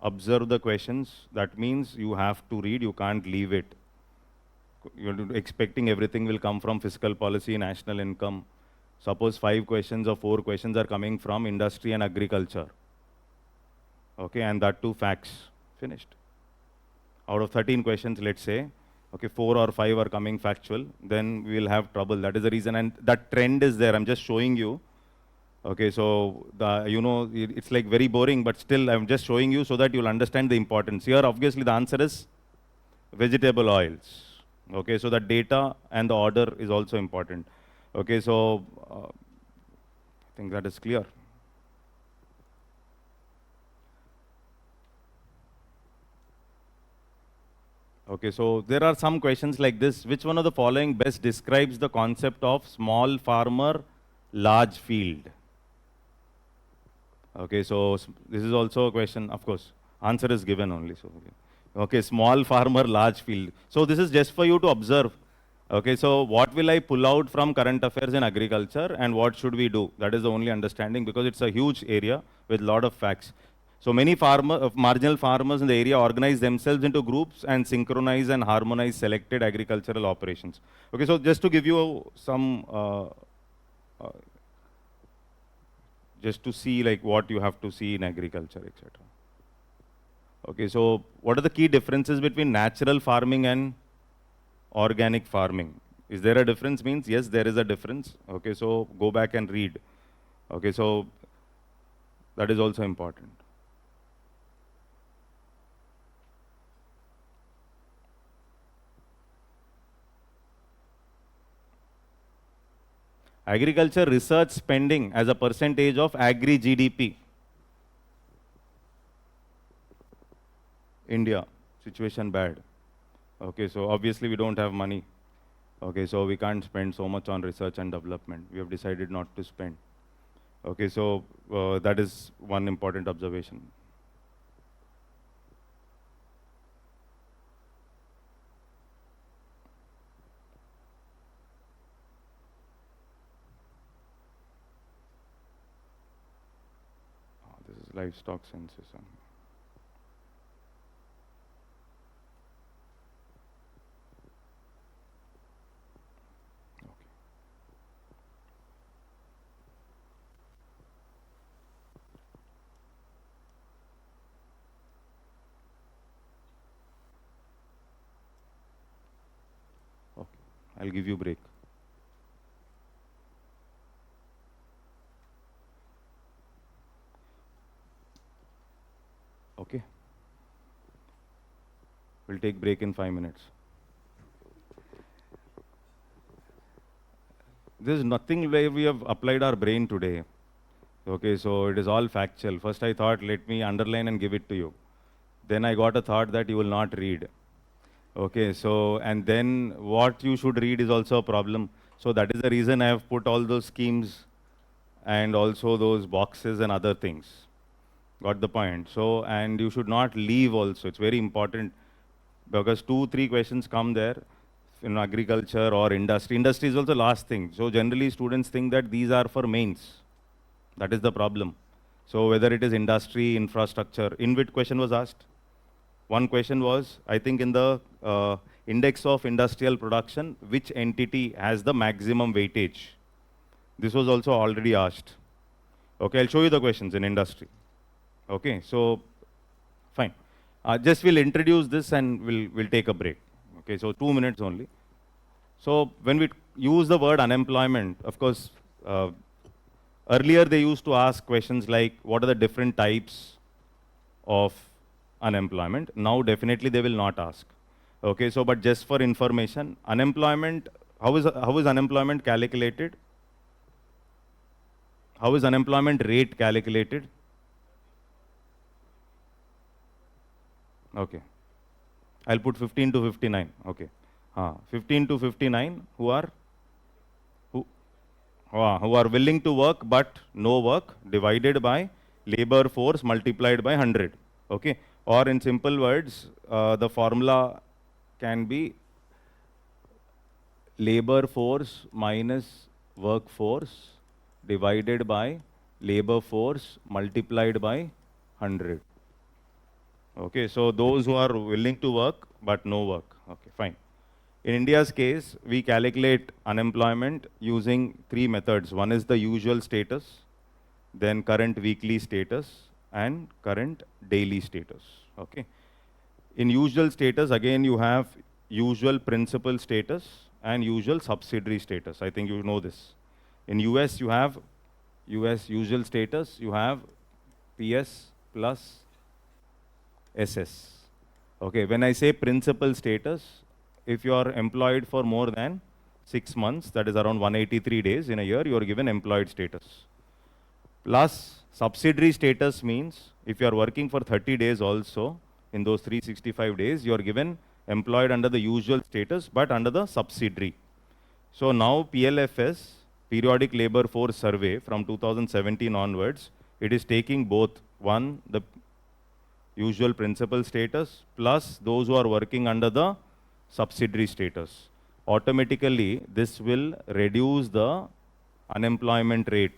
observe the questions. That means you have to read, you can't leave it. You're expecting everything will come from fiscal policy, national income. Suppose 5 questions or 4 questions are coming from industry and agriculture. Okay, and that too facts. Finished. Out of 13 questions, let's say, okay, 4 or 5 are coming factual, then we will have trouble. That is the reason, and that trend is there. I'm just showing you. Okay, so it's like very boring, but still I'm just showing you so that you'll understand the importance. Here, obviously, the answer is vegetable oils. Okay, so the data and the order is also important. Okay, so I think that is clear. Okay, so there are some questions like this. Which one of the following best describes the concept of small farmer, large field? Okay, so this is also a question, of course. Answer is given only. So, okay, small farmer, large field. So this is just for you to observe. Okay, so what will I pull out from current affairs in agriculture and what should we do? That is the only understanding, because it's a huge area with a lot of facts. So many marginal farmers in the area organize themselves into groups and synchronize and harmonize selected agricultural operations. Okay, so just to give you some, just to see like what you have to see in agriculture, etc. Okay, so what are the key differences between natural farming and organic farming? Is there a difference? Means yes, there is a difference. Okay, so go back and read. Okay, so that is also important. Agriculture research spending as a percentage of agri GDP. India, situation bad. Okay, so obviously we don't have money. Okay, so we can't spend so much on research and development. We have decided not to spend. Okay, so that is one important observation. This is livestock census. Okay. Okay, I'll give you break. Okay. We'll take break in 5 minutes. There's nothing where we have applied our brain today. Okay, so it is all factual. First I thought, let me underline and give it to you. Then I got a thought that you will not read. Okay, so, and then what you should read is also a problem. So that is the reason I have put all those schemes and also those boxes and other things. Got the point? So, and you should not leave also. It's very important because 2-3 questions come there in agriculture or industry. Industry is also last thing. So generally students think that these are for mains. That is the problem. So whether it is industry, infrastructure, in which question was asked? One question was, I think in the index of industrial production, which entity has the maximum weightage? This was also already asked. Okay, I'll show you the questions in industry. Okay, so fine. Just we'll introduce this and we'll take a break. Okay, so 2 minutes only. So when we use the word unemployment, of course, earlier they used to ask questions like, what are the different types of unemployment? Now definitely they will not ask. Okay, so but just for information, unemployment, how is unemployment calculated? How is unemployment rate calculated? Okay, I'll put 15 to 59. Okay, 15 to 59 who are willing to work but no work divided by labor force multiplied by 100. Okay, or in simple words, the formula can be labor force minus workforce divided by labor force multiplied by 100. Okay, so those who are willing to work but no work. Okay, fine. In India's case, we calculate unemployment using 3 methods. One is the usual status, then current weekly status, and current daily status. Okay. In usual status, again, you have usual principal status and usual subsidiary status. I think you know this. In US, you have US usual status, you have PS plus SS. Okay, when I say principal status, if you are employed for more than 6 months, that is around 183 days in a year, you are given employed status. Plus, subsidiary status means if you are working for 30 days also, in those 365 days, you are given employed under the usual status, but under the subsidiary. So now PLFS, Periodic Labor Force Survey from 2017 onwards, it is taking both, one, the usual principal status, plus those who are working under the subsidiary status. Automatically, this will reduce the unemployment rate.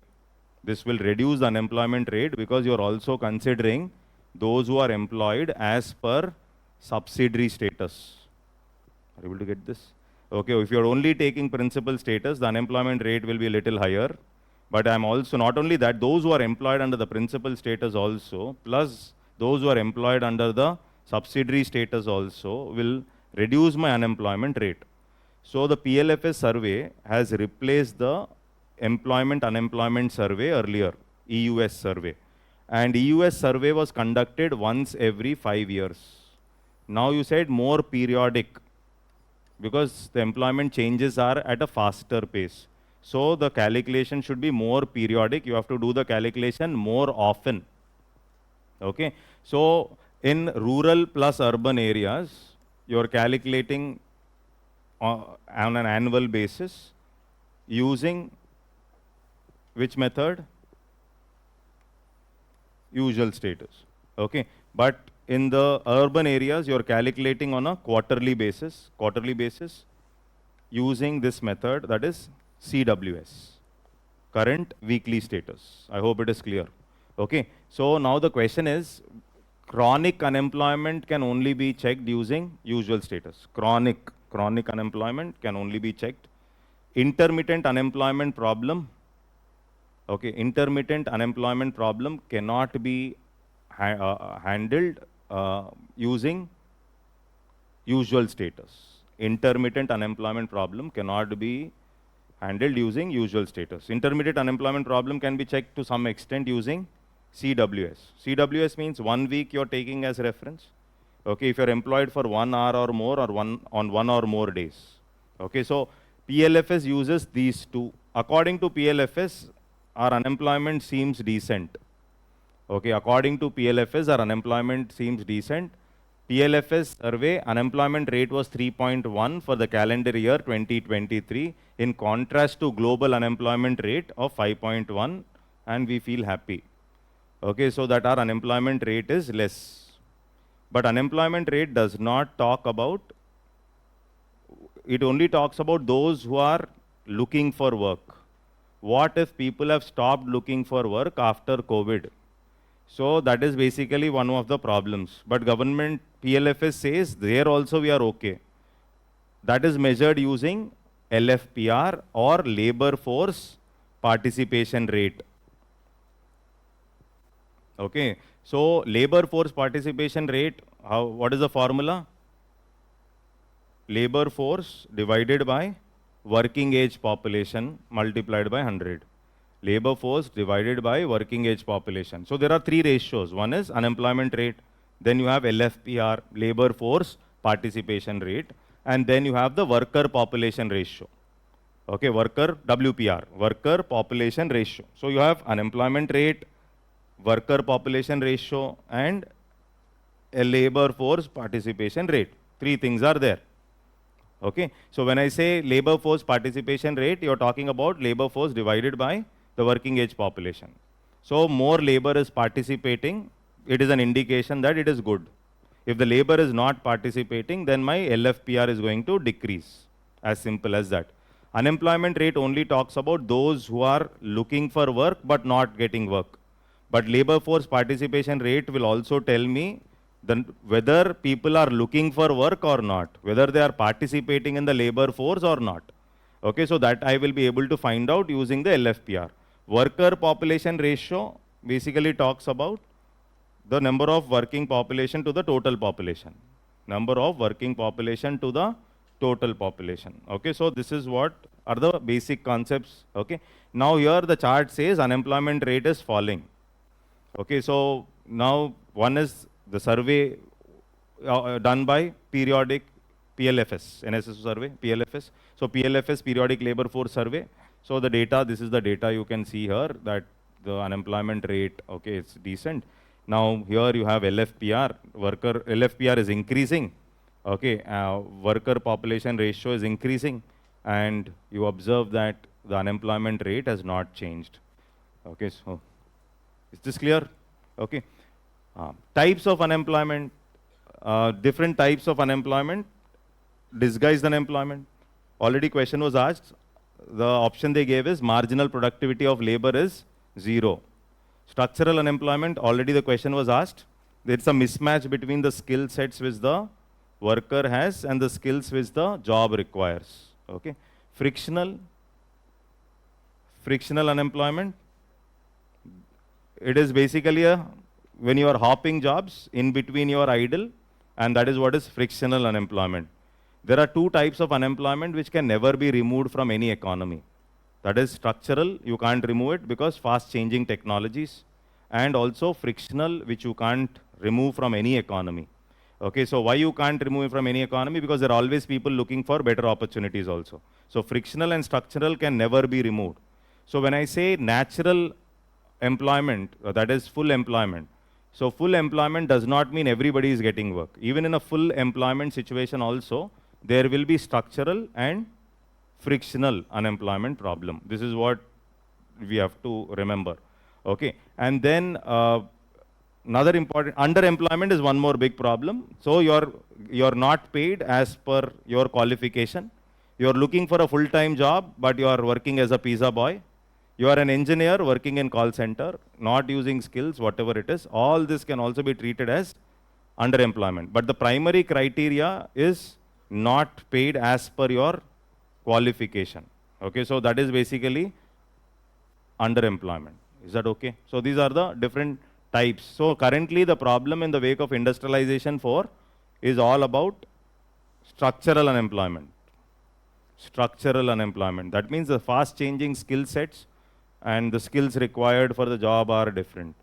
This will reduce the unemployment rate because you are also considering those who are employed as per subsidiary status. Are you able to get this? Okay, if you are only taking principal status, the unemployment rate will be a little higher. But I'm also, not only that, those who are employed under the principal status also, plus those who are employed under the subsidiary status also will reduce my unemployment rate. So the PLFS survey has replaced the employment unemployment survey earlier, EUS survey. And EUS survey was conducted once every 5 years. Now you said more periodic, because the employment changes are at a faster pace. So the calculation should be more periodic. You have to do the calculation more often. Okay. So in rural plus urban areas, you're calculating on an annual basis using which method? Usual status. Okay. But in the urban areas, you're calculating on a quarterly basis using this method, that is CWS, current weekly status. I hope it is clear. Okay. So now the question is, chronic unemployment can only be checked using usual status. Chronic unemployment can only be checked. Intermittent unemployment problem, okay, intermittent unemployment problem cannot be handled using usual status. Intermittent unemployment problem cannot be handled using usual status. Intermittent unemployment problem can be checked to some extent using CWS. CWS means 1 week you're taking as reference. Okay, if you're employed for 1 hour or more, or on 1 or more days. Okay, so PLFS uses these two. According to PLFS, our unemployment seems decent. Okay, according to PLFS, our unemployment seems decent. PLFS survey, unemployment rate was 3.1 for the calendar year 2023, in contrast to global unemployment rate of 5.1, and we feel happy. Okay, so that our unemployment rate is less. But unemployment rate does not talk about, it only talks about those who are looking for work. What if people have stopped looking for work after COVID? So that is basically one of the problems. But government PLFS says there also we are okay. That is measured using LFPR, or labor force participation rate. Okay, so labor force participation rate, what is the formula? Labor force divided by working age population multiplied by 100. Labor force divided by working age population. So there are 3 ratios. One is unemployment rate, then you have LFPR, labor force participation rate, and then you have the worker population ratio. Okay, worker WPR, worker population ratio. So you have unemployment rate, worker population ratio, and a labor force participation rate. 3 things are there. Okay, so when I say labor force participation rate, you're talking about labor force divided by the working age population. So more labor is participating, it is an indication that it is good. If the labor is not participating, then my LFPR is going to decrease. As simple as that. Unemployment rate only talks about those who are looking for work but not getting work. But labor force participation rate will also tell me whether people are looking for work or not, whether they are participating in the labor force or not. Okay, so that I will be able to find out using the LFPR. Worker population ratio basically talks about the number of working population to the total population. Number of working population to the total population. Okay, so this is what are the basic concepts. Okay, now here the chart says unemployment rate is falling. Okay, so now one is the survey done by periodic PLFS, NSS survey, PLFS. So PLFS, periodic labor force survey. So the data, this is the data you can see here, that the unemployment rate, okay, it's decent. Now here you have LFPR, LFPR is increasing. Okay, worker population ratio is increasing, and you observe that the unemployment rate has not changed. Okay, so is this clear? Okay. Types of unemployment, different types of unemployment, disguised unemployment. Already question was asked. The option they gave is marginal productivity of labor is 0. Structural unemployment, already the question was asked. There's a mismatch between the skill sets which the worker has and the skills which the job requires. Okay. Frictional unemployment, it is basically when you are hopping jobs in between you are idle, and that is what is frictional unemployment. There are 2 types of unemployment which can never be removed from any economy. That is structural, you can't remove it because fast changing technologies, and also frictional, which you can't remove from any economy. Okay, so why you can't remove it from any economy? Because there are always people looking for better opportunities also. So frictional and structural can never be removed. So when I say natural employment, that is full employment. So full employment does not mean everybody is getting work. Even in a full employment situation also, there will be structural and frictional unemployment problem. This is what we have to remember. Okay, and then another important, underemployment is one more big problem. So you're not paid as per your qualification. You're looking for a full-time job, but you are working as a pizza boy. You are an engineer working in call center, not using skills, whatever it is. All this can also be treated as underemployment. But the primary criteria is not paid as per your qualification. Okay, so that is basically underemployment. Is that okay? So these are the different types. So currently the problem in the wake of industrialization 4 is all about structural unemployment. Structural unemployment. That means the fast changing skill sets and the skills required for the job are different.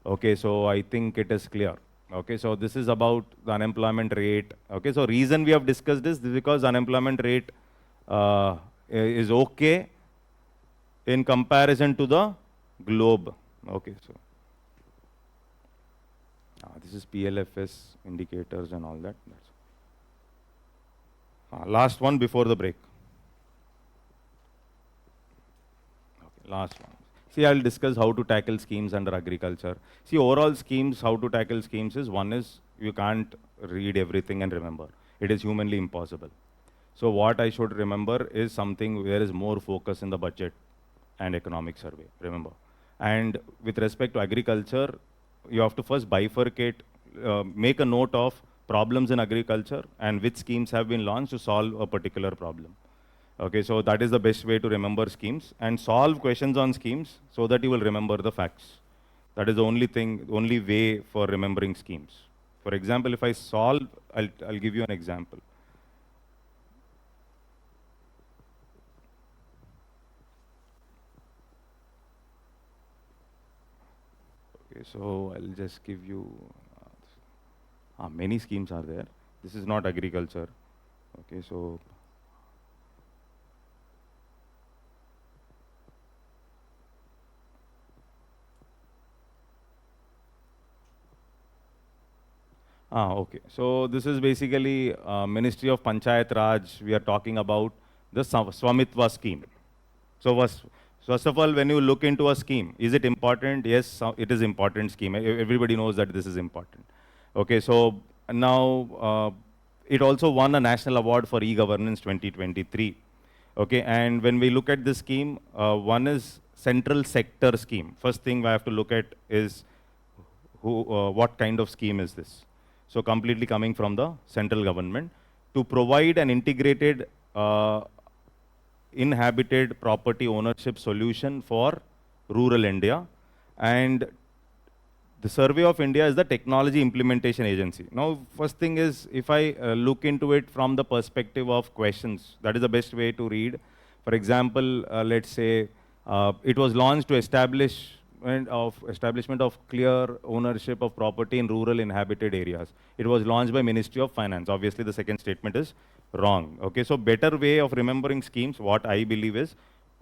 Okay, so I think it is clear. Okay, so this is about the unemployment rate. Okay, so reason we have discussed this is because unemployment rate is okay in comparison to the globe. Okay, so this is PLFS indicators and all that. Last one before the break. Okay, last one. See, I'll discuss how to tackle schemes under agriculture. See, overall schemes, how to tackle schemes is, one is you can't read everything and remember. It is humanly impossible. So what I should remember is something where is more focus in the budget and economic survey, remember. And with respect to agriculture, you have to first bifurcate, make a note of problems in agriculture and which schemes have been launched to solve a particular problem. Okay, so that is the best way to remember schemes, and solve questions on schemes so that you will remember the facts. That is the only thing, only way for remembering schemes. For example, if I solve, I'll give you an example. Okay, so I'll just give you, many schemes are there. This is not agriculture. Okay, so okay. So this is basically Ministry of Panchayat Raj. We are talking about the Swamitva scheme. So first of all, when you look into a scheme, is it important? Yes, it is important scheme. Everybody knows that this is important. Okay, so now it also won a national award for e-governance 2023. Okay, and when we look at this scheme, one is central sector scheme. First thing I have to look at is what kind of scheme is this? So completely coming from the central government to provide an integrated inhabited property ownership solution for rural India. And the Survey of India is the technology implementation agency. Now, first thing is, if I look into it from the perspective of questions, that is the best way to read. For example, let's say it was launched to establishment of clear ownership of property in rural inhabited areas. It was launched by Ministry of Finance. Obviously, the second statement is wrong. Okay, so better way of remembering schemes, what I believe is,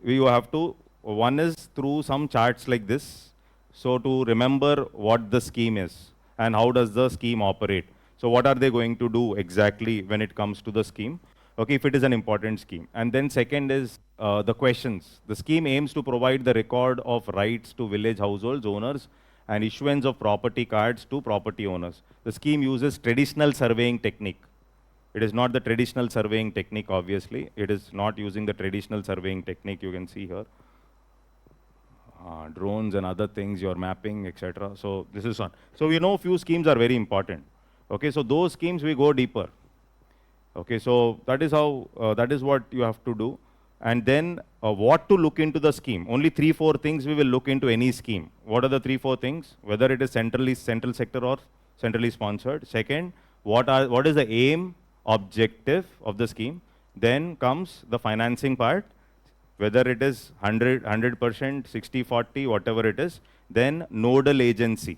you have to, one is through some charts like this. So to remember what the scheme is and how does the scheme operate. So what are they going to do exactly when it comes to the scheme? Okay, if it is an important scheme. And then second is the questions. The scheme aims to provide the record of rights to village households, owners, and issuance of property cards to property owners. The scheme uses traditional surveying technique. It is not the traditional surveying technique, obviously. It is not using the traditional surveying technique, you can see here. Drones and other things, your mapping, etc. So this is one. So we know few schemes are very important. Okay, so those schemes we go deeper. Okay, so that is how, that is what you have to do. And then what to look into the scheme. Only 3-4 things we will look into any scheme. What are the 3-4 things? Whether it is central sector or centrally sponsored. Second, what is the aim, objective of the scheme. Then comes the financing part. whether it is 100%, 60-40, whatever it is, then nodal agency.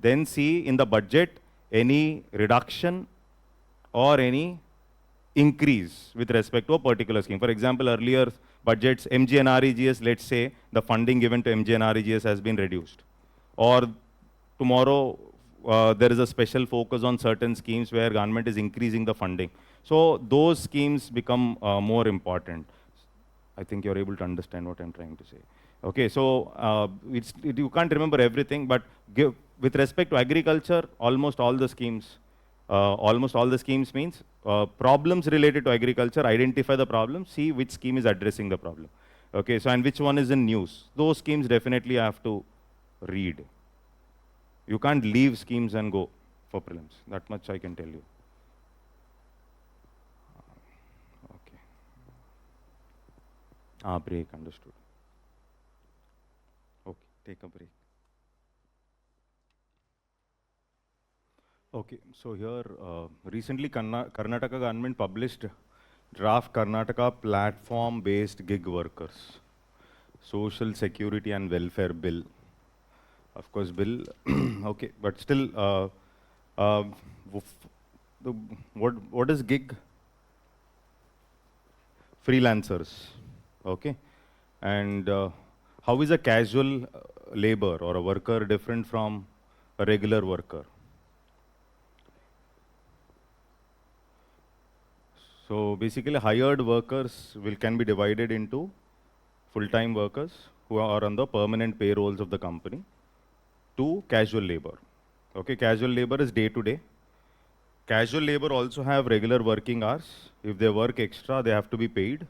Then see in the budget any reduction or any increase with respect to a particular scheme. For example, earlier budgets, MGNREGS, let's say the funding given to MGNREGS has been reduced. Or tomorrow, there is a special focus on certain schemes where government is increasing the funding. So those schemes become more important. I think you're able to understand what I'm trying to say. Okay, so you can't remember everything, but with respect to agriculture, almost all the schemes means problems related to agriculture, identify the problem, see which scheme is addressing the problem. Okay, so and which one is in news. Those schemes definitely have to read. You can't leave schemes and go for prelims. That much I can tell you. Okay. Break, understood. Okay, take a break. Okay, so here, recently Karnataka government published draft Karnataka platform-based gig workers, social security and welfare bill. Of course, bill, okay, but still, what is gig? Freelancers, okay? And how is a casual labor or a worker different from a regular worker? So basically, hired workers can be divided into full-time workers who are on the permanent payrolls of the company to casual labor. Okay, casual labor is day-to-day. Casual labor also have regular working hours. If they work extra, they have to be paid.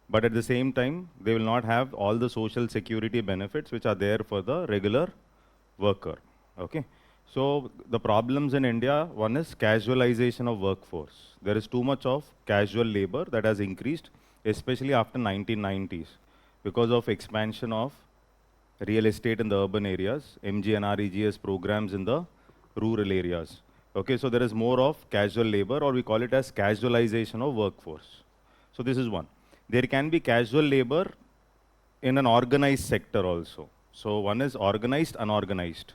But at the same time, they will not have all the social security benefits which are there for the regular worker. Okay. So the problems in India, one is casualization of workforce. There is too much of casual labor that has increased, especially after 1990s, because of expansion of real estate in the urban areas, MGNREGS programs in the rural areas. Okay, so there is more of casual labor, or we call it as casualization of workforce. So this is one. There can be casual labor in an organized sector also. So one is organized, unorganized.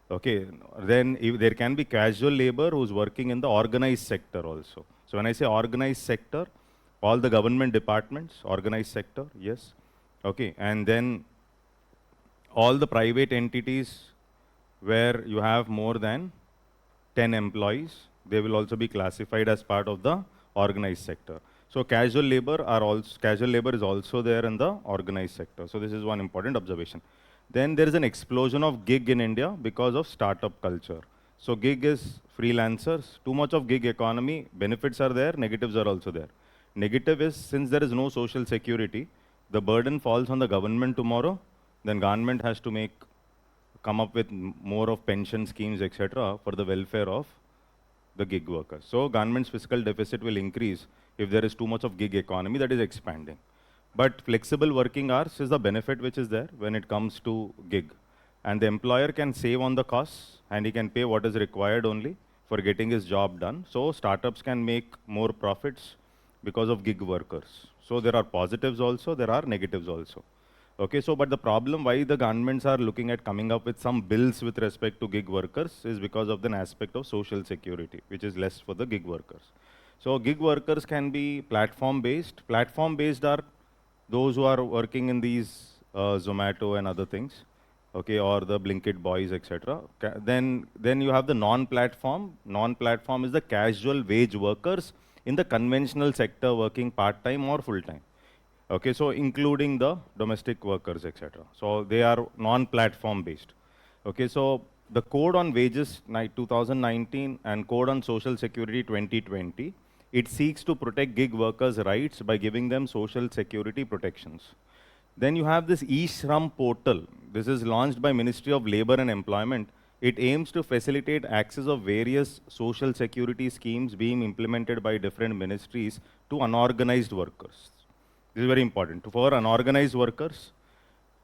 Okay, then if there can be casual labor who's working in the organized sector also. So when I say organized sector, all the government departments, organized sector, yes. Okay, and then all the private entities where you have more than 10 employees, they will also be classified as part of the organized sector. So casual labor is also there in the organized sector. So this is one important observation. Then there is an explosion of gig in India because of startup culture. So gig is freelancers. Too much of gig economy, benefits are there, negatives are also there. Negative is, since there is no social security, the burden falls on the government tomorrow, then government has to come up with more of pension schemes, etc., for the welfare of the gig workers. So government's fiscal deficit will increase if there is too much of gig economy that is expanding. But flexible working hours is the benefit which is there when it comes to gig. And the employer can save on the costs and he can pay what is required only for getting his job done. So startups can make more profits because of gig workers. So there are positives also, there are negatives also. Okay, so but the problem why the governments are looking at coming up with some bills with respect to gig workers is because of an aspect of social security, which is less for the gig workers. So gig workers can be platform based. Platform based are those who are working in these Zomato and other things, okay, or the Blinkit boys, etc. Then you have the non-platform. Non-platform is the casual wage workers in the conventional sector working part-time or full-time. Okay, so including the domestic workers, etc. So they are non-platform based. Okay, so the code on wages 2019 and code on social security 2020, it seeks to protect gig workers' rights by giving them social security protections. Then you have this e-Shram portal. This is launched by Ministry of Labor and Employment. It aims to facilitate access of various social security schemes being implemented by different ministries to unorganized workers. This is very important. For unorganized workers,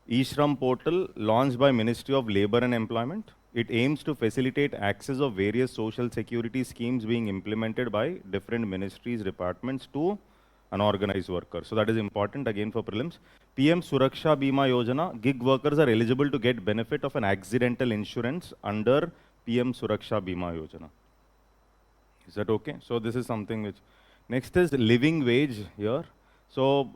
e-Shram portal launched by Ministry of Labor and Employment. It aims to facilitate access of various social security schemes being implemented by different ministries, departments to unorganized workers. So that is important again for prelims. PM Suraksha Bima Yojana, gig workers are eligible to get benefit of an accidental insurance under PM Suraksha Bima Yojana. Is that okay? So this is something which, next is living wage here. So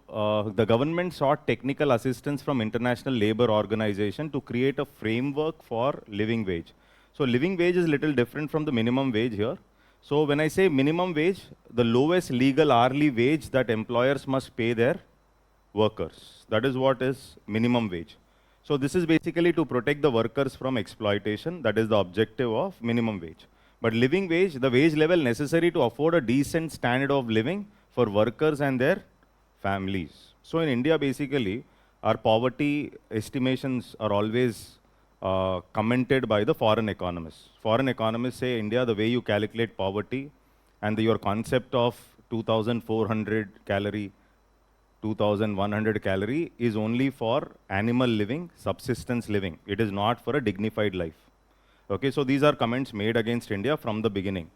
the government sought technical assistance from International Labour Organization to create a framework for living wage. So living wage is a little different from the minimum wage here. So when I say minimum wage, the lowest legal hourly wage that employers must pay their workers. That is what is minimum wage. So this is basically to protect the workers from exploitation. That is the objective of minimum wage. But living wage, the wage level necessary to afford a decent standard of living for workers and their families. So in India, basically, our poverty estimations are always commented by the foreign economists. Foreign economists say India, the way you calculate poverty and your concept of 2,400 calorie, 2,100 calorie is only for animal living, subsistence living. It is not for a dignified life. Okay, so these are comments made against India from the beginning.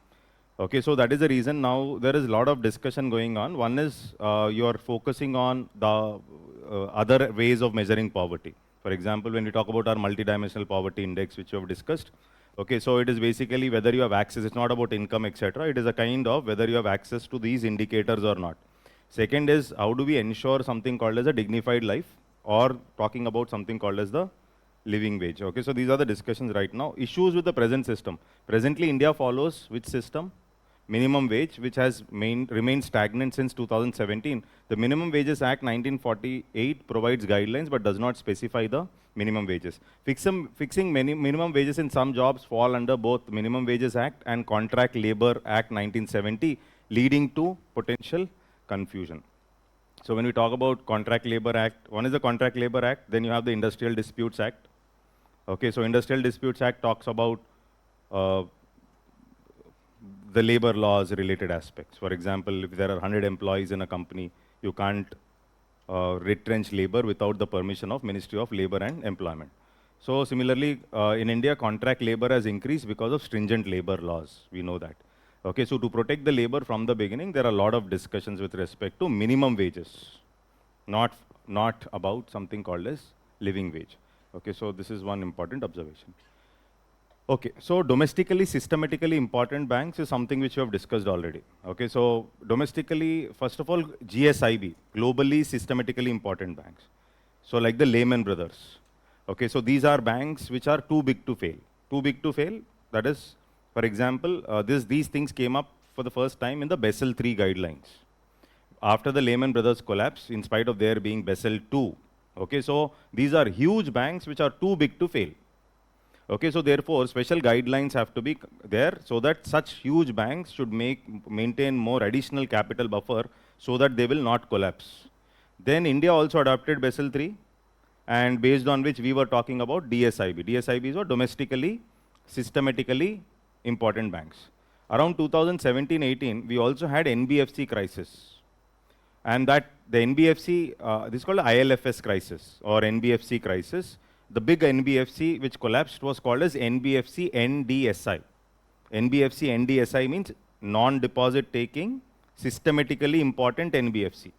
Okay, so that is the reason now there is a lot of discussion going on. One is you are focusing on the other ways of measuring poverty. For example, when we talk about our multidimensional poverty index, which you have discussed, okay, so it is basically whether you have access, it's not about income, etc. It is a kind of whether you have access to these indicators or not. Second is how do we ensure something called as a dignified life, or talking about something called as the living wage. Okay, so these are the discussions right now. Issues with the present system. Presently, India follows which system? Minimum wage, which has remained stagnant since 2017. The Minimum Wages Act 1948 provides guidelines but does not specify the minimum wages. Fixing minimum wages in some jobs fall under both Minimum Wages Act and Contract Labor Act 1970, leading to potential confusion. So when we talk about Contract Labor Act, one is the Contract Labor Act, then you have the Industrial Disputes Act. Okay, so Industrial Disputes Act talks about the labor laws related aspects. For example, if there are 100 employees in a company, you can't retrench labor without the permission of Ministry of Labor and Employment. So similarly, in India, contract labor has increased because of stringent labor laws. We know that. Okay, so to protect the labor from the beginning, there are a lot of discussions with respect to minimum wages, not about something called as living wage. Okay, so this is one important observation. Okay, so domestically, systematically important banks is something which you have discussed already. Okay, so domestically, first of all, GSIB, globally systematically important banks. So like the Lehman Brothers. Okay, so these are banks which are too big to fail. Too big to fail, that is, for example, these things came up for the first time in the Basel III guidelines. After the Lehman Brothers collapse, in spite of there being Basel II. Okay, so these are huge banks which are too big to fail. Okay, so therefore, special guidelines have to be there so that such huge banks should maintain more additional capital buffer so that they will not collapse. Then India also adopted Basel III, and based on which we were talking about DSIB. DSIBs were domestically, systematically important banks. Around 2017-18, we also had NBFC crisis. And that the NBFC, this is called the ILFS crisis or NBFC crisis. The big NBFC which collapsed was called as NBFC NDSI. NBFC NDSI means non-deposit taking, systematically important NBFC.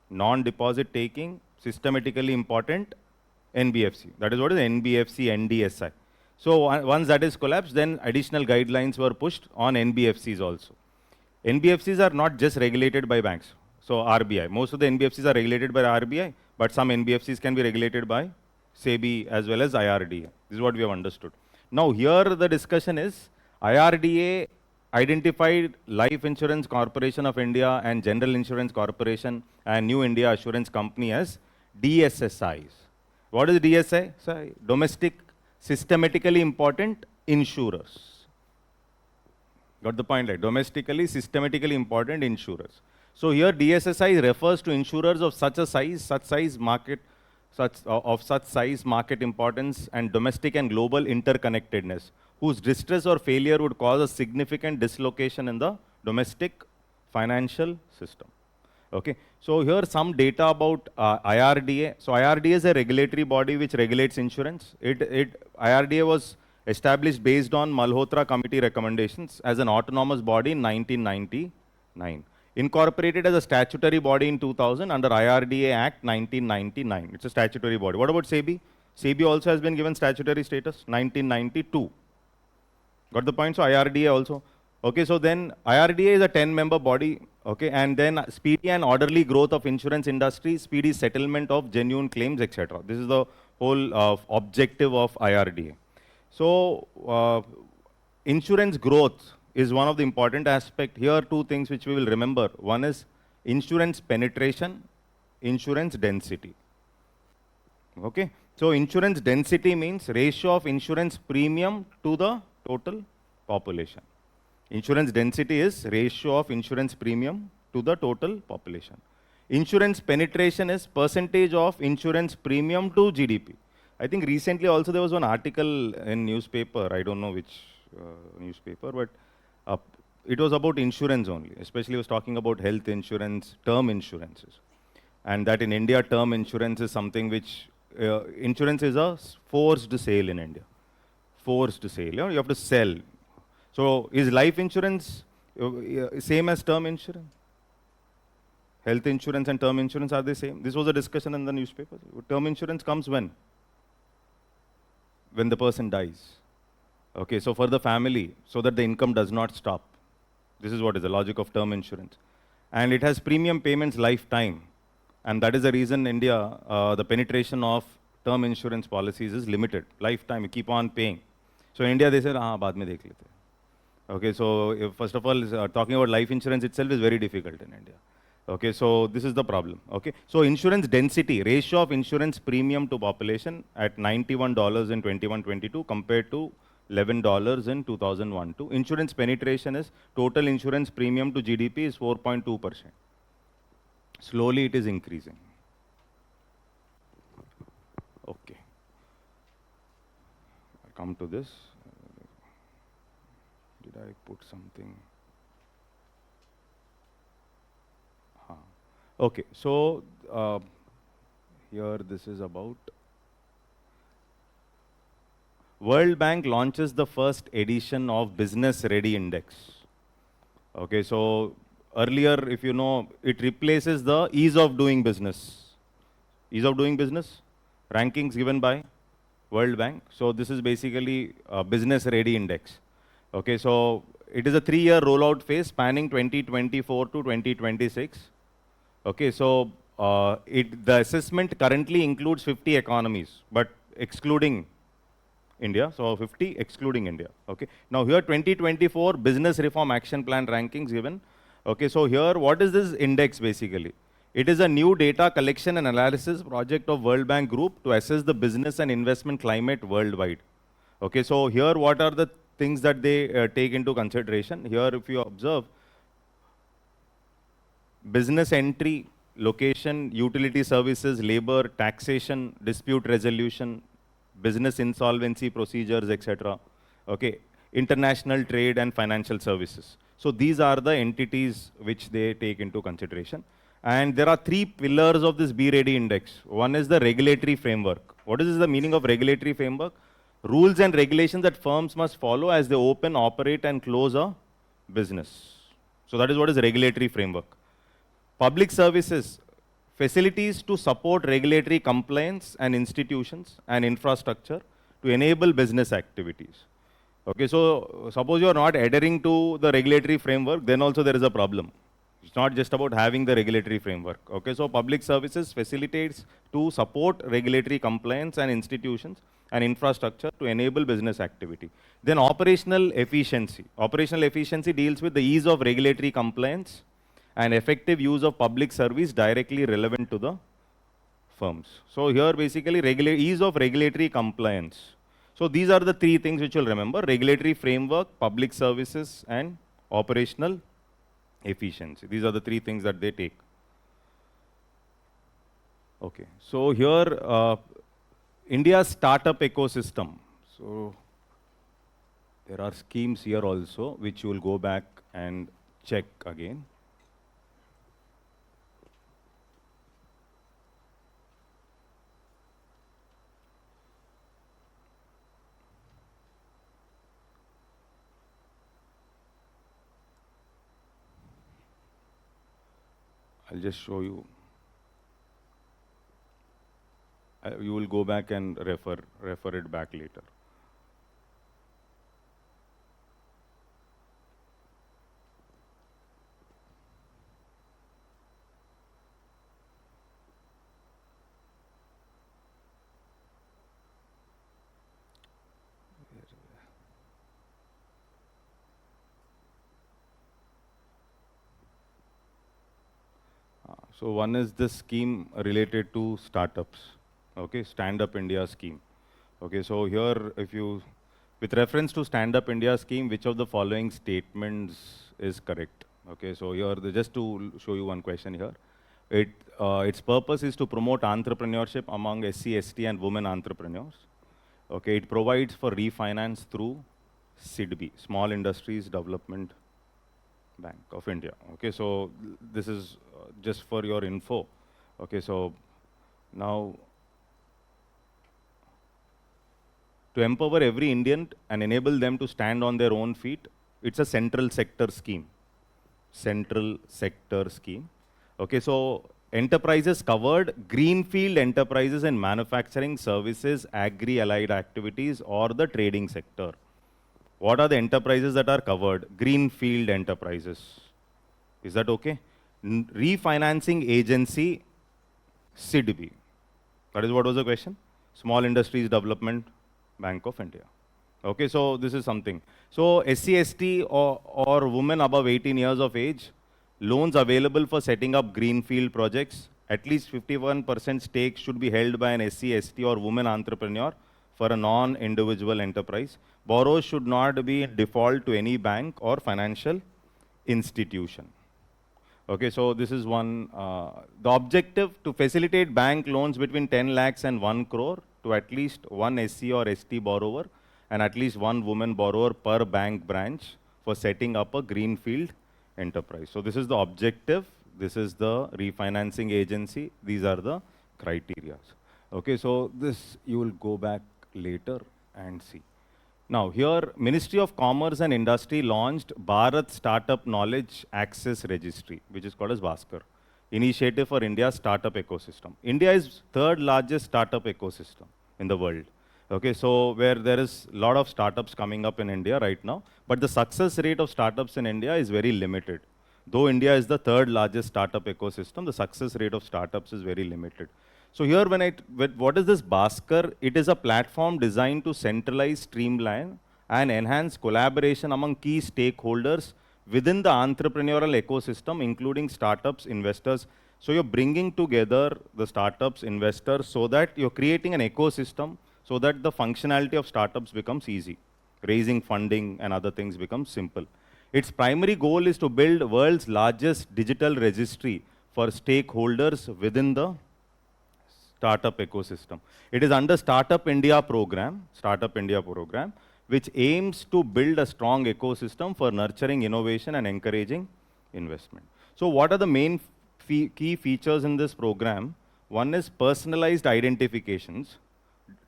Non-deposit taking, systematically important NBFC. That is what is NBFC NDSI. So once that is collapsed, then additional guidelines were pushed on NBFCs also. NBFCs are not just regulated by banks. So RBI, most of the NBFCs are regulated by RBI, but some NBFCs can be regulated by SEBI as well as IRDA. This is what we have understood. Now here the discussion is, IRDA identified Life Insurance Corporation of India and General Insurance Corporation and New India Assurance Company as DSSIs. What is DSI? Sorry, domestic systematically important insurers. Got the point, right? Domestically systematically important insurers. So here DSSI refers to insurers of such size market importance and domestic and global interconnectedness, whose distress or failure would cause a significant dislocation in the domestic financial system. Okay, so here some data about IRDA. So IRDA is a regulatory body which regulates insurance. IRDA was established based on Malhotra Committee recommendations as an autonomous body in 1999. Incorporated as a statutory body in 2000 under IRDA Act 1999. It's a statutory body. What about SEBI? SEBI also has been given statutory status, 1992. Got the point? So IRDA also. Okay, so then IRDA is a 10-member body. Okay, and then speedy and orderly growth of insurance industry, speedy settlement of genuine claims, etc. This is the whole objective of IRDA. So insurance growth is one of the important aspect. Here, two things which we will remember. One is insurance penetration, insurance density. Okay, so insurance density means ratio of insurance premium to the total population. Insurance density is ratio of insurance premium to the total population. Insurance penetration is percentage of insurance premium to GDP. I think recently also there was one article in newspaper, I don't know which newspaper, but it was about insurance only, especially it was talking about health insurance, term insurances. And that in India, term insurance is something which, insurance is a forced sale in India. Forced sale, you have to sell. So is life insurance same as term insurance? Health insurance and term insurance, are they same? This was a discussion in the newspaper. Term insurance comes when? When the person dies. Okay, so for the family, so that the income does not stop. This is what is the logic of term insurance. And it has premium payments lifetime. And that is the reason India, the penetration of term insurance policies is limited. Lifetime, you keep on paying. So in India, they said, baad mein dekh lete. Okay, so first of all, talking about life insurance itself is very difficult in India. Okay, so this is the problem. Okay, so insurance density, ratio of insurance premium to population at $91 in 21-22 compared to $11 in 2001-2. Insurance penetration is total insurance premium to GDP is 4.2%. Slowly it is increasing. Okay. I come to this. Did I put something? Okay, so here this is about World Bank launches the first edition of Business Ready Index. Okay, so earlier, if you know, it replaces the ease of doing business. Ease of doing business, rankings given by World Bank. So this is basically a Business Ready Index. Okay, so it is a 3-year rollout phase spanning 2024 to 2026. Okay, so the assessment currently includes 50 economies, but excluding India, so 50 excluding India. Okay, now here 2024 Business Reform Action Plan rankings given. Okay, so here what is this index basically? It is a new data collection and analysis project of World Bank Group to assess the business and investment climate worldwide. Okay, so here what are the things that they take into consideration? Here if you observe, business entry, location, utility services, labor, taxation, dispute resolution, business insolvency procedures, etc. Okay, international trade and financial services. So these are the entities which they take into consideration. And there are 3 pillars of this Be Ready Index. One is the regulatory framework. What is the meaning of regulatory framework? Rules and regulations that firms must follow as they open, operate, and close a business. So that is what is regulatory framework. Public services, facilities to support regulatory compliance and institutions and infrastructure to enable business activities. Okay, so suppose you are not adhering to the regulatory framework, then also there is a problem. It's not just about having the regulatory framework. Okay, so public services facilitates to support regulatory compliance and institutions and infrastructure to enable business activity. Then operational efficiency. Operational efficiency deals with the ease of regulatory compliance and effective use of public service directly relevant to the firms. So here basically ease of regulatory compliance. So these are the 3 things which you'll remember: regulatory framework, public services, and operational efficiency. These are the 3 things that they take. Okay, so here India's startup ecosystem. So there are schemes here also which you will go back and check again. I'll just show you. You will go back and refer it back later. So one is this scheme related to startups. Okay, Stand Up India scheme. Okay, so here, if you, with reference to Stand Up India scheme, which of the following statements is correct? Okay, so here, just to show you one question here. Its purpose is to promote entrepreneurship among SC, ST and women entrepreneurs. Okay, it provides for refinance through SIDBI, Small Industries Development Bank of India. Okay, so this is just for your info. Okay, so now to empower every Indian and enable them to stand on their own feet, it's a central sector scheme. Central sector scheme. Okay, so enterprises covered, greenfield enterprises in manufacturing, services, agri-allied activities, or the trading sector. What are the enterprises that are covered? Greenfield enterprises. Is that okay? Refinancing agency, SIDBI. That is what was the question? Small Industries Development Bank of India. Okay, so this is something. So SC, ST or women above 18 years of age, loans available for setting up greenfield projects. At least 51% stake should be held by an SC, ST or woman entrepreneur for a non-individual enterprise. Borrowers should not be in default to any bank or financial institution. Okay, so this is one. The objective to facilitate bank loans between 10 lakhs and 1 crore to at least one SC or ST borrower and at least one woman borrower per bank branch for setting up a greenfield enterprise. So this is the objective. This is the refinancing agency. These are the criteria. Okay, so this you will go back later and see. Now here, Ministry of Commerce and Industry launched Bharat Startup Knowledge Access Registry, which is called as Bhaskar, initiative for India's startup ecosystem. India is third largest startup ecosystem in the world. Okay, so where there is a lot of startups coming up in India right now, but the success rate of startups in India is very limited. Though India is the third largest startup ecosystem, the success rate of startups is very limited. So here, what is this Bhaskar? It is a platform designed to centralize, streamline, and enhance collaboration among key stakeholders within the entrepreneurial ecosystem, including startups, investors. So you're bringing together the startups, investors, so that you're creating an ecosystem so that the functionality of startups becomes easy. Raising funding and other things becomes simple. Its primary goal is to build world's largest digital registry for stakeholders within the startup ecosystem. It is under Startup India program, which aims to build a strong ecosystem for nurturing innovation and encouraging investment. So what are the main key features in this program? One is personalized identifications.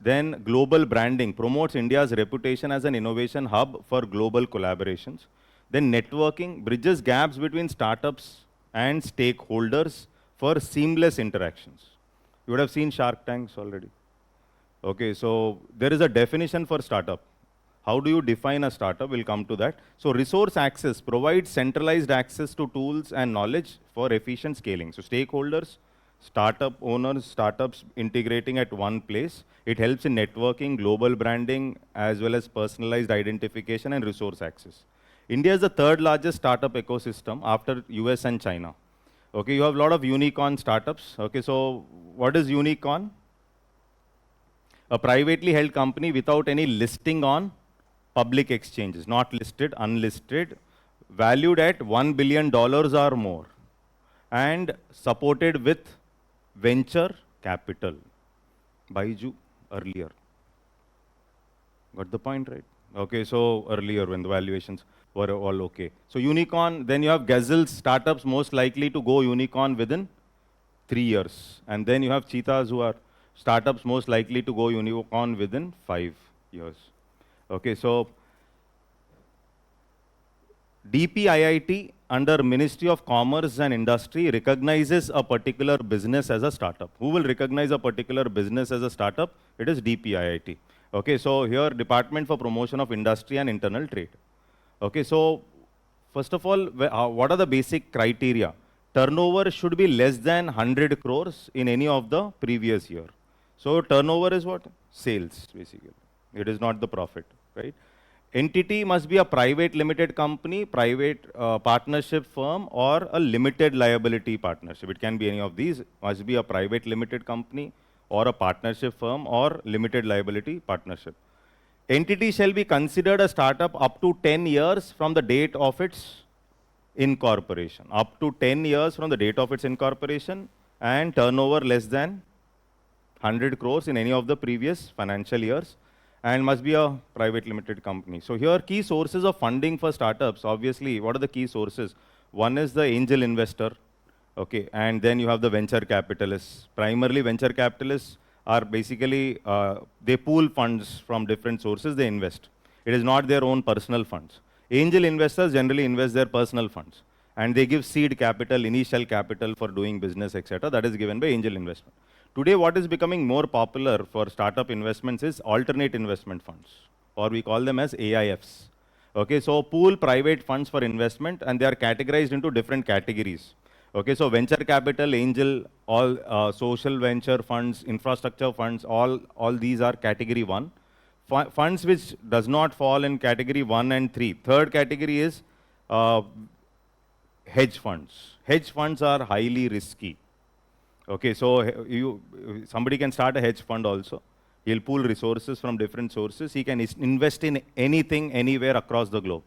Then global branding promotes India's reputation as an innovation hub for global collaborations. Then networking bridges gaps between startups and stakeholders for seamless interactions. You would have seen Shark Tanks already. Okay, so there is a definition for startup. How do you define a startup? We'll come to that. So resource access provides centralized access to tools and knowledge for efficient scaling. So stakeholders, startup owners, startups integrating at one place. It helps in networking, global branding, as well as personalized identification and resource access. India is the third largest startup ecosystem after US and China. Okay, you have a lot of unicorn startups. Okay, so what is unicorn? A privately held company without any listing on public exchanges, not listed, unlisted, valued at $1 billion or more, and supported with venture capital. Baiju earlier. Got the point, right? Okay, so earlier when the valuations were all okay. So unicorn, then you have gazelles, startups most likely to go unicorn within 3 years. And then you have cheetahs who are startups most likely to go unicorn within 5 years. Okay, so DPIIT under Ministry of Commerce and Industry recognizes a particular business as a startup. Who will recognize a particular business as a startup? It is DPIIT. Okay, so here Department for Promotion of Industry and Internal Trade. Okay, so first of all, what are the basic criteria? Turnover should be less than 100 crores in any of the previous year. So turnover is what? Sales, basically. It is not the profit, right? Entity must be a private limited company, private partnership firm, or a limited liability partnership. It can be any of these. Must be a private limited company, or a partnership firm, or limited liability partnership. Entity shall be considered a startup up to 10 years from the date of its incorporation. Up to 10 years from the date of its incorporation, and turnover less than 100 crores in any of the previous financial years, and must be a private limited company. So here key sources of funding for startups, obviously, what are the key sources? One is the angel investor, okay, and then you have the venture capitalists. Primarily venture capitalists are basically, they pool funds from different sources, they invest. It is not their own personal funds. Angel investors generally invest their personal funds, and they give seed capital, initial capital for doing business, etc. That is given by angel investment. Today, what is becoming more popular for startup investments is alternate investment funds, or we call them as AIFs. Okay, so pool private funds for investment, and they are categorized into different categories. Okay, so venture capital, angel, all social venture funds, infrastructure funds, all these are category 1. Funds which does not fall in category 1 and 3. Third category is hedge funds. Hedge funds are highly risky. Okay, so somebody can start a hedge fund also. He'll pool resources from different sources. He can invest in anything, anywhere across the globe.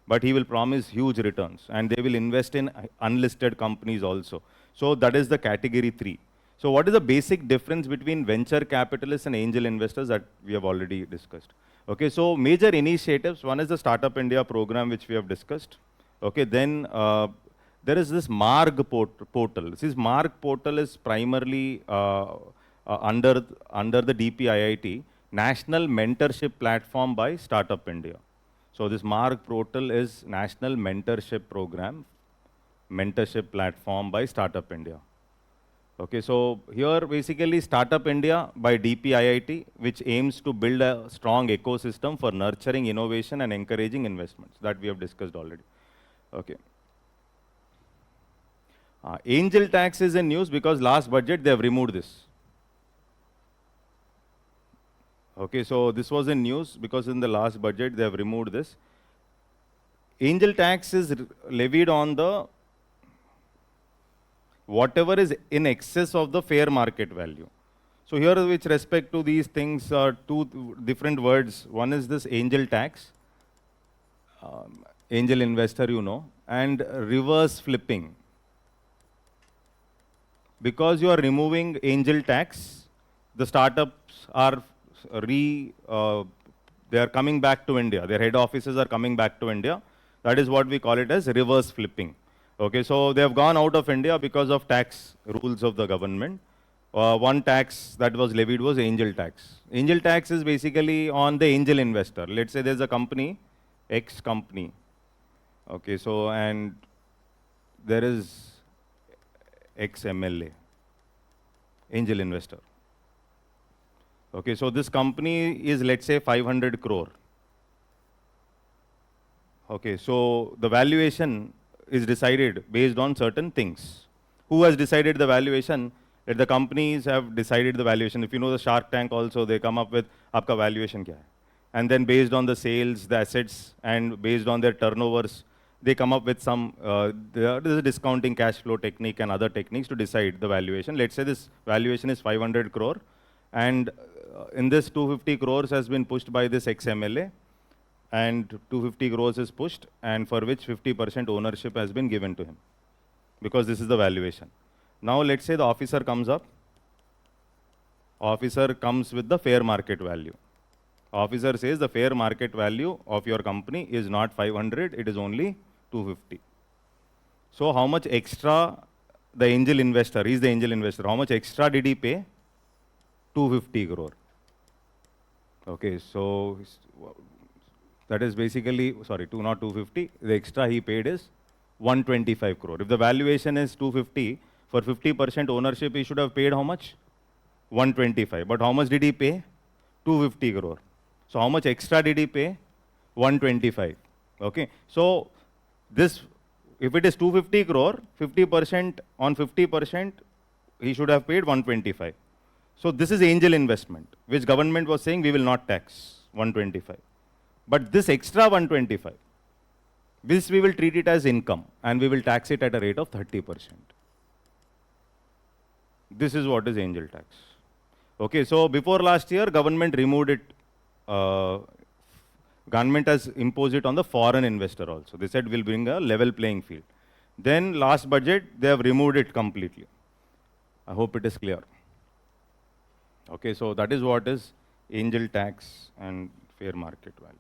But he will promise huge returns, and they will invest in unlisted companies also. So that is the category 3. So what is the basic difference between venture capitalists and angel investors that we have already discussed? Okay, so major initiatives. One is the Startup India program, which we have discussed. Okay, then there is this MARG portal. This MARG portal is primarily under the DPIIT, National Mentorship Platform by Startup India. So this MARG portal is National Mentorship Program, Mentorship Platform by Startup India. Okay, so here basically Startup India by DPIIT, which aims to build a strong ecosystem for nurturing innovation and encouraging investments, that we have discussed already. Okay. Angel tax is in news because last budget they have removed this. Okay, so this was in news because in the last budget they have removed this. Angel tax is levied on the whatever is in excess of the fair market value. So here with respect to these things are two different words. One is this angel tax, angel investor, you know, and reverse flipping. Because you are removing angel tax, the startups are they are coming back to India. Their head offices are coming back to India. That is what we call it as reverse flipping. Okay, so they have gone out of India because of tax rules of the government. One tax that was levied was angel tax. Angel tax is basically on the angel investor. Let's say there's a company, X company. Okay, so and there is ex-MLA, angel investor. Okay, so this company is, let's say, 500 crore. Okay, so the valuation is decided based on certain things. Who has decided the valuation? That the companies have decided the valuation. If you know the Shark Tank also, they come up with, aapka valuation kya hai? And then based on the sales, the assets, and based on their turnovers, they come up with some, there is a discounting cash flow technique and other techniques to decide the valuation. Let's say this valuation is 500 crore, and in this 250 crores has been pushed by this ex-MLA, and 250 crores is pushed, and for which 50% ownership has been given to him, because this is the valuation. Now let's say the officer comes up, officer comes with the fair market value. Officer says the fair market value of your company is not 500, it is only 250. So how much extra the angel investor, he is the angel investor, how much extra did he pay? 250 crore. Okay, so that is basically, sorry, not 250, the extra he paid is 125 crore. If the valuation is 250, for 50% ownership, he should have paid how much? 125. But how much did he pay? 250 crore. So how much extra did he pay? 125. Okay. So this, if it is 250 crore, 50% on 50%, he should have paid 125. So this is angel investment, which government was saying we will not tax 125. But this extra 125, this we will treat it as income and we will tax it at a rate of 30%. This is what is angel tax. Okay, so before last year, government removed it. Government has imposed it on the foreign investor also. They said we'll bring a level playing field. Then last budget, they have removed it completely. I hope it is clear. Okay, so that is what is angel tax and fair market value.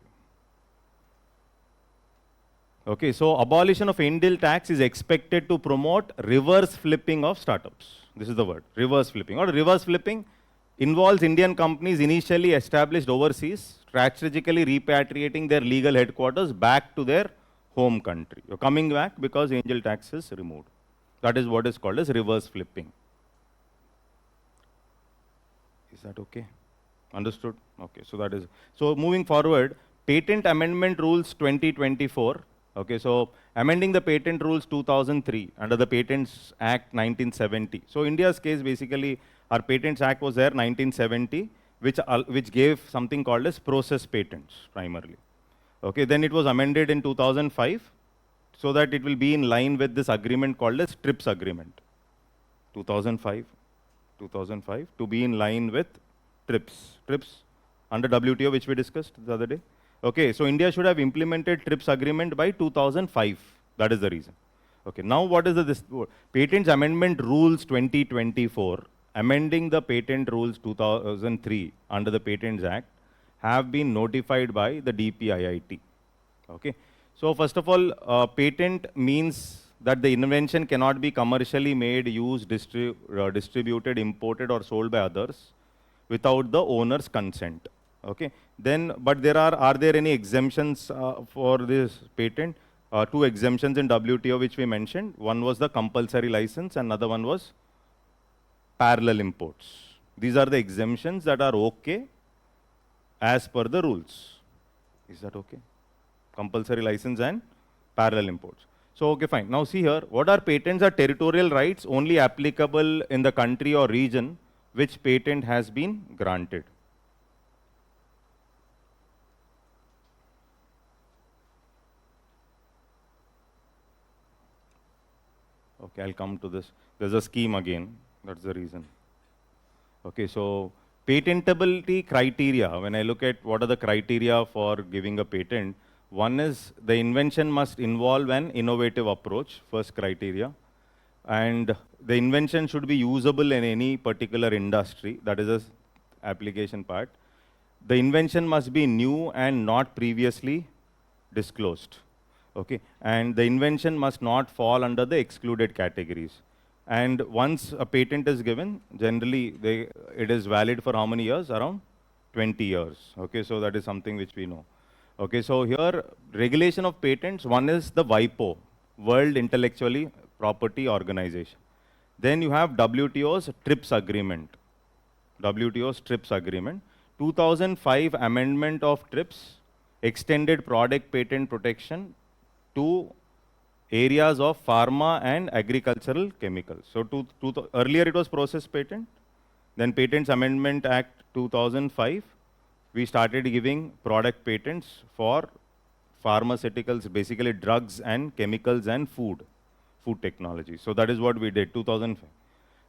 Okay, so abolition of angel tax is expected to promote reverse flipping of startups. This is the word, reverse flipping. Or reverse flipping involves Indian companies initially established overseas, strategically repatriating their legal headquarters back to their home country. You're coming back because angel tax is removed. That is what is called as reverse flipping. Is that okay? Understood? Okay, so that is, so moving forward, Patent Amendment Rules 2024. Okay, so amending the Patent Rules 2003 under the Patents Act 1970. So India's case, basically, our Patents Act was there 1970, which gave something called as process patents primarily. Okay, then it was amended in 2005 so that it will be in line with this agreement called as TRIPS agreement. 2005 to be in line with TRIPS under WTO, which we discussed the other day. Okay, so India should have implemented TRIPS agreement by 2005. That is the reason. Okay, now what is this Patents Amendment Rules 2024, amending the Patent Rules 2003 under the Patents Act, have been notified by the DPIIT. Okay, so first of all, patent means that the invention cannot be commercially made, used, distributed, imported, or sold by others without the owner's consent. Okay. Then, but are there any exemptions for this patent? Two exemptions in WTO which we mentioned. One was the compulsory license, and another one was parallel imports. These are the exemptions that are okay as per the rules. Is that okay? Compulsory license and parallel imports. So, okay, fine. Now see here, what are patents? Are territorial rights only applicable in the country or region which patent has been granted. Okay, I'll come to this. There's a scheme again. That's the reason. Okay, so patentability criteria. When I look at what are the criteria for giving a patent, one is the invention must involve an innovative approach, first criteria. And the invention should be usable in any particular industry. That is the application part. The invention must be new and not previously disclosed. Okay, and the invention must not fall under the excluded categories. And once a patent is given, generally it is valid for how many years? Around 20 years. Okay, so that is something which we know. Okay, so here regulation of patents, one is the WIPO, World Intellectual Property Organization. Then you have WTO's TRIPS agreement. WTO's TRIPS agreement. 2005 amendment of TRIPS extended product patent protection to areas of pharma and agricultural chemicals. So earlier it was process patent, then Patents Amendment Act 2005, we started giving product patents for pharmaceuticals, basically drugs and chemicals and food technology. So that is what we did, 2005.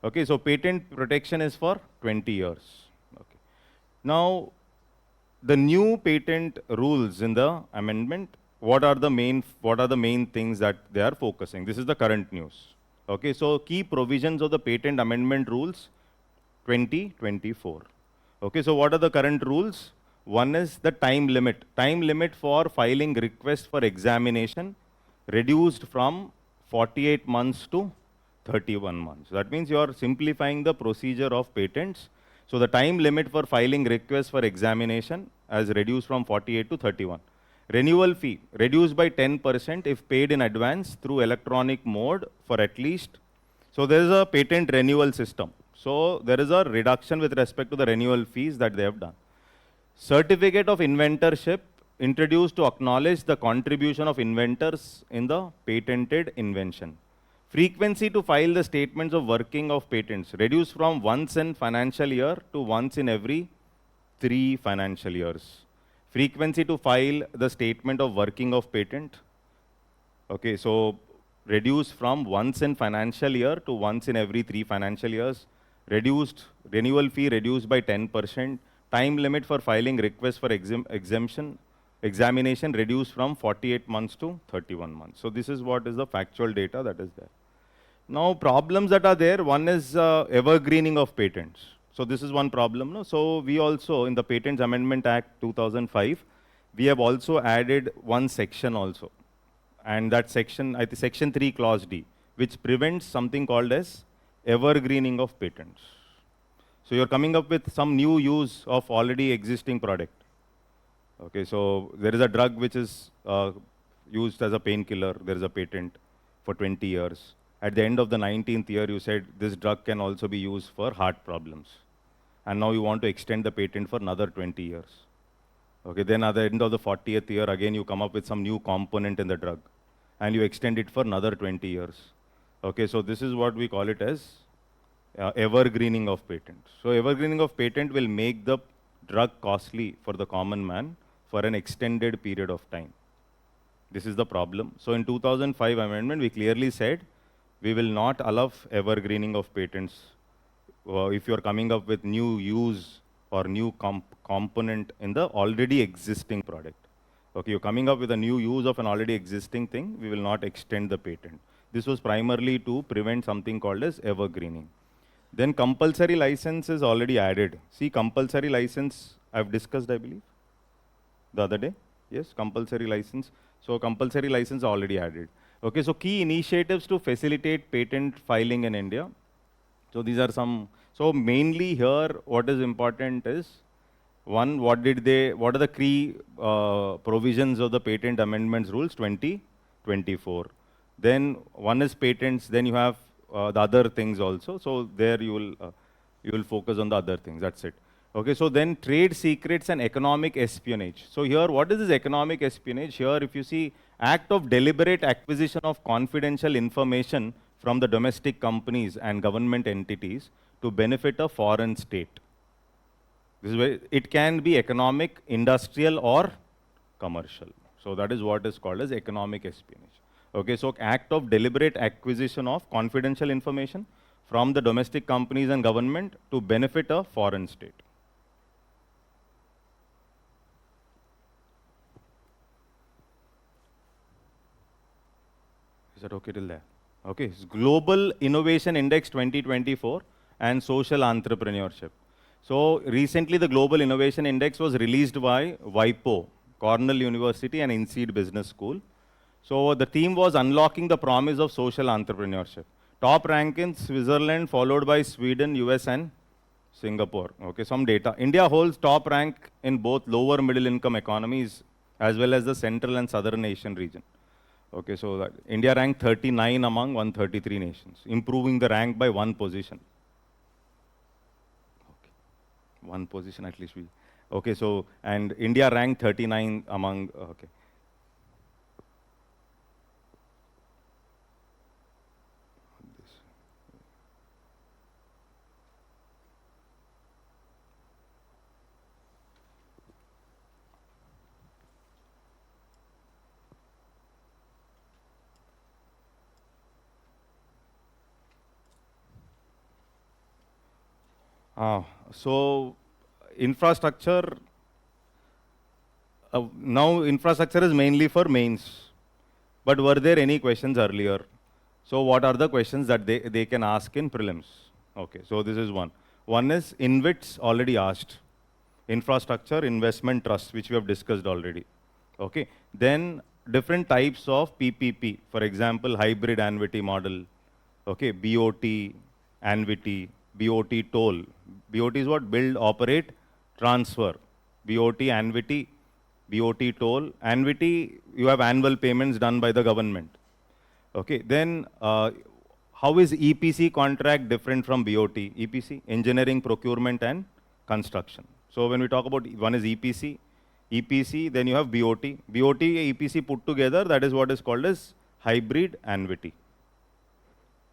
Okay, so patent protection is for 20 years. Okay. Now, the new patent rules in the amendment, what are the main things that they are focusing? This is the current news. Okay, so key provisions of the Patent Amendment Rules 2024. Okay, so what are the current rules? One is the time limit. Time limit for filing request for examination reduced from 48 months to 31 months. That means you are simplifying the procedure of patents. So the time limit for filing request for examination has reduced from 48 to 31. Renewal fee reduced by 10% if paid in advance through electronic mode for at least. So there is a patent renewal system. So there is a reduction with respect to the renewal fees that they have done. Certificate of inventorship introduced to acknowledge the contribution of inventors in the patented invention. Frequency to file the statements of working of patents reduced from once in financial year to once in every 3 financial years. Frequency to file the statement of working of patent. Okay, so reduced from once in financial year to once in every 3 financial years. Reduced renewal fee reduced by 10%. Time limit for filing requests for examination reduced from 48 months to 31 months. So this is what is the factual data that is there. Now problems that are there, one is evergreening of patents. So this is one problem. No? So we also, in the Patents Amendment Act 2005, we have also added one section also. And that section, I think section 3 clause D, which prevents something called as evergreening of patents. So you're coming up with some new use of already existing product. Okay, so there is a drug which is used as a painkiller, there is a patent for 20 years. At the end of the 19th year, you said this drug can also be used for heart problems. And now you want to extend the patent for another 20 years. Okay, then at the end of the 40th year, again you come up with some new component in the drug. And you extend it for another 20 years. Okay, so this is what we call it as evergreening of patent. So evergreening of patent will make the drug costly for the common man for an extended period of time. This is the problem. So in 2005 amendment, we clearly said we will not allow evergreening of patents if you are coming up with new use or new component in the already existing product. Okay, you're coming up with a new use of an already existing thing, we will not extend the patent. This was primarily to prevent something called as evergreening. Then compulsory license is already added. See, compulsory license I've discussed, I believe, the other day. Yes, compulsory license. So compulsory license already added. Okay, so key initiatives to facilitate patent filing in India. So these are some, so mainly here what is important is, one, what are the key provisions of the patent amendments rules 2024. Then one is patents, then you have the other things also. So there you will focus on the other things, that's it. Okay, so then trade secrets and economic espionage. So here, what is this economic espionage? Here, if you see, act of deliberate acquisition of confidential information from the domestic companies and government entities to benefit a foreign state. This is where it can be economic, industrial, or commercial. So that is what is called as economic espionage. Okay, so act of deliberate acquisition of confidential information from the domestic companies and government to benefit a foreign state. Is that okay till there? Okay, it's Global Innovation Index 2024 and Social Entrepreneurship. So recently the Global Innovation Index was released by WIPO, Cornell University and INSEAD Business School. So the theme was unlocking the promise of social entrepreneurship. Top rank in Switzerland, followed by Sweden, US and Singapore. Okay, some data. India holds top rank in both lower middle income economies as well as the central and southern Asian region. Okay, so India ranked 39 among 133 nations, improving the rank by 1 position. Okay. 1 position at least. Okay, so, and India ranked 39 among, okay. So infrastructure, now infrastructure is mainly for mains. But were there any questions earlier? So what are the questions that they can ask in prelims? Okay, so this is one. One is INVITs already asked. Infrastructure Investment Trust, which we have discussed already. Okay, then different types of PPP. For example, hybrid annuity model. Okay, BOT, annuity, BOT toll. BOT is what? Build, operate, transfer. BOT, annuity, BOT toll. Annuity, you have annual payments done by the government. Okay, then how is EPC contract different from BOT? EPC, engineering, procurement and construction. So when we talk about one is EPC, then you have BOT. BOT, EPC put together, that is what is called as hybrid annuity.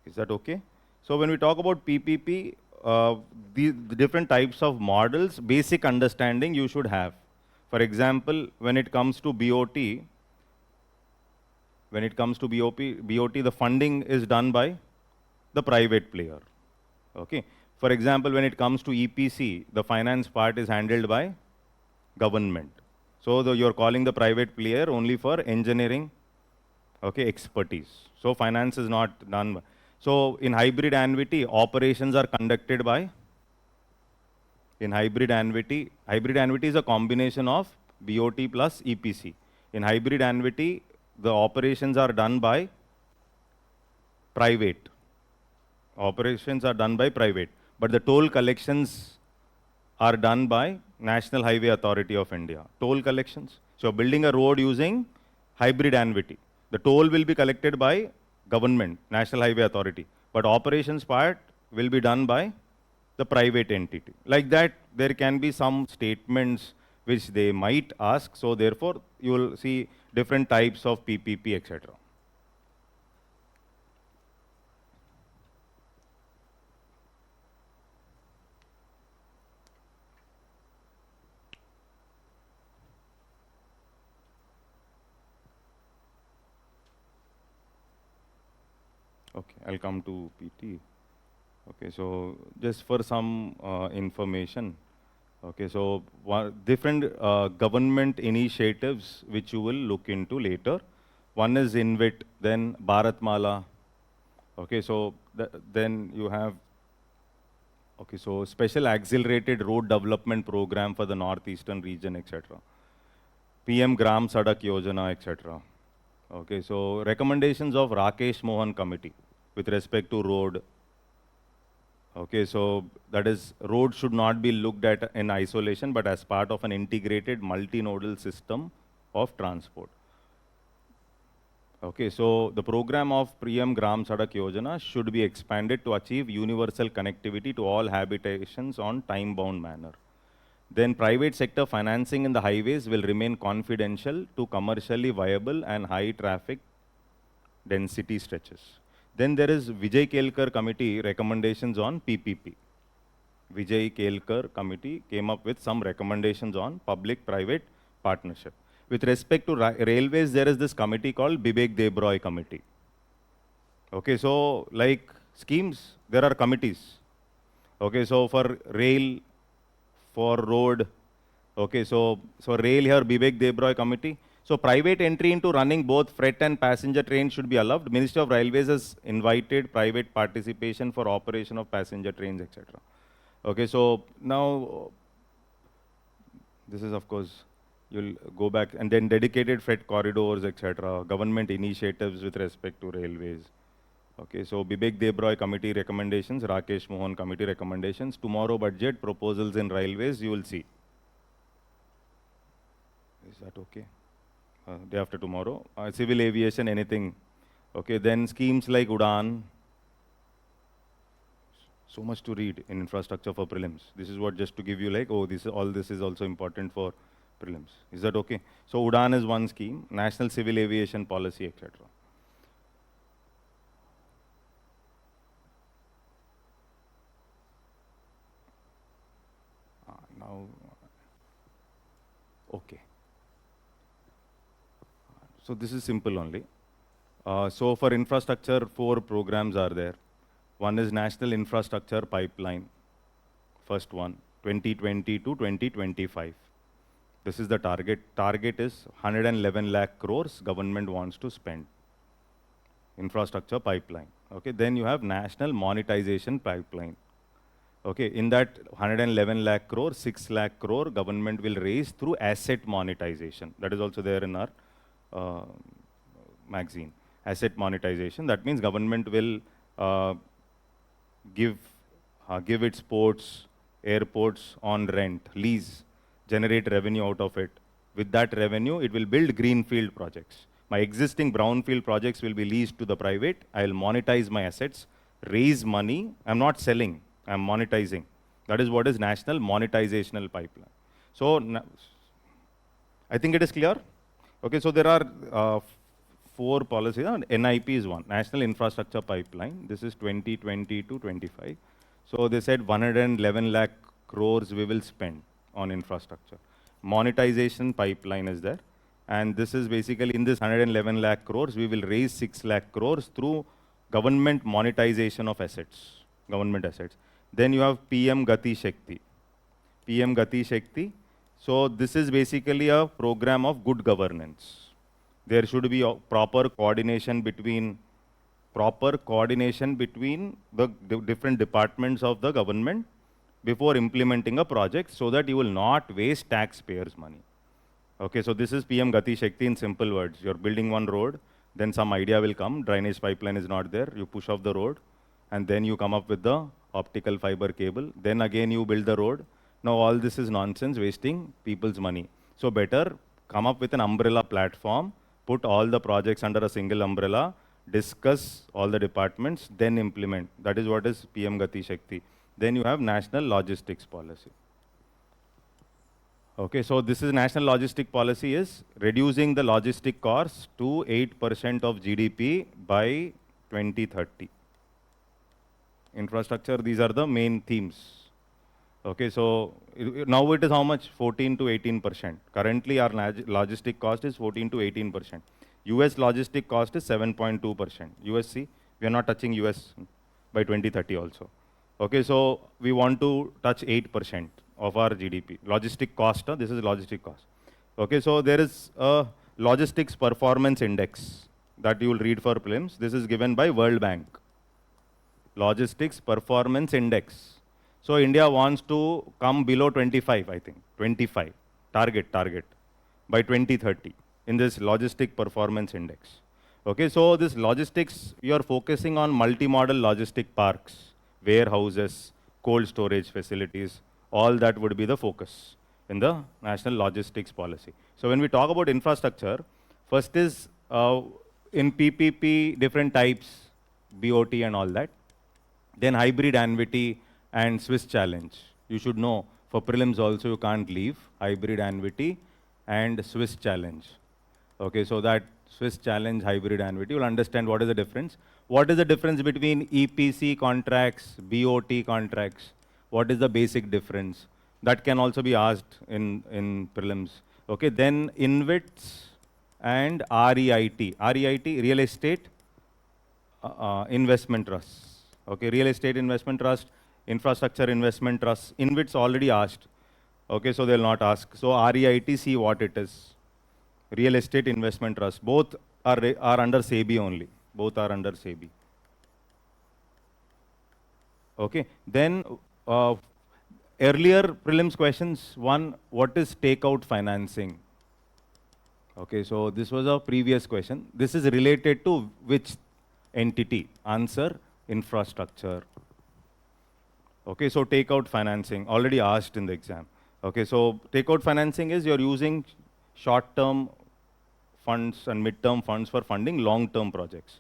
Is that okay? So when we talk about PPP, the different types of models, basic understanding you should have. For example, when it comes to BOT, the funding is done by the private player. Okay. For example, when it comes to EPC, the finance part is handled by government. So you're calling the private player only for engineering, okay, expertise. So finance is not done. So in hybrid annuity, operations are conducted by, in hybrid annuity is a combination of BOT plus EPC. In hybrid annuity, the operations are done by private. Operations are done by private, but the toll collections are done by National Highway Authority of India. Toll collections. So building a road using hybrid annuity. The toll will be collected by government, National Highway Authority, but operations part will be done by the private entity. Like that, there can be some statements which they might ask. So therefore, you will see different types of PPP, etc. Okay, I'll come to PT. Okay, so just for some information, okay, so different government initiatives which you will look into later. One is INVIT, then Bharatmala. Okay, so then you have, okay, so special accelerated road development program for the northeastern region, etc. PM Gram Sadak Yojana, etc. Okay, so recommendations of Rakesh Mohan committee with respect to road. Okay, so that is, road should not be looked at in isolation, but as part of an integrated multinodal system of transport. Okay, so the program of PM Gram Sadak Yojana should be expanded to achieve universal connectivity to all habitations on time-bound manner. Then private sector financing in the highways will remain confidential to commercially viable and high traffic density stretches. Then there is Vijay Kelkar committee recommendations on PPP. Vijay Kelkar committee came up with some recommendations on public-private partnership. With respect to railways, there is this committee called Bibek Debroy committee. Okay, so like schemes, there are committees. Okay, so for rail, for road, okay, so rail here, Bibek Debroy committee. So private entry into running both freight and passenger trains should be allowed. Ministry of Railways has invited private participation for operation of passenger trains, etc. Okay, so now this is, of course, you'll go back, and then dedicated freight corridors, etc. Government initiatives with respect to railways. Okay, so Bibek Debroy committee recommendations, Rakesh Mohan committee recommendations. Tomorrow budget proposals in railways, you will see. Is that okay? Day after tomorrow. Civil aviation, anything. Okay, then schemes like UDAN. So much to read in infrastructure for prelims. This is what, just to give you like, oh, all this is also important for prelims. Is that okay? So UDAN is one scheme, National Civil Aviation Policy, etc. Now, okay. So this is simple only. So for infrastructure, 4 programs are there. One is National Infrastructure Pipeline, first one, 2020 to 2025. This is the target. Target is 111 lakh crores government wants to spend. Infrastructure pipeline. Okay, then you have National Monetization Pipeline. Okay, in that 111 lakh crore, 6 lakh crore government will raise through asset monetization. That is also there in our magazine. Asset monetization. That means government will give its ports, airports on rent, lease, generate revenue out of it. With that revenue, it will build greenfield projects. My existing brownfield projects will be leased to the private. I'll monetize my assets, raise money. I'm not selling, I'm monetizing. That is what is national monetizational pipeline. So I think it is clear. Okay, so there are four policies. NIP is one, National Infrastructure Pipeline. This is 2020 to 25. So they said 111 lakh crores we will spend on infrastructure. Monetization pipeline is there. And this is basically in this 111 lakh crores, we will raise 6 lakh crores through government monetization of assets, government assets. Then you have PM Gati Shakti. PM Gati Shakti. So this is basically a program of good governance. There should be a proper coordination between the different departments of the government before implementing a project, so that you will not waste taxpayers' money. Okay, so this is PM Gati Shakti in simple words. You're building one road, then some idea will come, drainage pipeline is not there, you push off the road, and then you come up with the optical fiber cable, then again you build the road. Now all this is nonsense, wasting people's money. So better come up with an umbrella platform, put all the projects under a single umbrella, discuss all the departments, then implement. That is what is PM Gati Shakti. Then you have National Logistics Policy. Okay, so this is National Logistic Policy is reducing the logistic costs to 8% of GDP by 2030. Infrastructure, these are the main themes. Okay, so now it is how much? 14 to 18%. Currently our logistic cost is 14 to 18%. US logistic cost is 7.2%. USC, we are not touching US by 2030 also. Okay, so we want to touch 8% of our GDP. Logistic cost, this is logistic cost. Okay, so there is a logistics performance index that you will read for prelims. This is given by World Bank. Logistics performance index. So India wants to come below 25, I think, 25, target, by 2030 in this logistic performance index. Okay, so this logistics, you are focusing on multimodal logistic parks, warehouses, cold storage facilities, all that would be the focus in the National Logistics Policy. So when we talk about infrastructure, first is in PPP, different types, BOT and all that. Then hybrid annuity and Swiss challenge. You should know, for prelims also you can't leave hybrid annuity and Swiss challenge. Okay, so that Swiss challenge, hybrid annuity, you'll understand what is the difference. What is the difference between EPC contracts, BOT contracts? What is the basic difference? That can also be asked in prelims. Okay, then INVITs and REIT. REIT, Real Estate Investment Trust. Okay, Real Estate Investment Trust, Infrastructure Investment Trust. INVITs already asked. Okay, so they'll not ask. So REIT, see what it is. Real Estate Investment Trust. Both are under SEBI only. Both are under SEBI. Okay, then earlier prelims questions, one, what is takeout financing? Okay, so this was a previous question. This is related to which entity? Answer, infrastructure. Okay, so takeout financing, already asked in the exam. Okay, so takeout financing is you're using short-term funds and mid-term funds for funding long-term projects.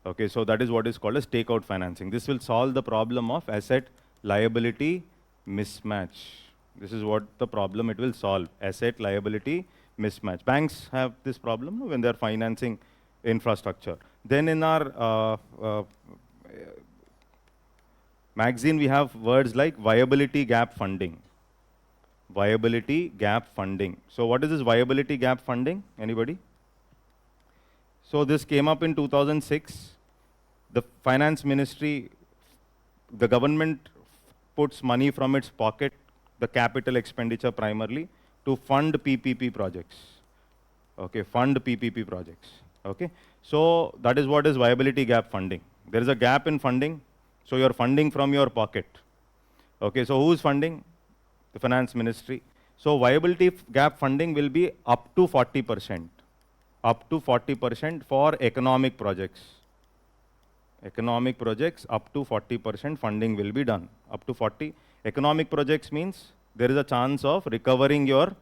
Okay, so that is what is called as takeout financing. This will solve the problem of asset liability mismatch. This is what the problem it will solve, asset liability mismatch. Banks have this problem when they're financing infrastructure. Then in our magazine, we have words like viability gap funding. Viability gap funding. So what is this viability gap funding? Anybody? So this came up in 2006. The finance ministry, the government puts money from its pocket, the capital expenditure primarily, to fund PPP projects. Okay, fund PPP projects. Okay, so that is what is viability gap funding. There is a gap in funding, so you're funding from your pocket. Okay, so who's funding? The finance ministry. So viability gap funding will be up to 40%. Up to 40% for economic projects. Economic projects, up to 40% funding will be done. Up to 40. Economic projects means there is a chance of recovering your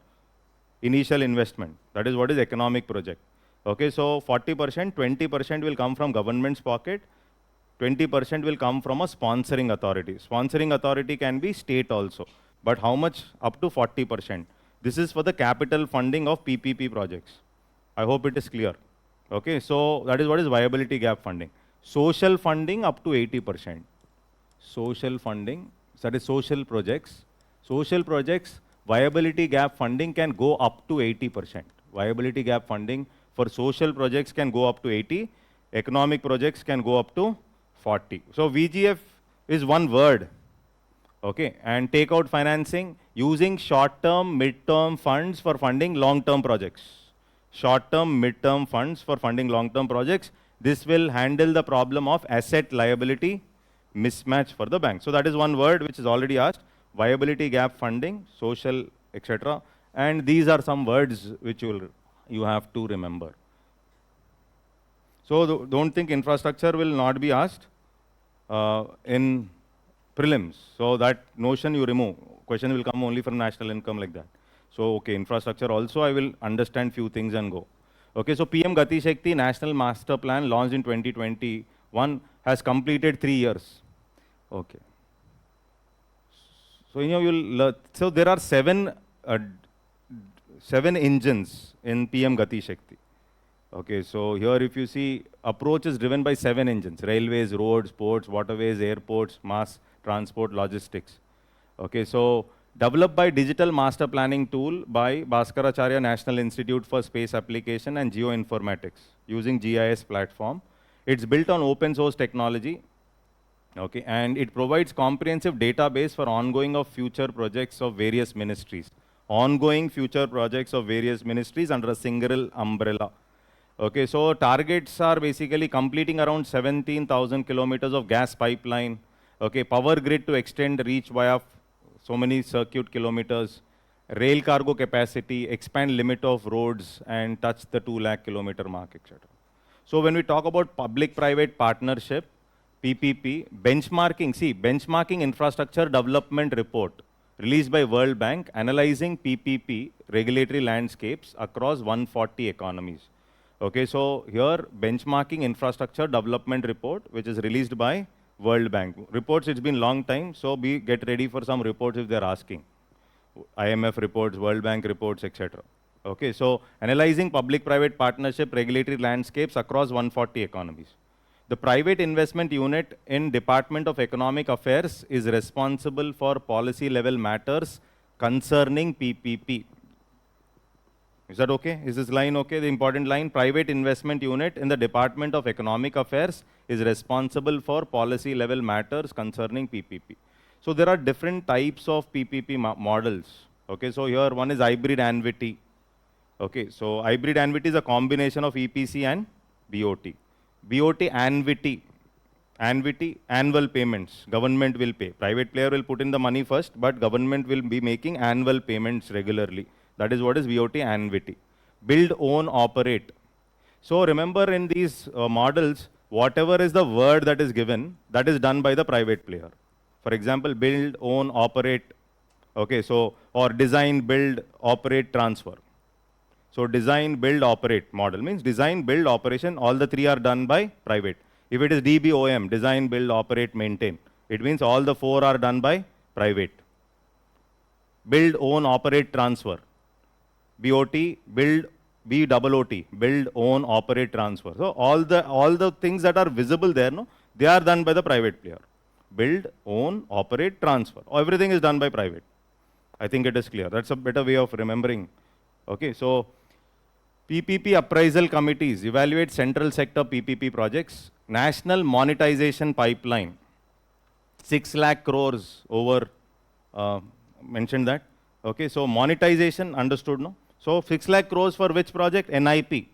initial investment. That is what is economic project. Okay, so 40%, 20% will come from government's pocket, 20% will come from a sponsoring authority. Sponsoring authority can be state also, but how much? Up to 40%. This is for the capital funding of PPP projects. I hope it is clear. Okay, so that is what is viability gap funding. Social funding up to 80%. Social funding, that is social projects. Social projects, viability gap funding can go up to 80%. Viability gap funding for social projects can go up to 80. Economic projects can go up to 40. So VGF is one word. Okay, and takeout financing using short-term, mid-term funds for funding long-term projects. Short-term, mid-term funds for funding long-term projects. This will handle the problem of asset liability mismatch for the bank. So that is one word which is already asked. Viability gap funding, social, etc. And these are some words which you have to remember. So don't think infrastructure will not be asked in prelims. So that notion you remove. Question will come only from national income like that. So okay, infrastructure also I will understand few things and go. Okay, so PM Gati Shakti National Master Plan launched in 2021 has completed 3 years. Okay. So so there are seven engines in PM Gati Shakti. Okay, so here if you see, approach is driven by 7 engines: railways, roads, ports, waterways, airports, mass transport, logistics. Okay, so developed by digital master planning tool by Bhaskaracharya National Institute for Space Application and Geoinformatics using GIS platform. It's built on open source technology. Okay, and it provides comprehensive database for ongoing of future projects of various ministries. Ongoing future projects of various ministries under a single umbrella. Okay, so targets are basically completing around 17,000 kilometers of gas pipeline. Okay, power grid to extend reach via so many circuit kilometers, rail cargo capacity, expand limit of roads and touch the 2 lakh kilometer mark, etc. So when we talk about public-private partnership, PPP, benchmarking infrastructure development report released by World Bank analyzing PPP regulatory landscapes across 140 economies. Okay, so here benchmarking infrastructure development report, which is released by World Bank. Reports, it's been long time, so get ready for some reports if they're asking. IMF reports, World Bank reports, etc. Okay, so analyzing public-private partnership regulatory landscapes across 140 economies. The private investment unit in Department of Economic Affairs is responsible for policy level matters concerning PPP. Is that okay? Is this line okay? The important line, private investment unit in the Department of Economic Affairs is responsible for policy level matters concerning PPP. So there are different types of PPP models. Okay, so here one is hybrid annuity. Okay, so hybrid annuity is a combination of EPC and BOT. BOT annuity, annual payments, government will pay. Private player will put in the money first, but government will be making annual payments regularly. That is what is BOT annuity. Build, own, operate. So remember in these models, whatever is the word that is given, that is done by the private player. For example, build, own, operate. Okay, so, or design, build, operate, transfer. So design, build, operate model means design, build, operation, all the 3 are done by private. If it is DBOM, design, build, operate, maintain, it means all the 4 are done by private. Build, own, operate, transfer. BOT, build, BOOT, build, own, operate, transfer. So all the things that are visible there, no, they are done by the private player. Build, own, operate, transfer. Everything is done by private. I think it is clear. That's a better way of remembering. Okay, so PPP appraisal committees evaluate central sector PPP projects. National monetization pipeline, 6 lakh crores over, mentioned that. Okay, so monetization, understood, no? So 6 lakh crores for which project? NIP.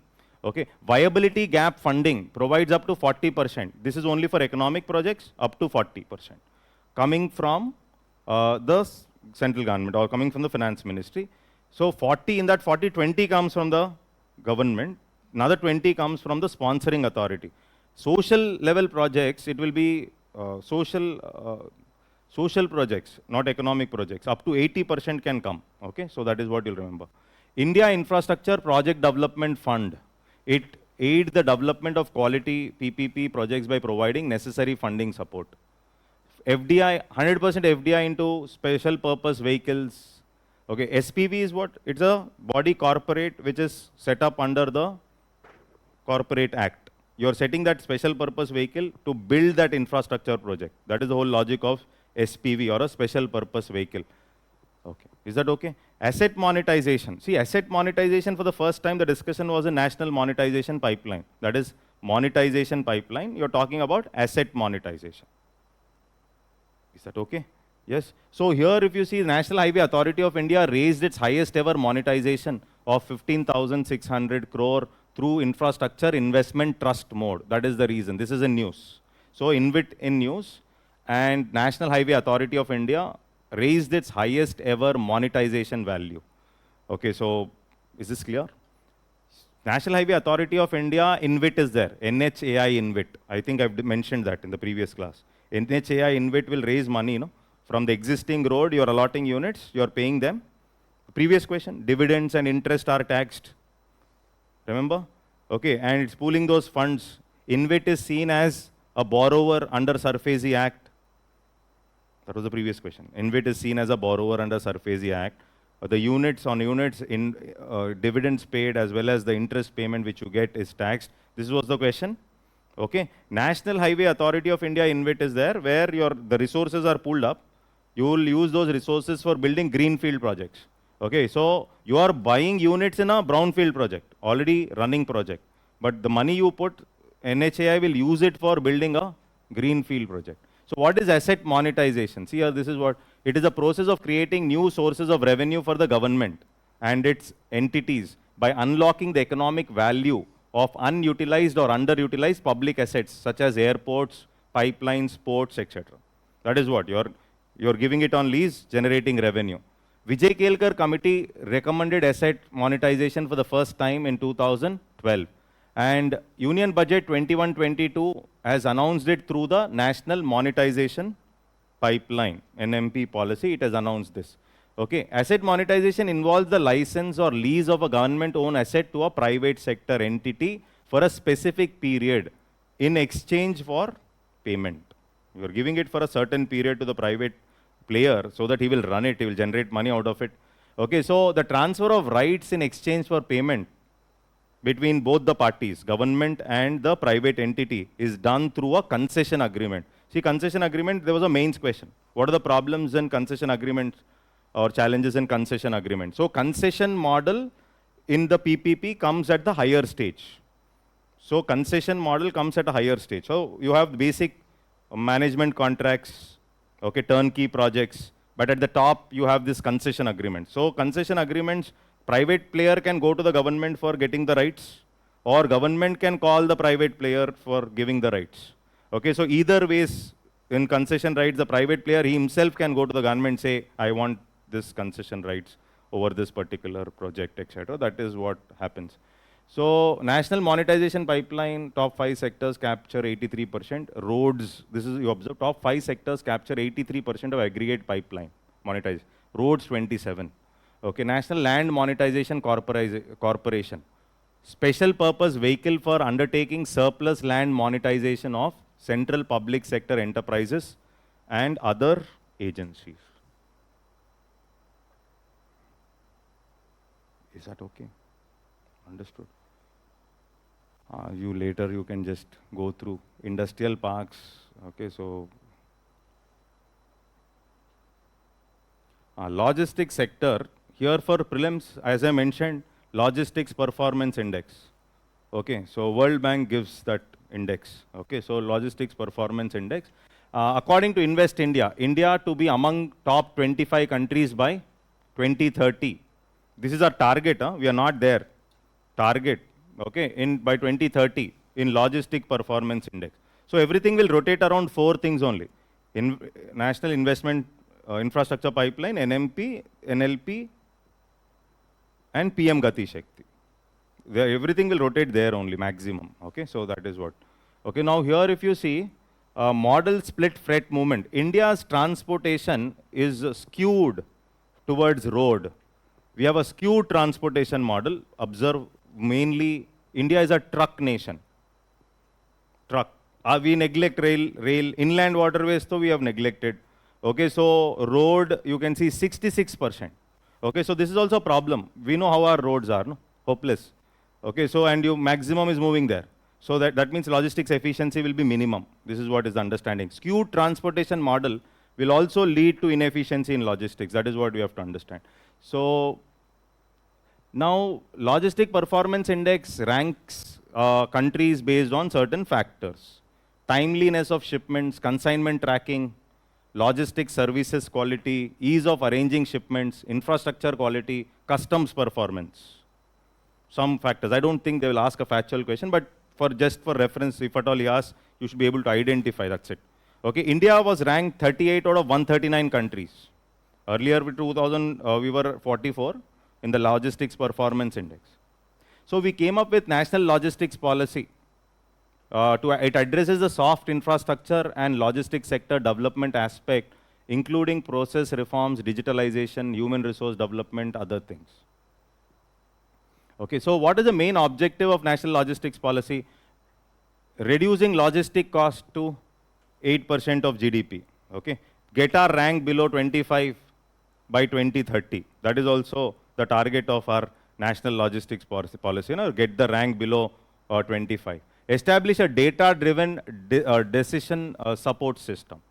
Okay, viability gap funding provides up to 40%. This is only for economic projects, up to 40%. Coming from the central government or coming from the finance ministry. So 40, in that 40, 20 comes from the government, another 20 comes from the sponsoring authority. Social level projects, it will be social projects, not economic projects. Up to 80% can come. Okay, so that is what you'll remember. India Infrastructure Project Development Fund. It aids the development of quality PPP projects by providing necessary funding support. FDI, 100% FDI into special purpose vehicles. Okay, SPV is what? It's a body corporate which is set up under the Corporate Act. You're setting that special purpose vehicle to build that infrastructure project. That is the whole logic of SPV, or a special purpose vehicle. Okay, is that okay? Asset monetization. See, asset monetization, for the first time the discussion was a national monetization pipeline. That is monetization pipeline. You're talking about asset monetization. Is that okay? Yes. So here if you see, National Highway Authority of India raised its highest ever monetization of 15,600 crore through infrastructure investment trust mode. That is the reason. This is in news. So InvIT in news, and National Highway Authority of India raised its highest ever monetization value. Okay, so is this clear? National Highway Authority of India, InvIT is there. NHAI InvIT. I think I've mentioned that in the previous class. NHAI InvIT will raise money, from the existing road. You're allotting units, you're paying them. Previous question, dividends and interest are taxed. Remember? Okay, and it's pooling those funds. InvIT is seen as a borrower under SARFAESI Act. That was the previous question. InvIT is seen as a borrower under SARFAESI Act. The units in dividends paid as well as the interest payment which you get is taxed. This was the question. Okay. National Highway Authority of India InvIT is there, where the resources are pooled up. You will use those resources for building greenfield projects. Okay. So you are buying units in a brownfield project, already running project. But the money you put, NHAI will use it for building a greenfield project. So what is asset monetization? See here, this is what, it is a process of creating new sources of revenue for the government and its entities by unlocking the economic value of unutilized or underutilized public assets such as airports, pipelines, ports, etc. That is what, you're giving it on lease, generating revenue. Vijay Kelkar committee recommended asset monetization for the first time in 2012. And Union Budget 21-22 has announced it through the National Monetization Pipeline, NMP policy. It has announced this. Okay, asset monetization involves the license or lease of a government-owned asset to a private sector entity for a specific period in exchange for payment. You are giving it for a certain period to the private player so that he will run it, he will generate money out of it. Okay, so the transfer of rights in exchange for payment between both the parties, government and the private entity, is done through a concession agreement. See, concession agreement, there was a mains question. What are the problems in concession agreement or challenges in concession agreement? So concession model in the PPP comes at the higher stage. So concession model comes at a higher stage. So you have basic management contracts, okay, turnkey projects, but at the top you have this concession agreement. So concession agreements, private player can go to the government for getting the rights, or government can call the private player for giving the rights. Okay, so either ways, in concession rights, the private player he himself can go to the government and say, I want this concession rights over this particular project, etc. That is what happens. So National Monetization Pipeline, top 5 sectors capture 83%. Roads, this is, you observe, top 5 sectors capture 83% of aggregate pipeline monetized. Roads 27. Okay, National Land Monetization Corporation, special purpose vehicle for undertaking surplus land monetization of central public sector enterprises and other agencies. Is that okay? Understood? You can just go through industrial parks. Okay, so logistics sector. Here for prelims, as I mentioned, logistics performance index. Okay, so World Bank gives that index. Okay, so logistics performance index. According to Invest India, India to be among top 25 countries by 2030. This is our target. We are not there. Target. Okay, by 2030 in logistic performance index. So everything will rotate around 4 things only. National Investment Infrastructure Pipeline, NMP, NLP, and PM Gati Shakti. Everything will rotate there only, maximum. Okay, so that is what. Okay, now here if you see, model split freight movement. India's transportation is skewed towards road. We have a skewed transportation model. Observe mainly, India is a truck nation. Truck. We neglect rail, inland waterways, so we have neglected. Okay, so road, you can see 66%. Okay, so this is also a problem. We know how our roads are, no? Hopeless. Okay, so and your maximum is moving there. So that means logistics efficiency will be minimum. This is what is the understanding. Skewed transportation model will also lead to inefficiency in logistics. That is what we have to understand. So now logistic performance index ranks countries based on certain factors. Timeliness of shipments, consignment tracking, logistics services quality, ease of arranging shipments, infrastructure quality, customs performance. Some factors. I don't think they will ask a factual question, but just for reference, if at all he asks, you should be able to identify, that's it. Okay, India was ranked 38 out of 139 countries. Earlier with 2000, we were 44 in the logistics performance index. So we came up with national logistics policy. It addresses the soft infrastructure and logistics sector development aspect, including process reforms, digitalization, human resource development, other things. Okay, so what is the main objective of national logistics policy? Reducing logistic cost to 8% of GDP. Okay, get our rank below 25 by 2030. That is also the target of our national logistics policy. Get the rank below 25. Establish a data-driven decision support system.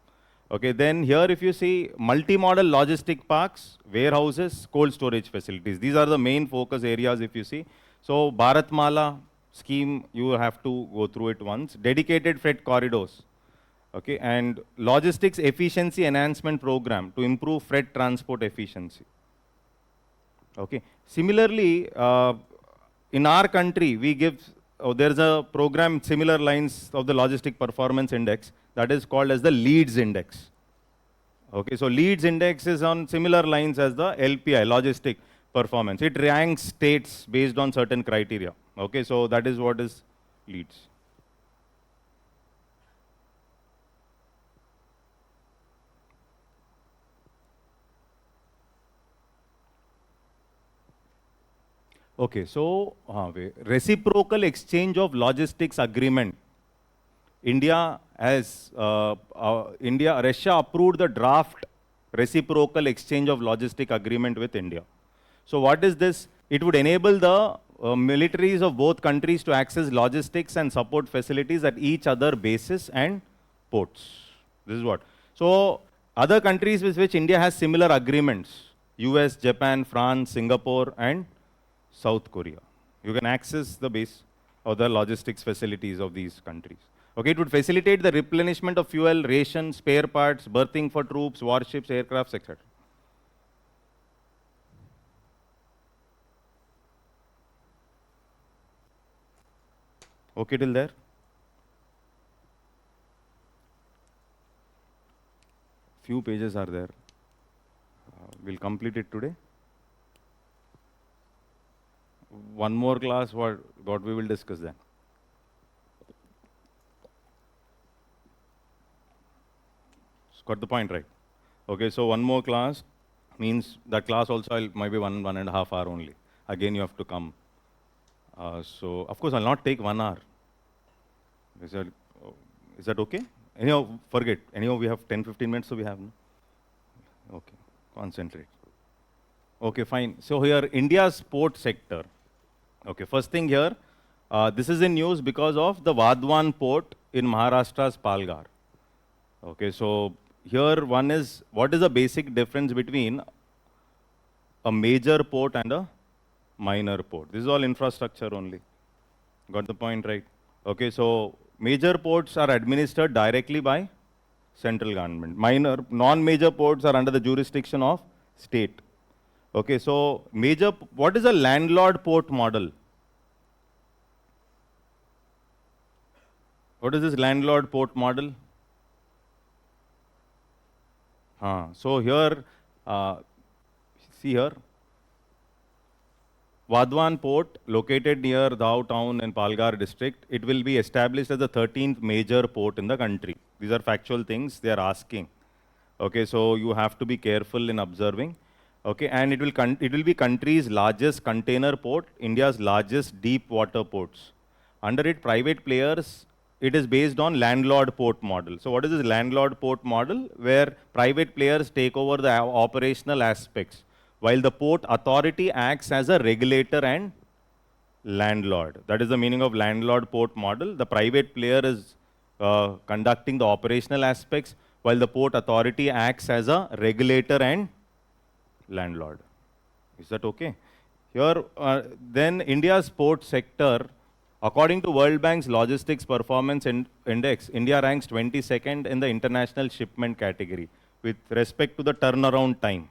Okay, then here if you see multi-modal logistic parks, warehouses, cold storage facilities. These are the main focus areas if you see. So Bharatmala scheme, you have to go through it once. Dedicated freight corridors. Okay, and logistics efficiency enhancement program to improve freight transport efficiency. Okay, similarly, in our country, we give, there's a program similar lines of the logistic performance index that is called as the LEADS index. Okay, so LEADS index is on similar lines as the LPI, logistic performance. It ranks states based on certain criteria. Okay, so that is what is LEADS. Okay, so reciprocal exchange of logistics agreement. Russia approved the draft reciprocal exchange of logistic agreement with India. So what is this? It would enable the militaries of both countries to access logistics and support facilities at each other bases and ports. This is what. So other countries with which India has similar agreements, US, Japan, France, Singapore, and South Korea. You can access the base or the logistics facilities of these countries. Okay, it would facilitate the replenishment of fuel, rations, spare parts, berthing for troops, warships, aircrafts, etc. Okay till there? Few pages are there. We'll complete it today. One more class, what we will discuss then. Got the point, right? Okay, so one more class means that class also might be 1.5 hours only. Again, you have to come. So, of course, I'll not take 1 hour. Is that okay? Anyhow, forget. Anyhow, we have 10-15 minutes, so we have. No? Okay, concentrate. Okay, fine. So here, India's port sector. Okay, first thing here, this is in news because of the Vadwan port in Maharashtra's Palghar. Okay, so here one is, what is the basic difference between a major port and a minor port? This is all infrastructure only. Got the point, right? Okay, so major ports are administered directly by central government. Non-major ports are under the jurisdiction of state. Okay, so what is a landlord port model? What is this landlord port model? So here, see here, Vadwan port located near Dao town in Palghar district, it will be established as the 13th major port in the country. These are factual things they are asking. Okay, so you have to be careful in observing. Okay, and it will be country's largest container port, India's largest deep water ports. Under it, private players, it is based on landlord port model. So what is this landlord port model? Where private players take over the operational aspects, while the port authority acts as a regulator and landlord. That is the meaning of landlord port model. The private player is conducting the operational aspects, while the port authority acts as a regulator and landlord. Is that okay? Here, then India's port sector, according to World Bank's Logistics Performance Index, India ranks 22nd in the international shipment category with respect to the turnaround time.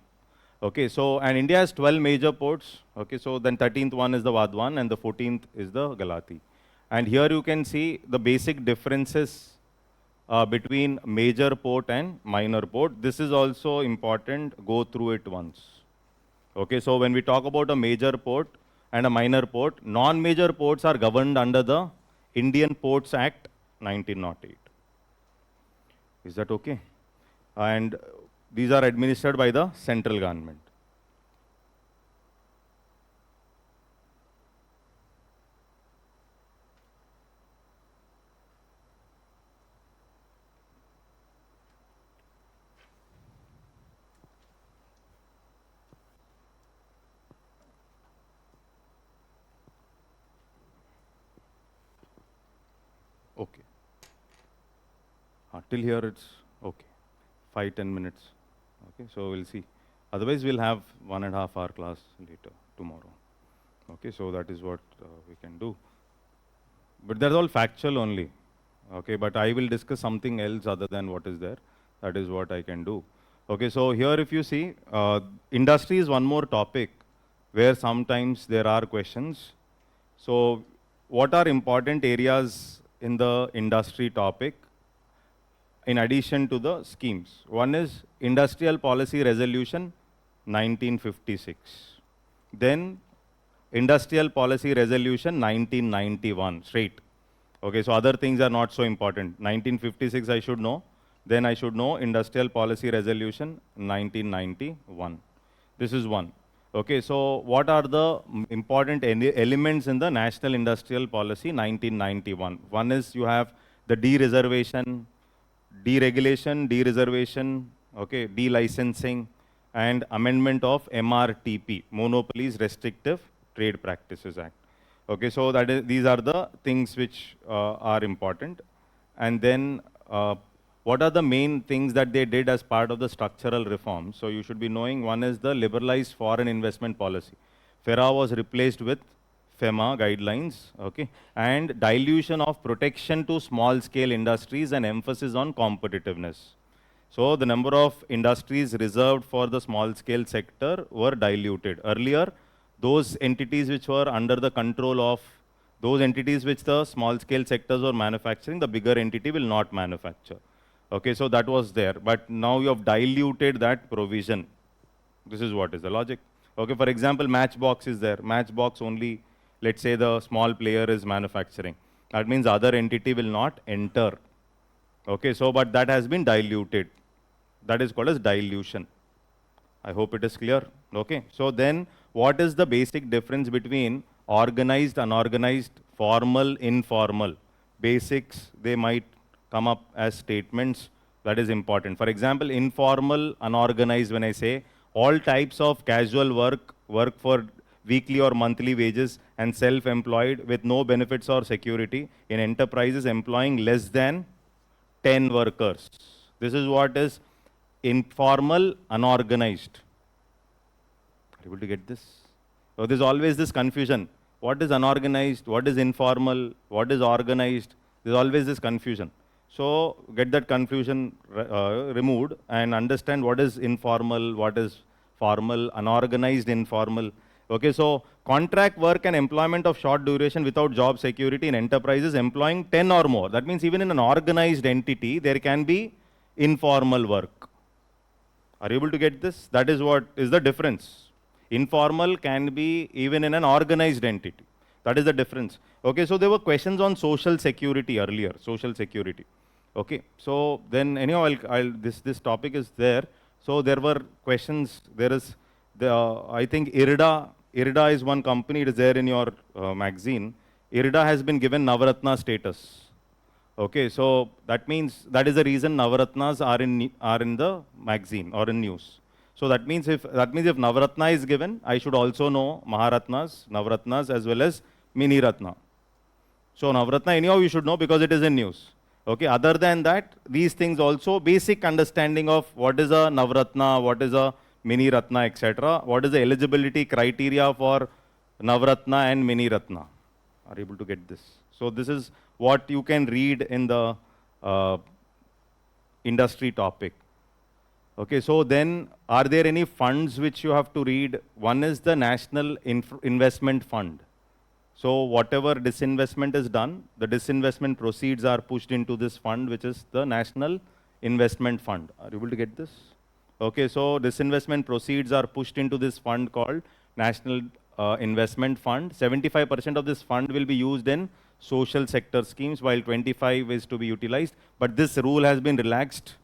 Okay, so, and India has 12 major ports. Okay, so then 13th one is the Vadwan and the 14th is the Galati. And here you can see the basic differences between major port and minor port. This is also important, go through it once. Okay, so when we talk about a major port and a minor port, non-major ports are governed under the Indian Ports Act 1908. Is that okay? And these are administered by the central government. Okay. Till here it's okay. 5-10 minutes. Okay, so we'll see. Otherwise, we'll have 1.5 hour class later, tomorrow. Okay, so that is what we can do. But that's all factual only. Okay, but I will discuss something else other than what is there. That is what I can do. Okay, so here if you see, industry is one more topic where sometimes there are questions. So what are important areas in the industry topic in addition to the schemes? One is Industrial Policy Resolution 1956. Then Industrial Policy Resolution 1991, straight. Okay, so other things are not so important. 1956 I should know. Then I should know Industrial Policy Resolution 1991. This is one. Okay, so what are the important elements in the National Industrial Policy 1991? One is you have the dereservation, deregulation, dereservation, okay, delicensing, and amendment of MRTP, Monopolies Restrictive Trade Practices Act. Okay, so that is, these are the things which are important. And then what are the main things that they did as part of the structural reform? So you should be knowing, one is the liberalized foreign investment policy. FERA was replaced with FEMA guidelines, okay, and dilution of protection to small scale industries and emphasis on competitiveness. So the number of industries reserved for the small scale sector were diluted. Earlier, those entities which were under the control of those entities which the small scale sectors were manufacturing, the bigger entity will not manufacture. Okay, so that was there. But now you have diluted that provision. This is what is the logic. Okay, for example, Matchbox is there. Matchbox only, let's say the small player is manufacturing. That means other entity will not enter. Okay, so but that has been diluted. That is called as dilution. I hope it is clear. Okay, so then what is the basic difference between organized, unorganized, formal, informal? Basics, they might come up as statements. That is important. For example, informal, unorganized, when I say all types of casual work, work for weekly or monthly wages, and self-employed with no benefits or security in enterprises employing less than 10 workers. This is what is informal, unorganized. Are you able to get this? So there's always this confusion. What is unorganized? What is informal? What is organized? There's always this confusion. So get that confusion removed and understand what is informal, what is formal, unorganized, informal. Okay, so contract work and employment of short duration without job security in enterprises employing 10 or more. That means even in an organized entity, there can be informal work. Are you able to get this? That is what is the difference. Informal can be even in an organized entity. That is the difference. Okay, so there were questions on social security earlier, social security. Okay, so then anyhow, this topic is there. So there were questions, there is I think IRDA is one company, it is there in your magazine. IRDA has been given Navaratna status. Okay, so that means that is the reason Navaratnas are in the magazine or in news. So that means if Navaratna is given, I should also know Maharatnas, Navaratnas as well as Mini Ratna. So Navaratna anyhow you should know because it is in news. Okay, other than that, these things also, basic understanding of what is a Navaratna, what is a Mini Ratna, etc. What is the eligibility criteria for Navaratna and Mini Ratna? Are able to get this? So this is what you can read in the industry topic. Okay, so then are there any funds which you have to read? One is the National Investment Fund. So whatever disinvestment is done, the disinvestment proceeds are pushed into this fund, which is the National Investment Fund. Are you able to get this? Okay, so disinvestment proceeds are pushed into this fund called National Investment Fund. 75% of this fund will be used in social sector schemes, while 25 is to be utilized. But this rule has been relaxed.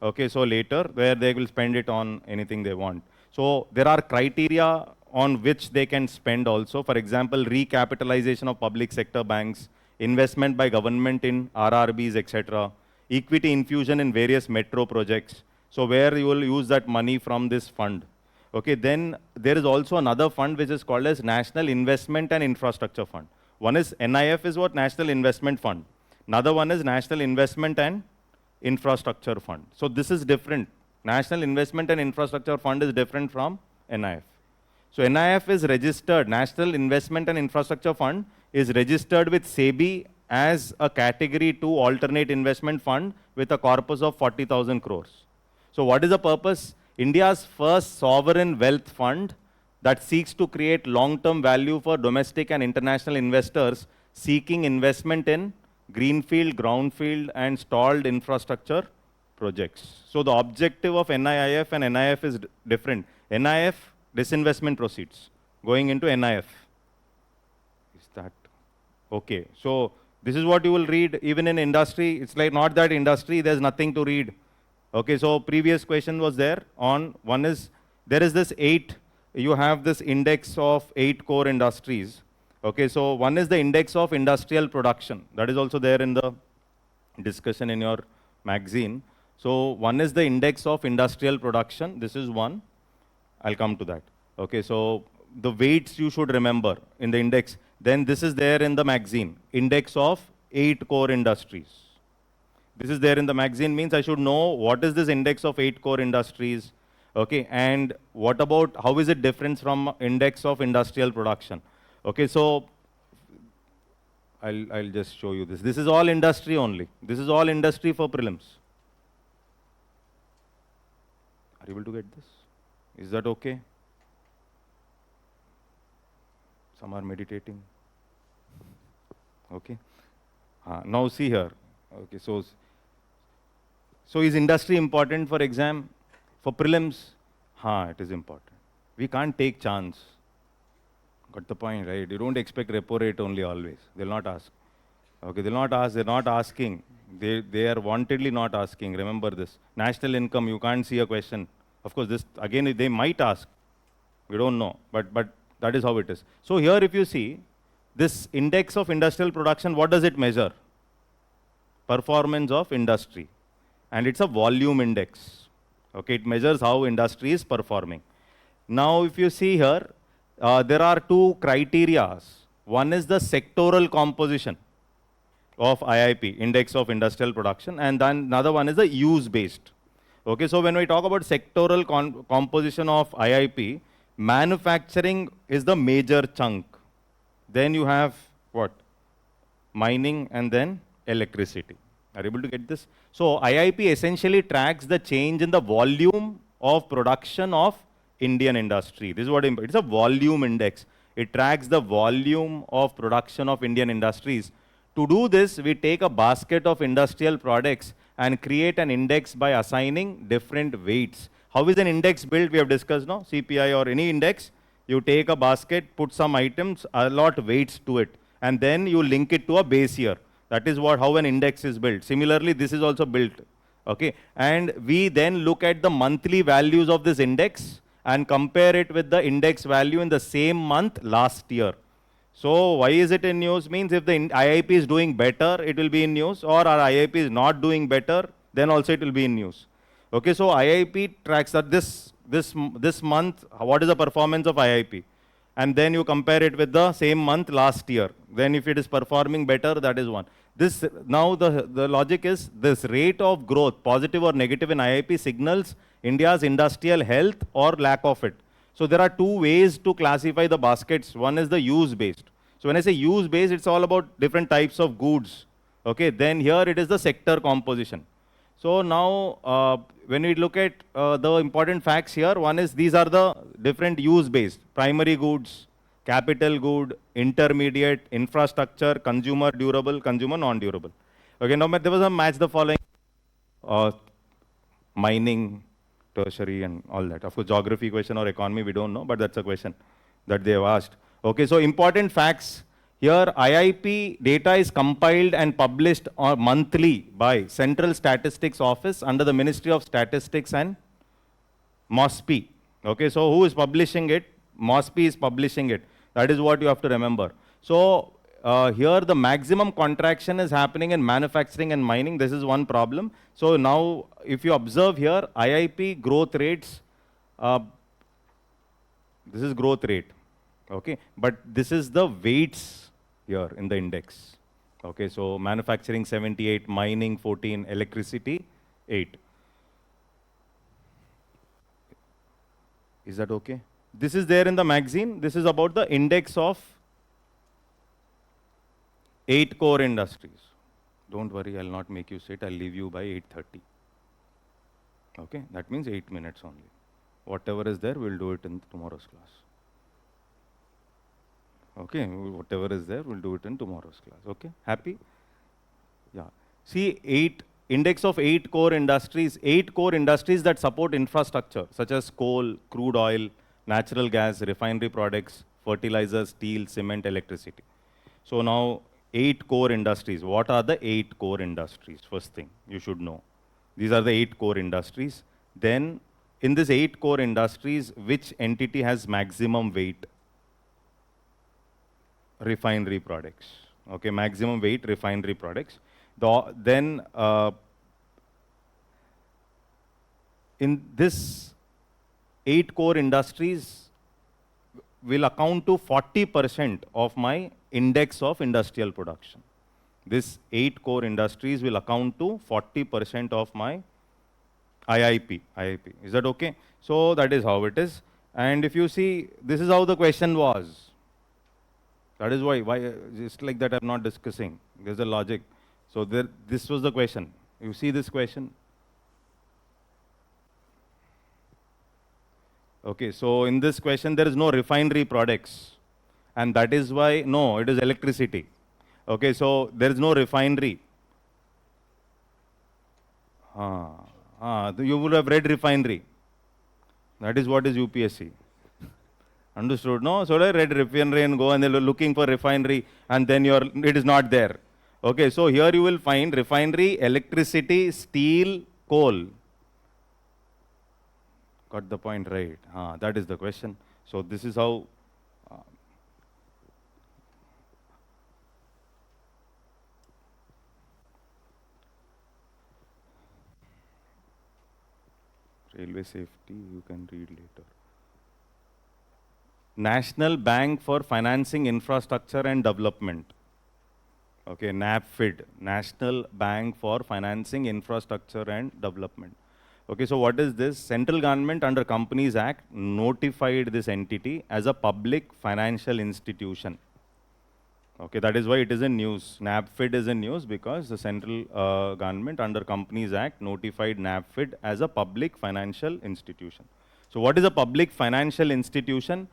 Okay, so later, where they will spend it on anything they want. So there are criteria on which they can spend also. For example, recapitalization of public sector banks, investment by government in RRBs, etc. Equity infusion in various metro projects. So where you will use that money from this fund. Okay, then there is also another fund which is called as National Investment and Infrastructure Fund. One is NIF is what? National Investment Fund. Another one is National Investment and Infrastructure Fund. So this is different. National Investment and Infrastructure Fund is different from NIF. So NIF is registered, National Investment and Infrastructure Fund is registered with SEBI as a category 2 alternate investment fund with a corpus of 40,000 crores. So what is the purpose? India's first sovereign wealth fund that seeks to create long-term value for domestic and international investors seeking investment in greenfield, brownfield and stalled infrastructure projects. So the objective of NIIF and NIF is different. NIF, disinvestment proceeds going into NIF. Is that okay? So this is what you will read even in industry. It's like not that industry, there's nothing to read. Okay, so previous question was there on one is, there is this 8, you have this index of 8 core industries. Okay, so one is the index of industrial production. That is also there in the discussion in your magazine. So one is the index of industrial production. This is one. I'll come to that. Okay, so the weights you should remember in the index. Then this is there in the magazine. Index of 8 core industries. This is there in the magazine means I should know what is this index of 8 core industries. Okay, and what about, how is it different from index of industrial production? Okay, so I'll just show you this. This is all industry only. This is all industry for prelims. Are you able to get this? Is that okay? Some are meditating. Okay. Now see here. Okay, so is industry important for exam? For prelims? It is important. We can't take chance. Got the point, right? You don't expect repo rate only always. They'll not ask. Okay, they'll not ask, they're not asking. They are wantedly not asking. Remember this. National income, you can't see a question. Of course, this again they might ask. We don't know. But that is how it is. So here if you see, this index of industrial production, what does it measure? Performance of industry. And it's a volume index. Okay, it measures how industry is performing. Now if you see here, there are 2 criteria. One is the sectoral composition of IIP, Index of Industrial Production, and then another one is the use-based. Okay, so when we talk about sectoral composition of IIP, manufacturing is the major chunk. Then you have what? Mining and then electricity. Are you able to get this? So IIP essentially tracks the change in the volume of production of Indian industry. This is what it's a volume index. It tracks the volume of production of Indian industries. To do this, we take a basket of industrial products and create an index by assigning different weights. How is an index built? We have discussed, no? CPI or any index. You take a basket, put some items, allot weights to it, and then you link it to a base year. That is how an index is built. Similarly, this is also built. Okay, and we then look at the monthly values of this index, and compare it with the index value in the same month last year. So why is it in news? Means if the IIP is doing better, it will be in news, or our IIP is not doing better, then also it will be in news. Okay, so IIP tracks that this month, what is the performance of IIP? And then you compare it with the same month last year. Then if it is performing better, that is one. This now the logic is this rate of growth, positive or negative in IIP, signals India's industrial health or lack of it. So there are two ways to classify the baskets. One is the use based. So when I say use based, it's all about different types of goods. Okay, then here it is the sector composition. So now when we look at the important facts here, one is these are the different use based: primary goods, capital good, intermediate, infrastructure, consumer durable, consumer non-durable. Okay, now there was a match the following: mining, tertiary, and all that. Of course, geography question or economy, we don't know, but that's a question that they have asked. Okay, so important facts. Here, IIP data is compiled and published monthly by Central Statistics Office under the Ministry of Statistics and MOSPI. Okay, so who is publishing it? MOSPI is publishing it. That is what you have to remember. So here the maximum contraction is happening in manufacturing and mining. This is one problem. So now if you observe here, IIP growth rates, this is growth rate. Okay, but this is the weights here in the index. Okay, so manufacturing 78, mining 14, electricity 8. Is that okay? This is there in the magazine. This is about the index of 8 core industries. Don't worry, I'll not make you sit. I'll leave you by 8:30. Okay, that means 8 minutes only. Whatever is there, we'll do it in tomorrow's class. Okay, whatever is there, we'll do it in tomorrow's class. Okay, happy? Yeah. See, index of 8 core industries, 8 core industries that support infrastructure, such as coal, crude oil, natural gas, refinery products, fertilizers, steel, cement, electricity. So now, 8 core industries. What are the 8 core industries? First thing, you should know. These are the 8 core industries. Then, in these 8 core industries, which entity has maximum weight? Refinery products. Okay, maximum weight refinery products. Then in this 8 core industries will account to 40% of my index of industrial production. This 8 core industries will account to 40% of my IIP. Is that okay? So that is how it is. And if you see, this is how the question was. That is why just like that I'm not discussing. There's a logic. So this was the question. You see this question? Okay, so in this question there is no refinery products. And that is why, no, it is electricity. Okay, so there is no refinery. You would have read refinery. That is what is UPSC. Understood? No? So I read refinery and go and they're looking for refinery and then it is not there. Okay, so here you will find refinery, electricity, steel, coal. Got the point right. That is the question. So this is how railway safety you can read later. National Bank for Financing Infrastructure and Development. Okay, NABFID, National Bank for Financing Infrastructure and Development. Okay, so what is this? Central government under Companies Act notified this entity as a public financial institution. Okay, that is why it is in news. NABFID is in news because the central government under Companies Act notified NABFID as a public financial institution. So what is a public financial institution?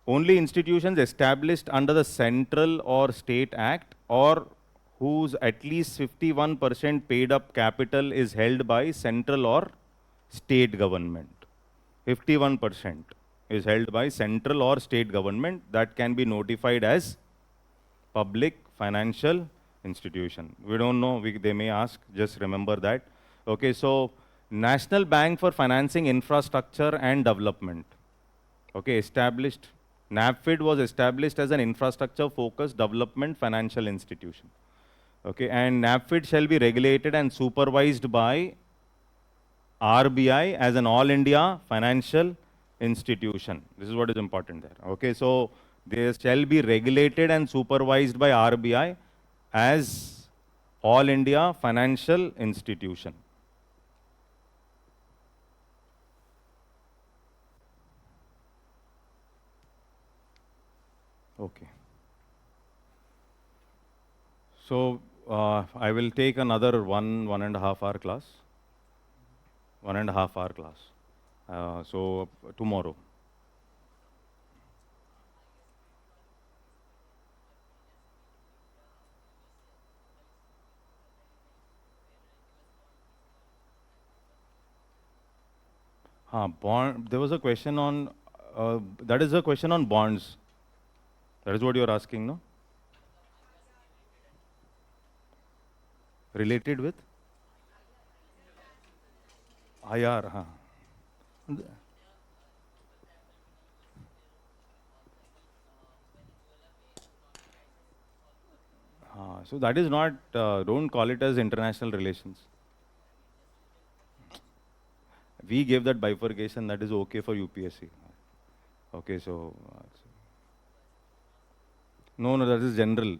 Only institutions established under the Central or State Act or whose at least 51% paid up capital is held by central or state government. 51% is held by central or state government that can be notified as public financial institution. We don't know, they may ask, just remember that. Okay, so National Bank for Financing Infrastructure and Development. Okay, established. NABFID was established as an infrastructure-focused development financial institution. Okay, and NABFID shall be regulated and supervised by RBI as an all India financial institution. This is what is important there. Okay, so they shall be regulated and supervised by RBI as all India financial institution. Okay. So I will take another 1.5 hour class. 1.5 hour class. So tomorrow. Bond. There was a question on. That is a question on bonds. That is what you are asking, no? Related with IR. Huh? So that is not. Don't call it as international relations. We gave that bifurcation. That is okay for UPSC. Okay, so. No, no, that is general.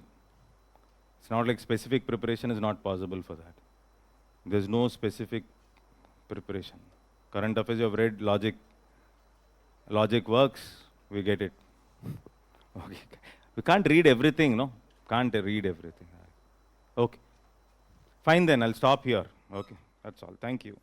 It's not like specific preparation is not possible for that. There's no specific preparation. Current affairs, you have read logic. Logic works, we get it. Okay. We can't read everything, no? Can't read everything. Okay. Fine then, I'll stop here. Okay, that's all. Thank you.